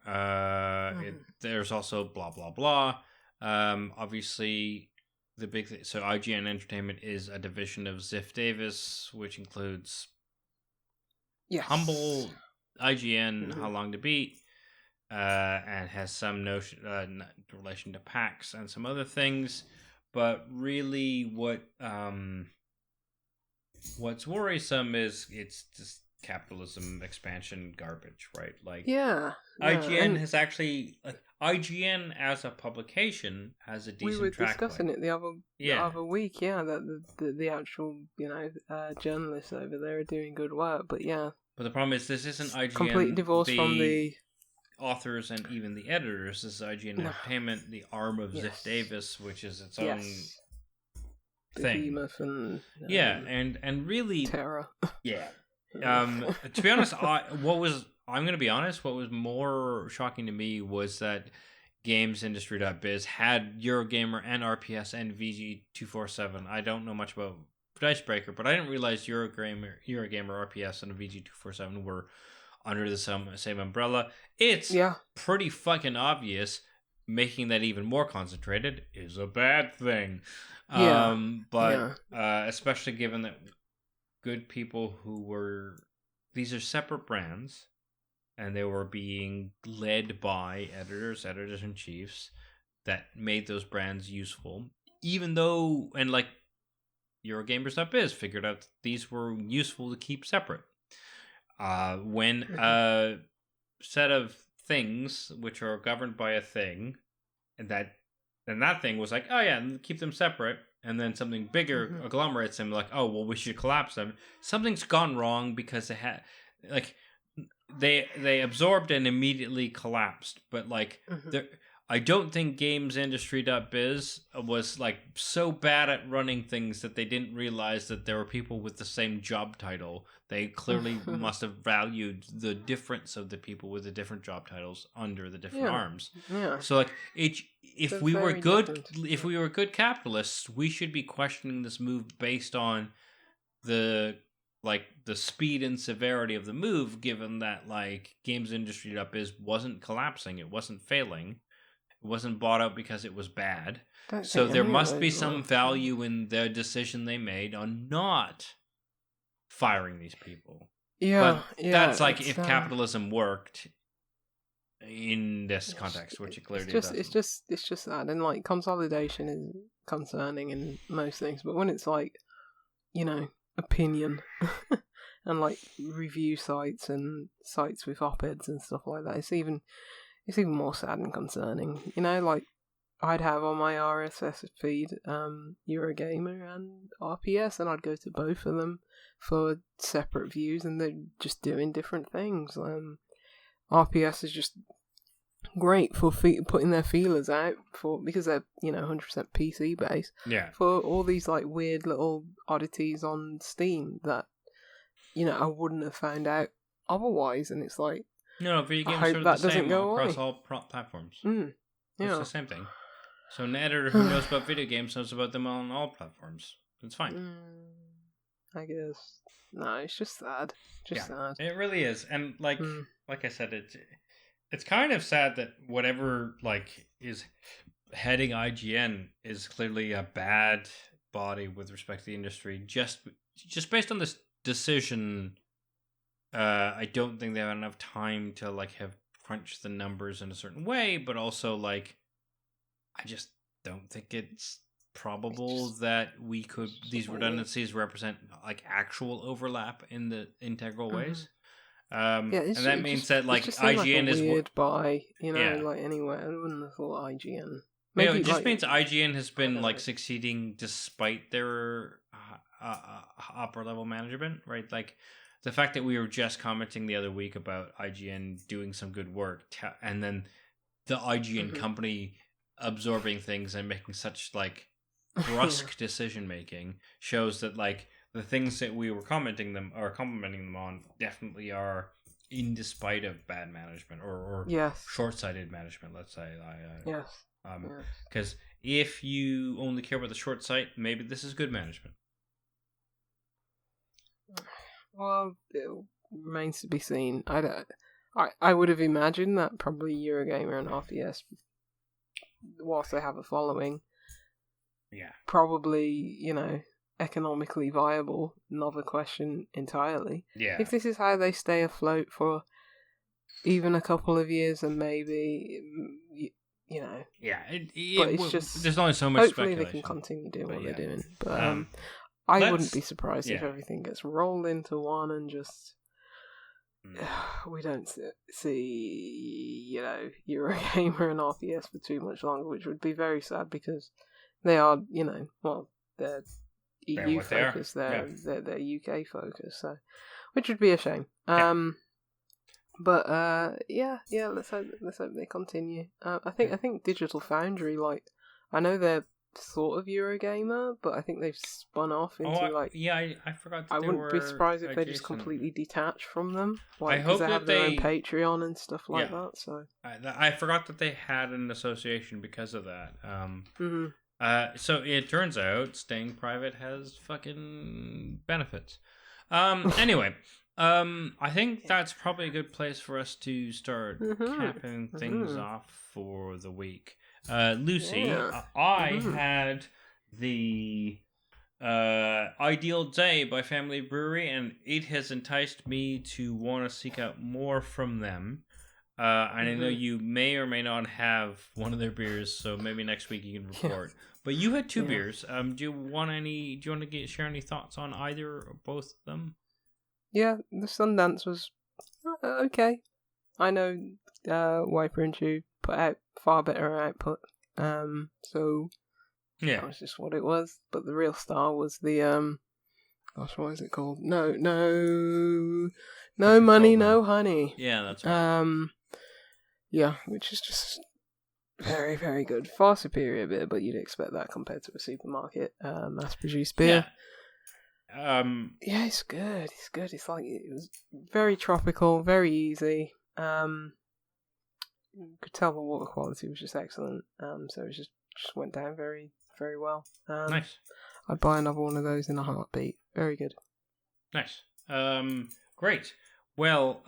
There's also blah blah blah. Obviously, the big thing. So IGN Entertainment is a division of Ziff Davis, which includes Humble, IGN, How Long to Beat, and has some relation to PAX and some other things. But really, what's worrisome is it's just capitalism expansion garbage, right? Like, IGN has actually, IGN as a publication has a decent track. We were discussing it the other week, that the actual journalists over there are doing good work, but But the problem is this isn't IGN completely divorced from the authors and even the editors. This is IGN Entertainment, the arm of Ziff Davis, which is its own thing. And really terror. To be honest, I'm going to be honest, what was more shocking to me was that GamesIndustry.biz had Eurogamer and RPS and VG247. I don't know much about Dicebreaker, but I didn't realize Eurogamer, RPS, and VG247 were under the same umbrella. It's pretty fucking obvious. Making that even more concentrated is a bad thing. Especially given that good people these are separate brands, and they were being led by editors-in-chiefs that made those brands useful, even though, and like Eurogamers.biz figured out that these were useful to keep separate. When a set of things which are governed by a thing, and that thing was like, keep them separate, and then something bigger agglomerates them, like, we should collapse them. Something's gone wrong because they absorbed and immediately collapsed. But I don't think GamesIndustry.biz was so bad at running things that they didn't realize that there were people with the same job title. They clearly must have valued the difference of the people with the different job titles under the different arms. Yeah. So if we were good capitalists, we should be questioning this move based on the speed and severity of the move, given that GamesIndustry.biz wasn't collapsing, it wasn't failing. It wasn't bought out because it was bad. So there must be some value in the decision they made on not firing these people. That's if capitalism worked in this context, which it clearly doesn't. It's just that, and consolidation is concerning in most things, but when it's opinion and review sites and sites with op-eds and stuff like that, it's even more sad and concerning. I'd have on my RSS feed Eurogamer and RPS, and I'd go to both of them for separate views, and they're just doing different things. RPS is just great for putting their feelers out because they're 100% PC based. Yeah. For all these weird little oddities on Steam that I wouldn't have found out otherwise. And it's like, No, video I games hope are that the doesn't same go across away. all platforms. Yeah. It's the same thing. So an editor who knows about video games knows about them on all platforms. It's fine. I guess. No, it's just sad. Sad. It really is. And like I said, it's kind of sad that whatever like is heading IGN is clearly a bad body with respect to the industry. Just based on this decision, I don't think they have enough time to like have crunched the numbers in a certain way, but also like I just don't think it's probable that we could these redundancies represent like actual overlap in the integral ways. And that means that like IGN like a is weird buy, like anywhere. I wouldn't have thought IGN. Maybe it just means IGN has been like succeeding despite their upper level management, right? Like the fact that we were just commenting the other week about IGN doing some good work, and then the IGN company absorbing things and making such like brusque decision making shows that like the things that we were complimenting them on definitely are in despite of bad management or short-sighted management, let's say. Because if you only care about the short sight, maybe this is good management. Well, it remains to be seen. I would have imagined that probably Eurogamer and RTS, whilst they have a following, probably, economically viable. Another question entirely. Yeah. If this is how they stay afloat for even a couple of years, and maybe, Yeah, but it's just there's only so much. Hopefully, they can continue doing what they're doing. But I wouldn't be surprised if everything gets rolled into one and just we don't see Eurogamer and RTS for too much longer, which would be very sad because they are they're EU focused, they're UK focused, so which would be a shame. But let's hope they continue. I think Digital Foundry, like, I know they're sort of Eurogamer, but I think they've spun off into I forgot. That I wouldn't be surprised if they just completely detach from them. Like, I hope they have their own Patreon and stuff like that. So I forgot that they had an association because of that. So it turns out staying private has fucking benefits. Anyway. I think that's probably a good place for us to start capping things off for the week. Lucy, I had the Ideal Day by Family Brewery, and it has enticed me to want to seek out more from them. And I know you may or may not have one of their beers, so maybe next week you can report. But you had two beers. Do you want to share any thoughts on either or both of them? Yeah, the Sundance was okay. I know Wiper and Chew put out far better output, so that was just what it was. But the real star was the what is it called? No money, no honey. Yeah, that's right. Which is just very, very good. Far superior beer, but you'd expect that compared to a supermarket mass-produced beer. It's good. It's good. It's like, it was very tropical, very easy. You could tell the water quality was just excellent. So it just went down very, very well. Nice. I'd buy another one of those in a heartbeat. Very good. Nice. Great. Well,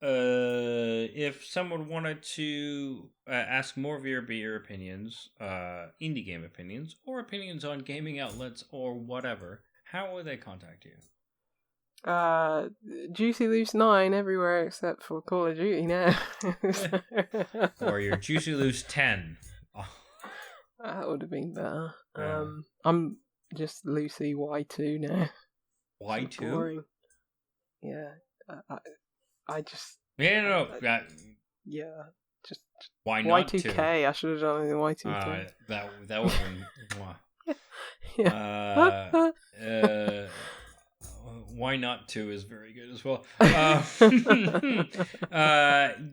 if someone wanted to ask more of your beer opinions, indie game opinions, or opinions on gaming outlets or whatever, how would they contact you? Juicy Loose 9 everywhere except for Call of Duty now. Or your Juicy Loose 10. Oh. That would have been better. I'm just Lucy Y2 now. Y2? Boring. Yeah. I just... Yeah, just... Why not Y2K, 2? I should have done it in Y2K. That would have been... Why not 2 is very good as well.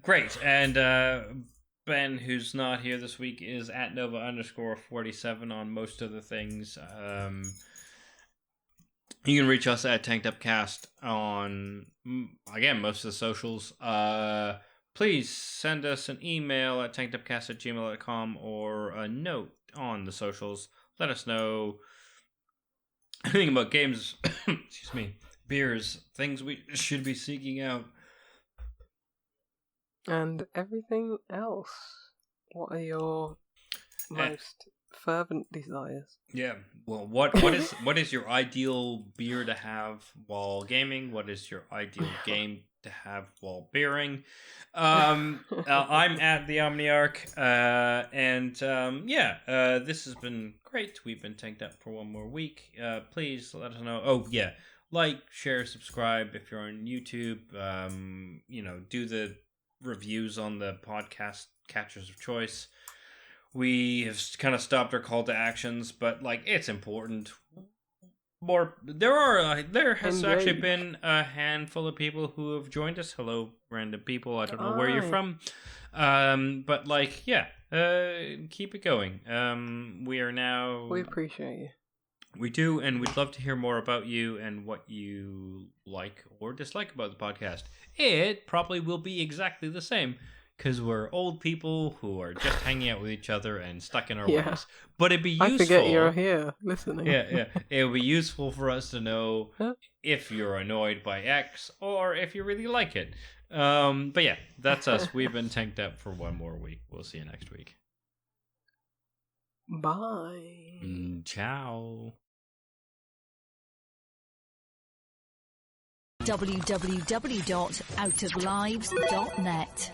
Great. And Ben, who's not here this week, is at Nova_47 on most of the things. You can reach us at Tanked Upcast on, again, most of the socials. Please send us an email at tankedupcast@gmail.com or a note on the socials. Let us know anything about games, excuse me, beers, things we should be seeking out. And everything else. What are your most fervent desires? Yeah. Well, what is your ideal beer to have while gaming? What is your ideal game to have while beering? I'm at the Omniarch, and this has been great. We've been tanked up for one more week. Please let us know. Oh yeah, like, share, subscribe if you're on YouTube. Do the reviews on the podcast catchers of choice. We have kind of stopped our call to actions, but it's important. There has actually been a handful of people who have joined us. Hello, random people. I don't know where you're from, but keep it going. We are now. We appreciate you. We do, and we'd love to hear more about you and what you like or dislike about the podcast. It probably will be exactly the same, because we're old people who are just hanging out with each other and stuck in our ways. But it'd be useful. I forget you're here listening. Yeah. It would be useful for us to know if you're annoyed by X or if you really like it. But yeah, that's us. We've been tanked up for one more week. We'll see you next week. Bye. Ciao. www.outoflives.net